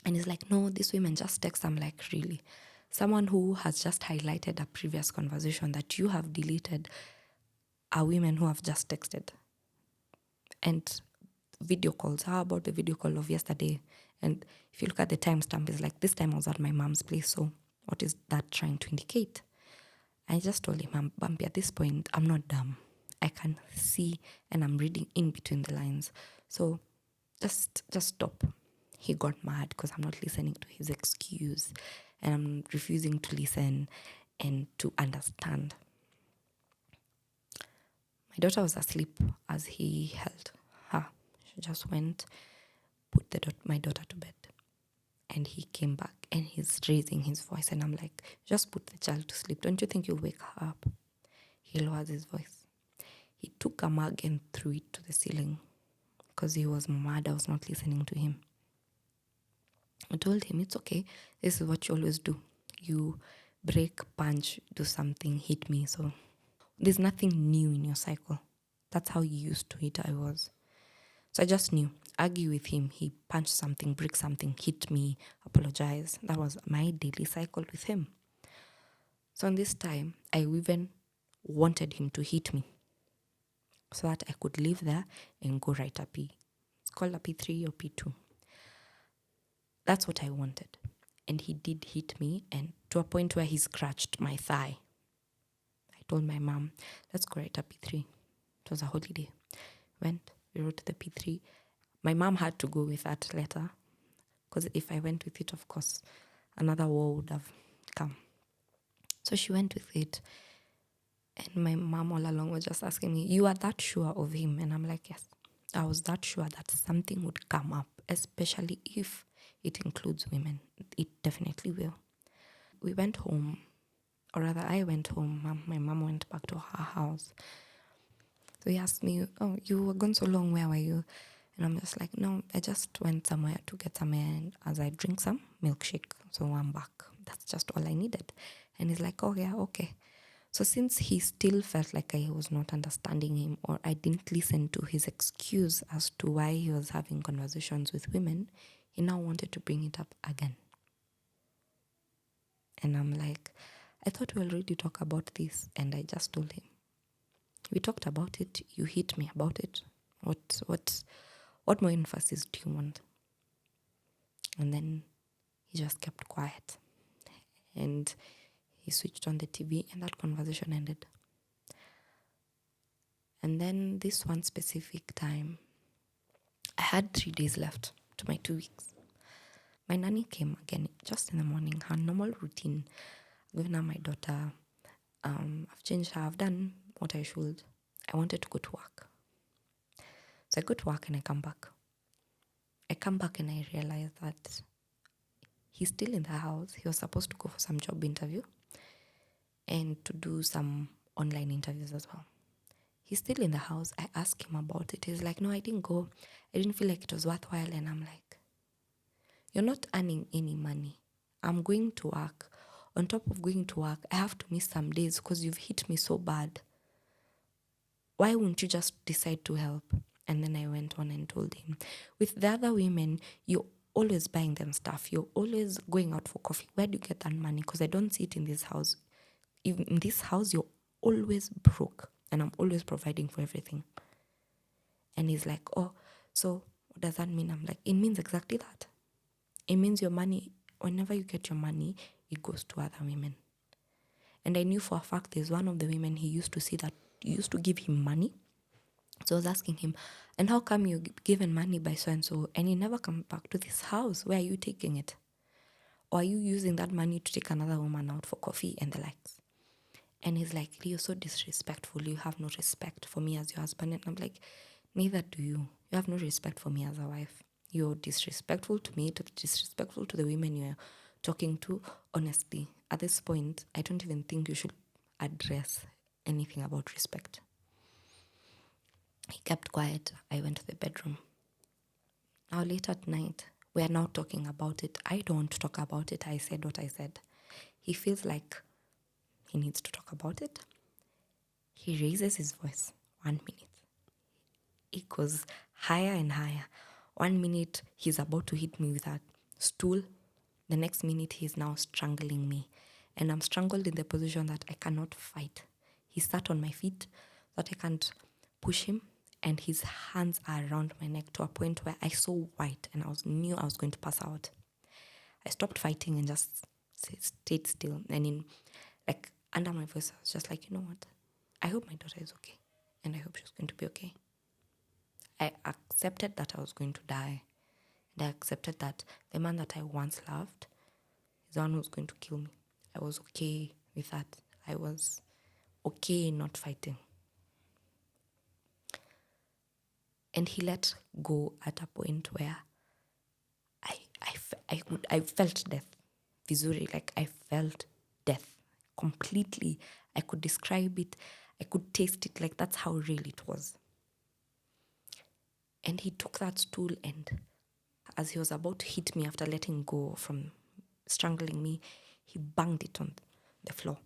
And he's like, no, these women just text. I'm like, really? Someone who has just highlighted a previous conversation that you have deleted are women who have just texted. And video calls, how about the video call of yesterday? And if you look at the timestamp, it's like, this time I was at my mom's place. So what is that trying to indicate? I just told him, Bumpy, at this point, I'm not dumb. I can see and I'm reading in between the lines. So just stop. He got mad because I'm not listening to his excuse and I'm refusing to listen and to understand. My daughter was asleep as he held her. She just went, put my daughter to bed. And he came back and he's raising his voice. And I'm like, just put the child to sleep. Don't you think you'll wake her up? He lowers his voice. He took a mug and threw it to the ceiling because he was mad I was not listening to him. I told him, it's okay. This is what you always do. You break, punch, do something, hit me. So there's nothing new in your cycle. That's how used to it I was. So I just knew. Argue with him. He punched something, break something, hit me, apologize. That was my daily cycle with him. So on this time, I even wanted him to hit me so that I could live there and go write a P. It's called a P3 or P2. That's what I wanted. And he did hit me, and to a point where he scratched my thigh. I told my mom, let's go write a P3. It was a holiday. We wrote the P3. My mom had to go with that letter because if I went with it, of course, another war would have come. So she went with it. And my mom all along was just asking me, you are that sure of him? And I'm like, yes, I was that sure that something would come up, especially if it includes women. It definitely will. We went home, or rather I went home. My mom went back to her house. So he asked me, oh, you were gone so long, where were you? And I'm just like, no, I just went somewhere to get some air, and as I drink some milkshake, so I'm back. That's just all I needed. And he's like, oh yeah, okay. So since he still felt like I was not understanding him, or I didn't listen to his excuse as to why he was having conversations with women, he now wanted to bring it up again. And I'm like, I thought we already talked about this. And I just told him, we talked about it. You hit me about it. What more emphasis do you want? And then he just kept quiet. And he switched on the TV, and that conversation ended. And then this one specific time, I had 3 days left to my 2 weeks. My nanny came again just in the morning, her normal routine. I've given her my daughter. I've changed her. I've done what I should. I wanted to go to work. So I go to work and I come back. I come back and I realize that he's still in the house. He was supposed to go for some job interview and to do some online interviews as well. He's still in the house. I asked him about it. He's like, no, I didn't go. I didn't feel like it was worthwhile. And I'm like, you're not earning any money. I'm going to work. On top of going to work, I have to miss some days because you've hit me so bad. Why wouldn't you just decide to help? And then I went on and told him, with the other women, you're always buying them stuff. You're always going out for coffee. Where do you get that money? Because I don't see it in this house. In this house, you're always broke. And I'm always providing for everything. And he's like, oh, so what does that mean? I'm like, it means exactly that. It means your money, whenever you get your money, it goes to other women. And I knew for a fact there's one of the women he used to see that used to give him money. So I was asking him, and how come you given money by so-and-so and you never come back to this house? Where are you taking it? Or are you using that money to take another woman out for coffee and the likes? And he's like, you're so disrespectful. You have no respect for me as your husband. And I'm like, neither do you. You have no respect for me as a wife. You're disrespectful to me, disrespectful to the women you're talking to. Honestly, at this point, I don't even think you should address anything about respect. He kept quiet. I went to the bedroom. Now, late at night, we are now talking about it. I don't talk about it. I said what I said. He feels like he needs to talk about it. He raises his voice 1 minute. It goes higher and higher. 1 minute, he's about to hit me with a stool. The next minute, he's now strangling me. And I'm strangled in the position that I cannot fight. He sat on my feet so that I can't push him. And his hands are around my neck to a point where I saw white and knew I was going to pass out. I stopped fighting and just stayed still. And under my voice, I was just like, you know what? I hope my daughter is okay. And I hope she's going to be okay. I accepted that I was going to die. And I accepted that the man that I once loved is the one who's going to kill me. I was okay with that. I was okay not fighting. And he let go at a point where I felt death. Vizuri, like I felt death completely. I could describe it. I could taste it. Like that's how real it was. And he took that stool and as he was about to hit me after letting go from strangling me, he banged it on the floor.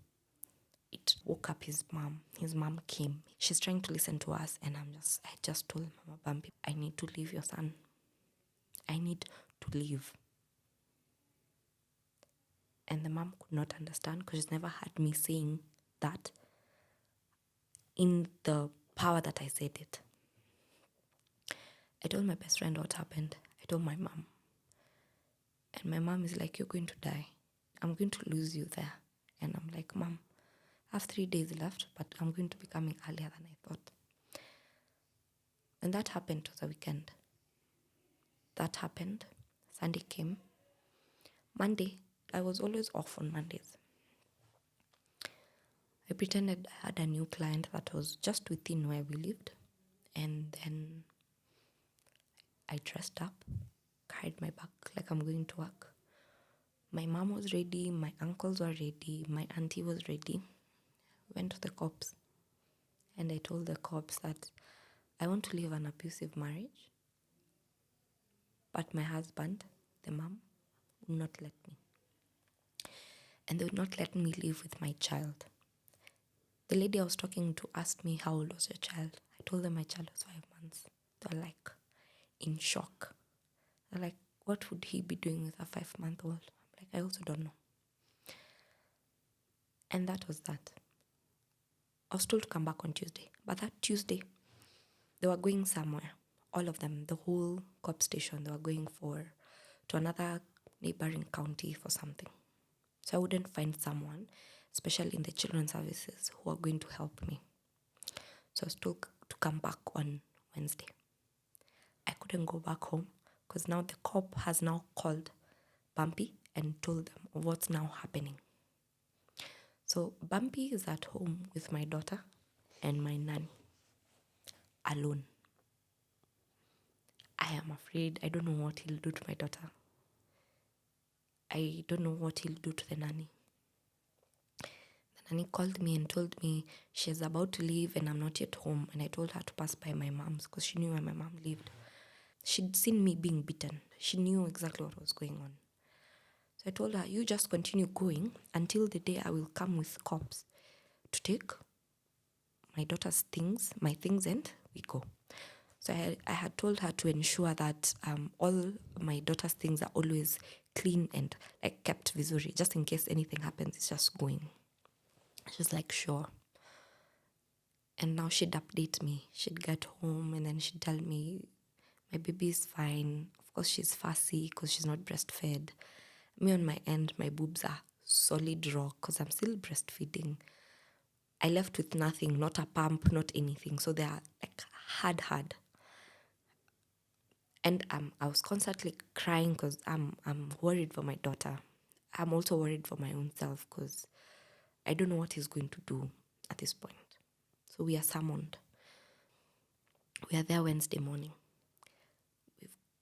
It woke up his mom. His mom came. She's trying to listen to us and I just told Mama Bumpy, I need to leave your son. I need to leave. And the mom could not understand because she's never heard me saying that in the power that I said it. I told my best friend what happened. I told my mom. And my mom is like, you're going to die. I'm going to lose you there. And I'm like, Mom, I have 3 days left, but I'm going to be coming earlier than I thought. And that happened to the weekend. That happened. Sunday came. Monday, I was always off on Mondays. I pretended I had a new client that was just within where we lived. And then I dressed up, carried my bag like I'm going to work. My mom was ready, my uncles were ready, my auntie was ready. Went to the cops. And I told the cops that I want to leave an abusive marriage. But my husband, the mom, would not let me. And they would not let me live with my child. The lady I was talking to asked me, how old was your child? I told them my child was 5 months. They were like, in shock. They're like, what would he be doing with a 5-month-old? I'm like, I also don't know. And that was that. I was told to come back on Tuesday. But that Tuesday, they were going somewhere. All of them, the whole cop station, they were going to another neighboring county for something. So I wouldn't find someone, especially in the children's services, who are going to help me. So I was told to come back on Wednesday. I couldn't go back home because now the cop has now called Bumpy and told them of what's now happening. So Bumpy is at home with my daughter and my nanny, alone. I am afraid. I don't know what he'll do to my daughter. I don't know what he'll do to the nanny. The nanny called me and told me she's about to leave and I'm not yet home. And I told her to pass by my mom's because she knew where my mom lived. She'd seen me being beaten. She knew exactly what was going on. So I told her, you just continue going until the day I will come with cops to take my daughter's things, my things, and we go. So I had told her to ensure that all my daughter's things are always clean and like kept vizuri, just in case anything happens, it's just going. She's like, sure. And now she'd update me. She'd get home and then she'd tell me, my baby is fine. Of course, she's fussy because she's not breastfed. Me on my end, my boobs are solid raw because I'm still breastfeeding. I left with nothing, not a pump, not anything. So they are like hard. And I was constantly crying because I'm worried for my daughter. I'm also worried for my own self because I don't know what he's going to do at this point. So we are summoned. We are there Wednesday morning.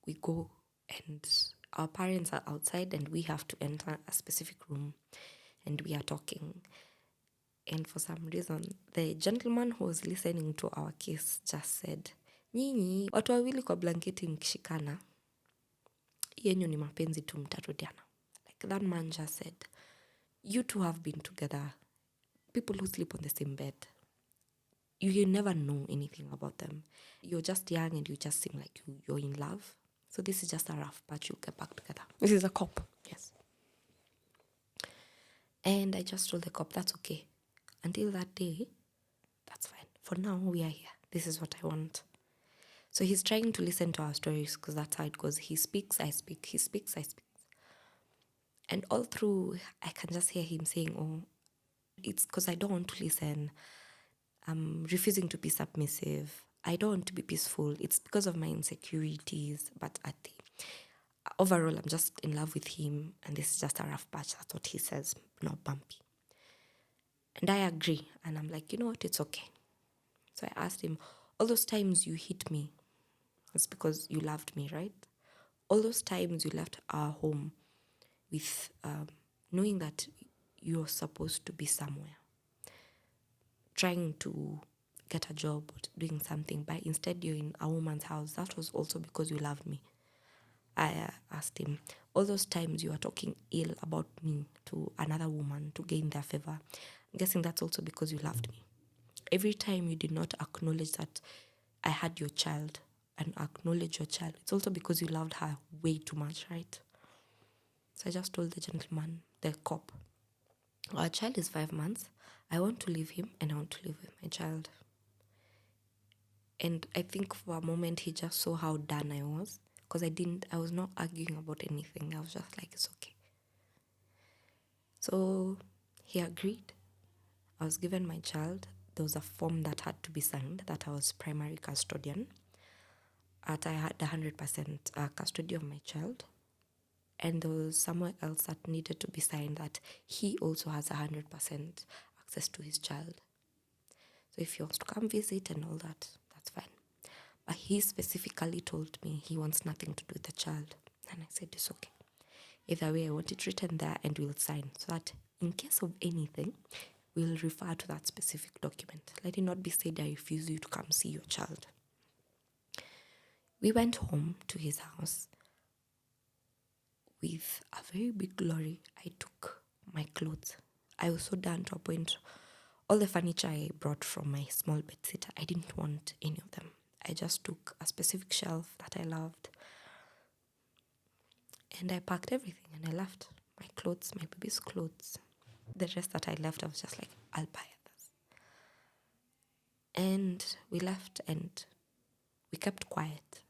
We go and our parents are outside and we have to enter a specific room and we are talking. And for some reason, the gentleman who was listening to our case just said, nyinyi, watu wawili kwa blanketi mkishikana, yenyu ni mapenzi tu mtarudiana. Like that man just said, you two have been together. People who sleep on the same bed, you never know anything about them. You're just young and you just seem like you're in love. So this is just a rough patch, you'll get back together. This is a cop. Yes. And I just told the cop, that's okay. Until that day, that's fine. For now, we are here. This is what I want. So he's trying to listen to our stories because that's how it goes. He speaks, I speak. He speaks, I speak. And all through, I can just hear him saying, oh, it's because I don't want to listen. I'm refusing to be submissive. I don't want to be peaceful. It's because of my insecurities. But overall, I'm just in love with him. And this is just a rough patch. That's what he says, not bumpy. And I agree. And I'm like, you know what? It's okay. So I asked him, all those times you hit me, it's because you loved me, right? All those times you left our home with knowing that you're supposed to be somewhere, trying to get a job or doing something, but instead you're in a woman's house. That was also because you loved me. I asked him, all those times you are talking ill about me to another woman to gain their favor, I'm guessing that's also because you loved me. Every time you did not acknowledge that I had your child and acknowledge your child, it's also because you loved her way too much, right? So I just told the gentleman, the cop, our child is 5 months. I want to leave him and I want to live with my child. And I think for a moment he just saw how done I was because I was not arguing about anything. I was just like, it's okay. So he agreed. I was given my child. There was a form that had to be signed that I was primary custodian. I had 100% custody of my child. And there was somewhere else that needed to be signed that he also has 100% access to his child. So if he wants to come visit and all that, that's fine. But he specifically told me he wants nothing to do with the child. And I said, it's okay. Either way, I want it written there and we'll sign so that in case of anything, we'll refer to that specific document. Let it not be said, I refuse you to come see your child. We went home to his house with a very big lorry. I took my clothes. I was so done to a point. All the furniture I brought from my small bedsitter, I didn't want any of them. I just took a specific shelf that I loved and I packed everything and I left. My clothes, my baby's clothes. The rest that I left, I was just like, I'll buy others. And we left and we kept quiet.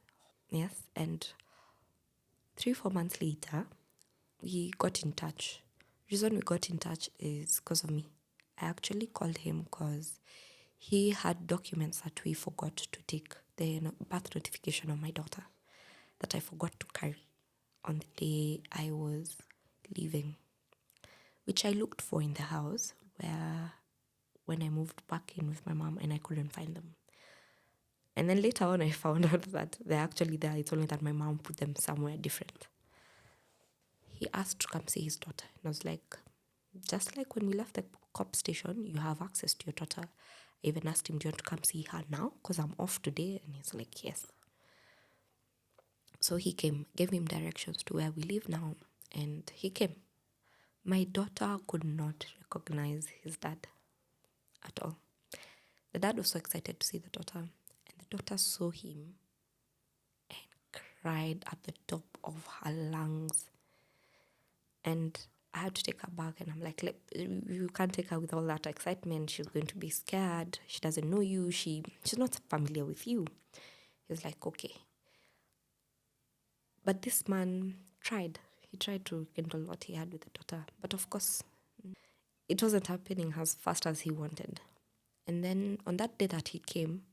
Yes, and 3-4 months later, we got in touch. The reason we got in touch is because of me. I actually called him because he had documents that we forgot to take, the birth notification of my daughter that I forgot to carry on the day I was leaving, which I looked for in the house when I moved back in with my mom and I couldn't find them. And then later on I found out that they're actually there. It's only that my mom put them somewhere different. He asked to come see his daughter. And I was like, just like when we left the cop station, you have access to your daughter. I even asked him, do you want to come see her now? Because I'm off today. And he's like, yes. So he came, gave him directions to where we live now. And he came. My daughter could not recognize his dad at all. The dad was so excited to see the daughter. And the daughter saw him and cried at the top of her lungs. And I had to take her back and I'm like, you can't take her with all that excitement. She's going to be scared. She doesn't know you. She's not familiar with you. He was like, okay. But this man tried. He tried to rekindle what he had with the daughter. But of course, it wasn't happening as fast as he wanted. And then on that day that he came,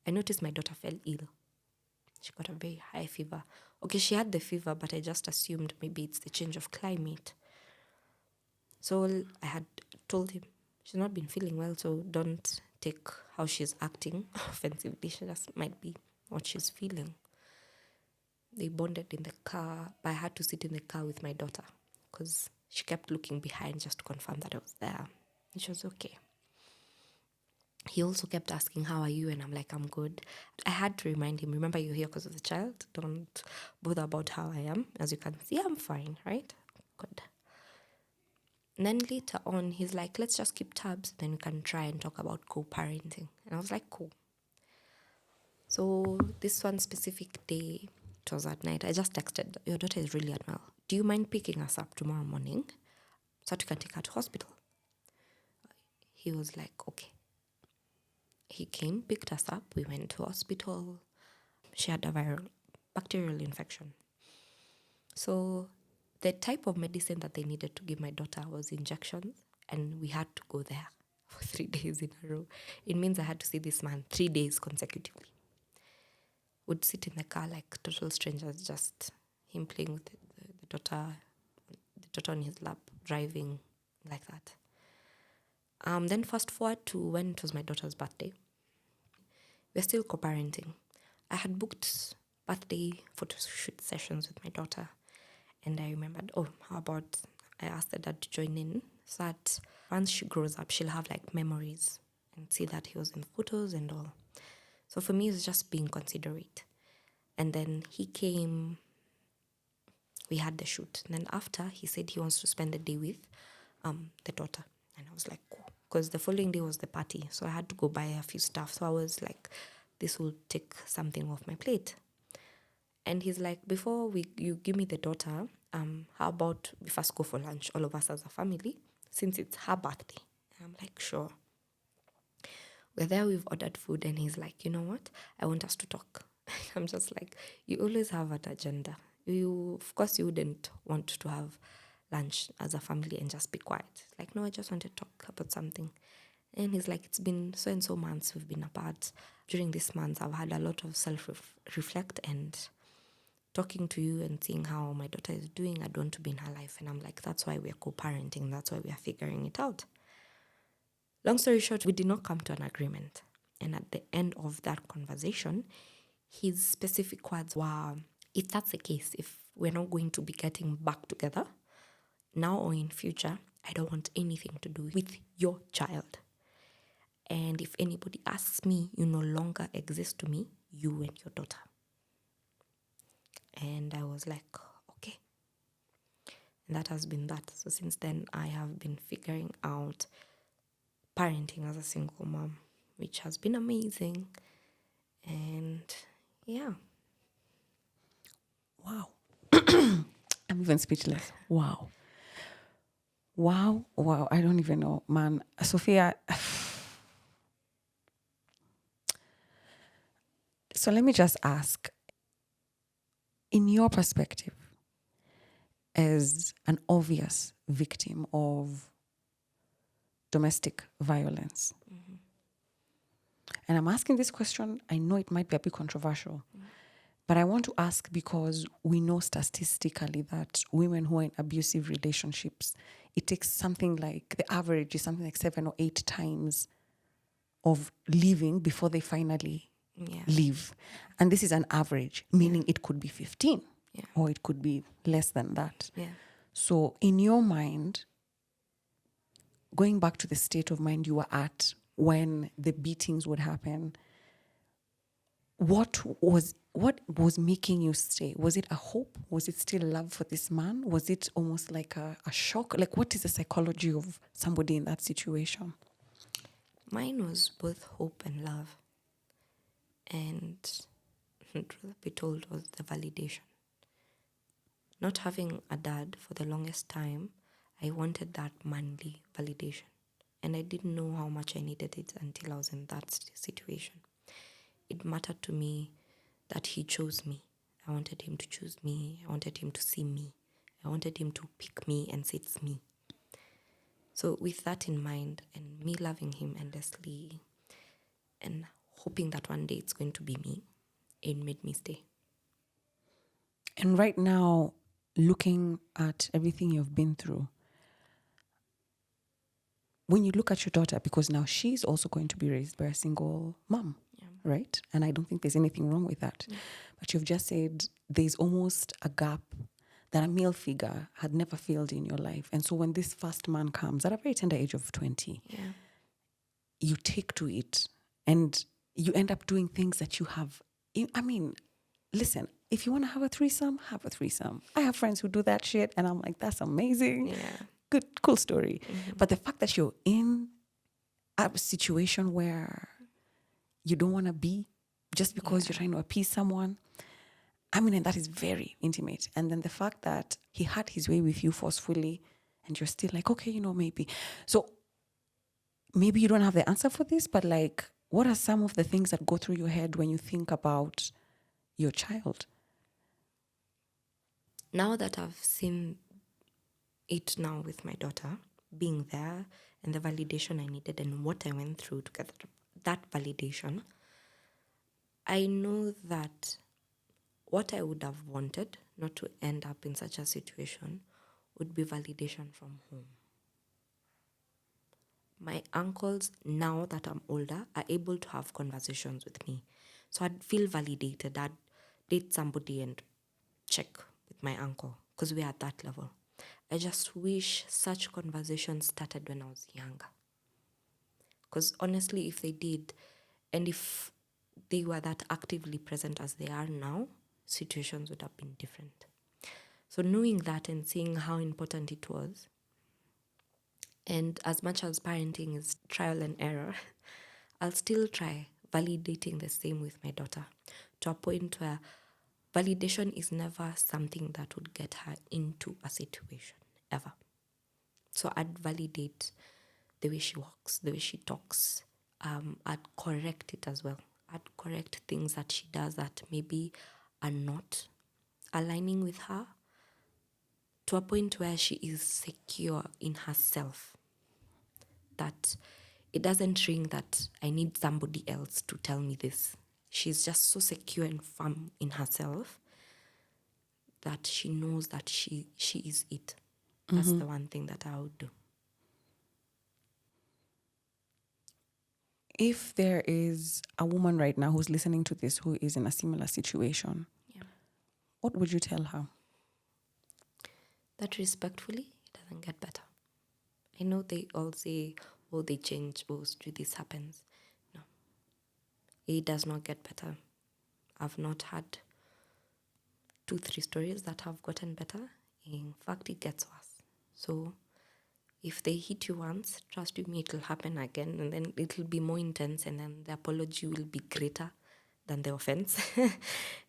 I noticed my daughter fell ill. She got a very high fever. Okay, she had the fever, but I just assumed maybe it's the change of climate. So I had told him, she's not been feeling well, so don't take how she's acting offensively. She just might be what she's feeling. They bonded in the car, but I had to sit in the car with my daughter because she kept looking behind just to confirm that I was there. And she was okay. He also kept asking, how are you? And I'm like, I'm good. I had to remind him, remember you're here because of the child. Don't bother about how I am. As you can see, I'm fine, right? Good. And then later on, he's like, let's just keep tabs. Then we can try and talk about co-parenting. And I was like, cool. So this one specific day, it was at night, I just texted, your daughter is really unwell. Do you mind picking us up tomorrow morning so that we can take her to hospital? He was like, okay. He came, picked us up. We went to hospital. She had a bacterial infection. So the type of medicine that they needed to give my daughter was injections, and we had to go there for 3 days in a row. It means I had to see this man 3 days consecutively. Would sit in the car like total strangers, just him playing with the daughter on his lap, driving like that. Then fast forward to when it was my daughter's birthday. We're still co-parenting. I had booked birthday photo shoot sessions with my daughter. And I remembered, how about I asked the dad to join in so that once she grows up, she'll have like memories and see that he was in photos and all. So for me, it was just being considerate. And then he came, we had the shoot. And then after, he said he wants to spend the day with the daughter. And I was like, cool. Because the following day was the party. So I had to go buy a few stuff. So I was like, this will take something off my plate. And he's like, before you give me the daughter, how about we first go for lunch, all of us as a family, since it's her birthday? And I'm like, sure. We're there, we've ordered food, and he's like, you know what? I want us to talk. I'm just like, you always have an agenda. Of course, you wouldn't want to have lunch as a family and just be quiet. Like, no, I just want to talk about something. And he's like, it's been so and so months we've been apart. During this month, I've had a lot of self-reflect and talking to you and seeing how my daughter is doing. I don't want to be in her life. And I'm like, that's why we're co-parenting. That's why we are figuring it out. Long story short, we did not come to an agreement. And at the end of that conversation, his specific words were, if that's the case, if we're not going to be getting back together, now or in future, I don't want anything to do with your child. And if anybody asks me, you no longer exist to me, you and your daughter. And I was like, okay. And that has been that. So since then, I have been figuring out parenting as a single mom, which has been amazing. And yeah. Wow. I'm even speechless. Wow. Wow. Wow. I don't even know, man. Sophia. So let me just ask, in your perspective, as an obvious victim of domestic violence, and I'm asking this question, I know it might be a bit controversial, but I want to ask because we know statistically that women who are in abusive relationships, it takes something like, the average is something like 7 or 8 times of leaving before they finally leave. And this is an average, meaning it could be 15 or it could be less than that. Yeah. So in your mind, going back to the state of mind you were at when the beatings would happen, what was making you stay? Was it a hope? Was it still love for this man? Was it almost like a shock? Like, what is the psychology of somebody in that situation? Mine was both hope and love. And truth be told, was the validation. Not having a dad for the longest time, I wanted that manly validation. And I didn't know how much I needed it until I was in that situation. It mattered to me that he chose me. I wanted him to choose me. I wanted him to see me. I wanted him to pick me and say it's me. So with that in mind, and me loving him endlessly, and hoping that one day it's going to be me, it made me stay. And right now, looking at everything you've been through, when you look at your daughter, because now she's also going to be raised by a single mom, right? And I don't think there's anything wrong with that. But you've just said there's almost a gap that a male figure had never filled in your life. And so when this first man comes at a very tender age of 20, you take to it and you end up doing things that you have. I mean, listen, if you want to have a threesome, have a threesome. I have friends who do that shit and I'm like, that's amazing. Yeah. Good, cool story. But the fact that you're in a situation where you don't want to be just because you're trying to appease someone, I mean, and that is very intimate. And then the fact that he had his way with you forcefully and you're still like, okay, maybe. So maybe you don't have the answer for this, but like, what are some of the things that go through your head when you think about your child? Now that I've seen it now with my daughter, being there and the validation I needed and what I went through to get that validation, I know that what I would have wanted not to end up in such a situation would be validation from home. My uncles, now that I'm older, are able to have conversations with me. So I'd feel validated. I'd date somebody and check with my uncle because we're at that level. I just wish such conversations started when I was younger. Because honestly, if they did, and if they were that actively present as they are now, situations would have been different. So knowing that and seeing how important it was, and as much as parenting is trial and error, I'll still try validating the same with my daughter to a point where validation is never something that would get her into a situation, ever. So I'd validate the way she walks, the way she talks. I'd correct it as well. I'd correct things that she does that maybe are not aligning with her, to a point where she is secure in herself. That it doesn't ring that I need somebody else to tell me this. She's just so secure and firm in herself that she knows that she is it. That's the one thing that I would do. if there is a woman right now who's listening to this who is in a similar situation, what would you tell her? That respectfully, it doesn't get better. I know they all say, oh, they change, oh, this happens. No, it does not get better. I've not had 2-3 stories that have gotten better. In fact, it gets worse. So if they hit you once, trust me, it will happen again, and then it will be more intense, and then the apology will be greater than the offense.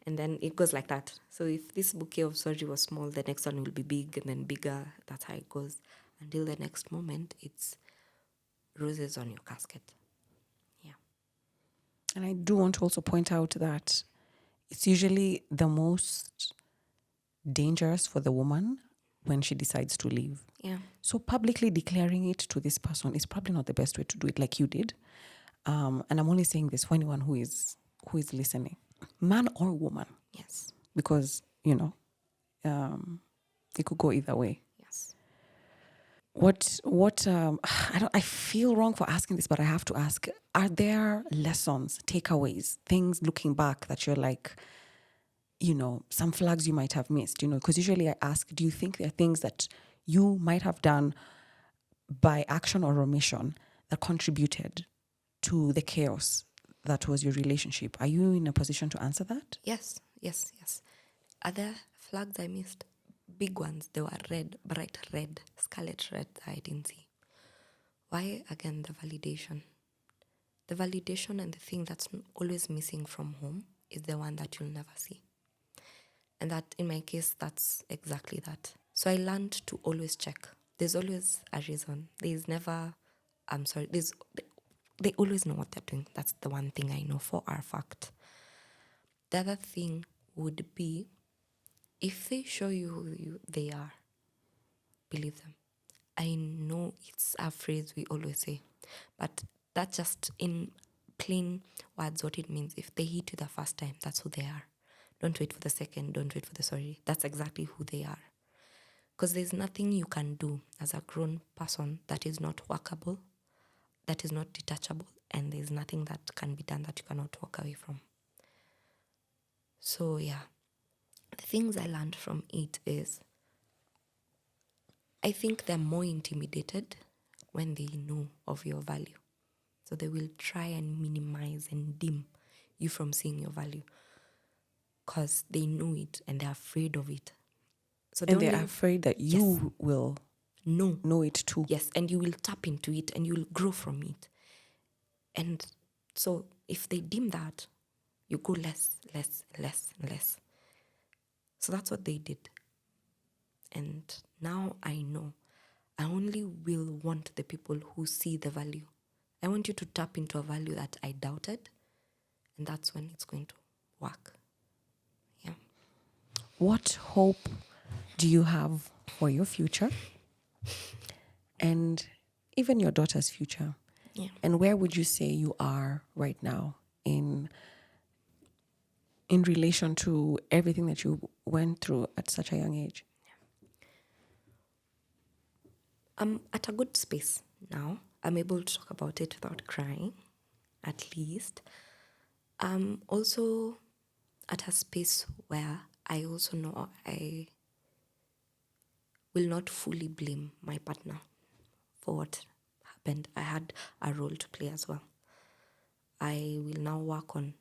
And then it goes like that. So if this bouquet of sorry was small, the next one will be big and then bigger. That's how it goes. Until the next moment, it's roses on your casket. Yeah. And I do want to also point out that it's usually the most dangerous for the woman when she decides to leave. Yeah. So publicly declaring it to this person is probably not the best way to do it, like you did. And I'm only saying this for anyone who is listening, man or woman. Yes. Because, it could go either way. Yes. I feel wrong for asking this, but I have to ask, are there lessons, takeaways, things looking back that you're like, some flags you might have missed, because usually I ask, do you think there are things that you might have done by action or omission that contributed to the chaos that was your relationship? Are you in a position to answer that? Yes. Are there flags I missed? Big ones. They were red, bright red, scarlet red that I didn't see. Why? Again, the validation. The validation and the thing that's always missing from home is the one that you'll never see. And that, in my case, that's exactly that. So I learned to always check. There's always a reason. There's never, I'm sorry, they always know what they're doing. That's the one thing I know for a fact. The other thing would be, if they show you who they are, believe them. I know it's a phrase we always say, but that's just in plain words what it means. If they hit you the first time, that's who they are. Don't wait for the second, don't wait for the sorry. That's exactly who they are. Because there's nothing you can do as a grown person that is not workable, that is not detachable, and there's nothing that can be done that you cannot walk away from. So yeah, the things I learned from it is, I think they're more intimidated when they know of your value. So they will try and minimize and dim you from seeing your value because they know it and they're afraid of it. So they're afraid that you will know it too. Yes, and you will tap into it and you will grow from it. And so if they dim that, you go less. So that's what they did. And now I know I only will want the people who see the value. I want you to tap into a value that I doubted, and that's when it's going to work. Yeah. What hope do you have for your future and even your daughter's future? Yeah. And where would you say you are right now in relation to everything that you went through at such a young age? I'm at a good space now. I'm able to talk about it without crying, at least. I'm also at a space where I also know I will not fully blame my partner for what happened. I had a role to play as well. I will now work on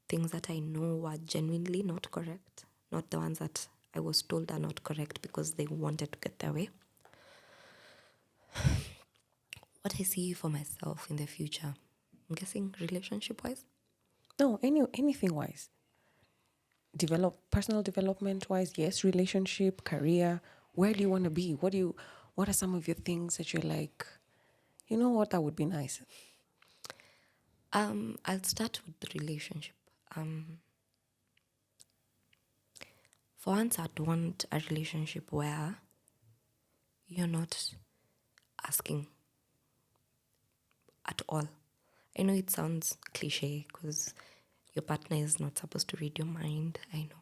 things that I know were genuinely not correct, not the ones that I was told are not correct because they wanted to get their way. What I see for myself in the future, I'm guessing relationship-wise? No, anything wise. Personal development wise, yes. Relationship, career. Where do you want to be? What are some of your things that you're like, you know what, that would be nice? I'll start with the relationship. For once, I'd want a relationship where you're not asking at all. I know it sounds cliche because your partner is not supposed to read your mind, I know.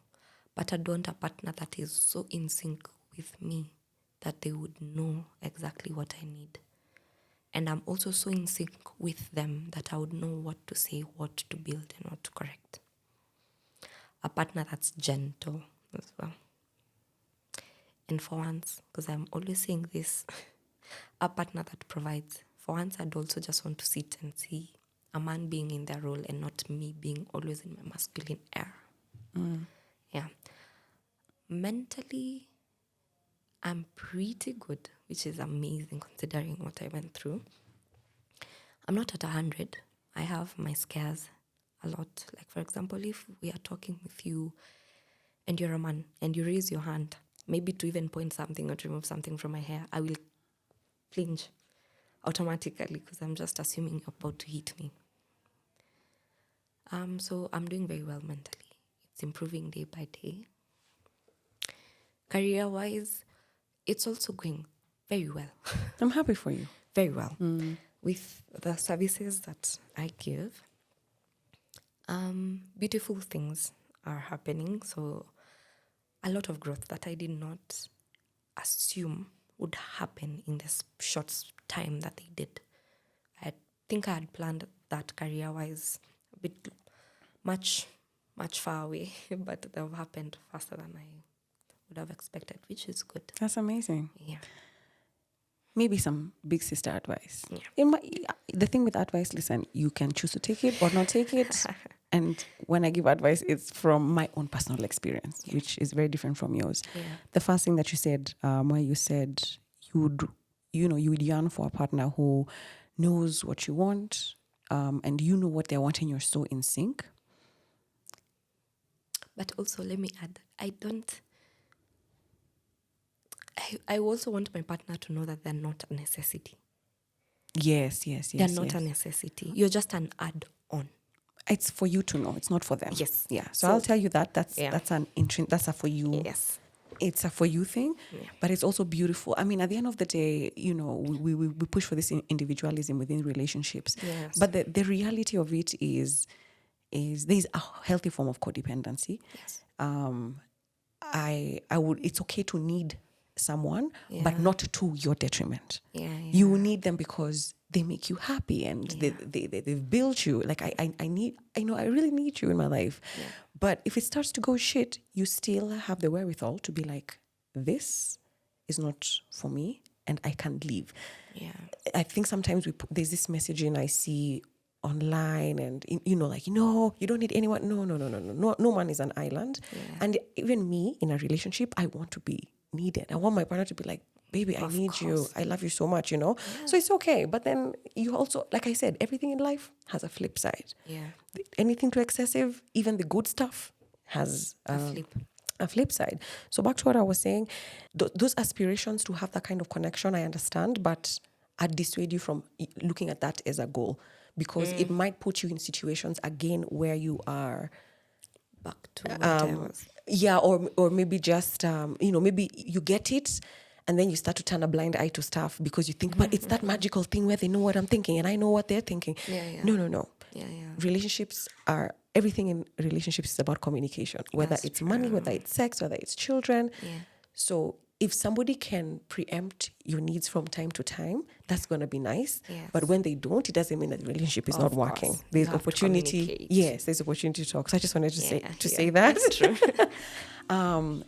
But I'd want a partner that is so in sync with me that they would know exactly what I need. And I'm also so in sync with them that I would know what to say, what to build, and what to correct. A partner that's gentle as well. And for once, because I'm always saying this, a partner that provides. For once, I'd also just want to sit and see a man being in their role and not me being always in my masculine air. Yeah. Mentally, I'm pretty good, which is amazing considering what I went through. I'm not at 100. I have my scares a lot. Like, for example, if we are talking with you and you're a man and you raise your hand, maybe to even point something or to remove something from my hair, I will flinch automatically because I'm just assuming you're about to hit me. So I'm doing very well mentally. It's improving day by day. Career-wise, it's also going very well. I'm happy for you. Very well. With the services that I give, beautiful things are happening. So a lot of growth that I did not assume would happen in this short time that they did. I think I had planned that career-wise a bit much far away, but they've happened faster than I would have expected, which is good. That's amazing. Yeah. Maybe some big sister advice. Yeah. The thing with advice, listen, you can choose to take it or not take it. And when I give advice, it's from my own personal experience, which is very different from yours. Yeah. The first thing that you said, where you said you would yearn for a partner who knows what you want, and you know what they want, and you're so in sync. But also, let me add, I also want my partner to know that they're not a necessity. Yes. They're not a necessity. You're just an add-on. It's for you to know. It's not for them. Yes. Yeah. So I'll tell you that's a for you. Yes. It's a for you thing, Yeah. but it's also beautiful. I mean, at the end of the day, we push for this individualism within relationships. Yes. But the reality of it is there's a healthy form of codependency. Yes. It's okay to need someone, but not to your detriment. Yeah. You need them because they make you happy and they've built you. Like I really need you in my life. Yeah. But if it starts to go shit, you still have the wherewithal to be like, this is not for me and I can leave. Yeah. I think sometimes there's this messaging I see online and, you don't need anyone. No man is an island. Yeah. And even me in a relationship, I want to be needed. I want my partner to be like, baby, I need you. I love you so much, Yeah. So it's okay. But then you also, like I said, everything in life has a flip side. Yeah. Anything too excessive, even the good stuff has a flip side. So back to what I was saying, those aspirations to have that kind of connection, I understand, but I'd dissuade you from looking at that as a goal because it might put you in situations again where you are back to what I was. Yeah, or maybe just, maybe you get it and then you start to turn a blind eye to stuff because you think, but it's that magical thing where they know what I'm thinking and I know what they're thinking. Yeah. No. Yeah. Everything in relationships is about communication, whether it's money, whether it's sex, whether it's children. Yeah. So if somebody can preempt your needs from time to time, that's going to be nice. Yes. But when they don't, it doesn't mean that the relationship is not working. There's opportunity. Yes, there's opportunity to talk. So I just wanted to say that. That's true.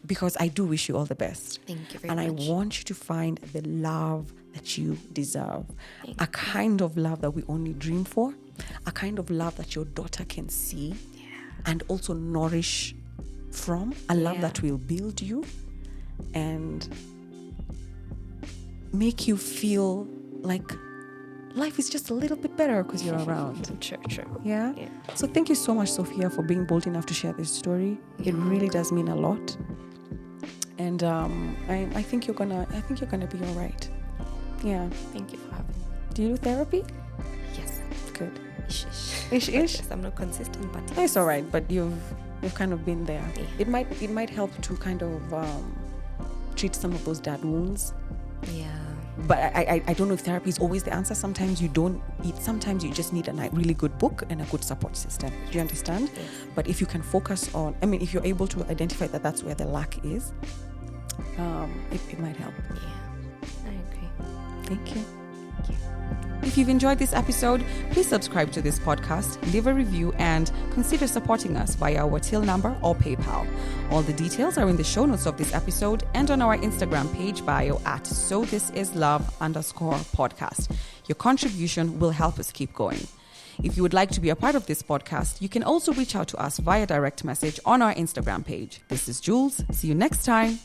Because I do wish you all the best. Thank you very much. much. I want you to find the love that you deserve. A kind of love that we only dream for. A kind of love that your daughter can see and also nourish from. A love that will build you and make you feel like life is just a little bit better because you're around. True. Yeah? So thank you so much, Sophia, for being bold enough to share this story. It really does mean a lot. And I think you're gonna be all right. Yeah. Thank you for having me. Do you do therapy? Yes. Good. Ish. Ish. I'm not consistent, but yes. It's all right, but you've kind of been there. Yeah. It might help to kind of treat some of those dad wounds. Yeah. But I don't know if therapy is always the answer. Sometimes you don't. Sometimes you just need a really good book and a good support system. Do you understand? Yes. But if you can focus on, if you're able to identify that that's where the lack is, it might help. Yeah, I agree. Thank you. Thank you. If you've enjoyed this episode, please subscribe to this podcast, leave a review, and consider supporting us via our till number or PayPal. All the details are in the show notes of this episode and on our Instagram page bio at sothislove_podcast. Your contribution will help us keep going. If you would like to be a part of this podcast, you can also reach out to us via direct message on our Instagram page. This is Jules. See you next time.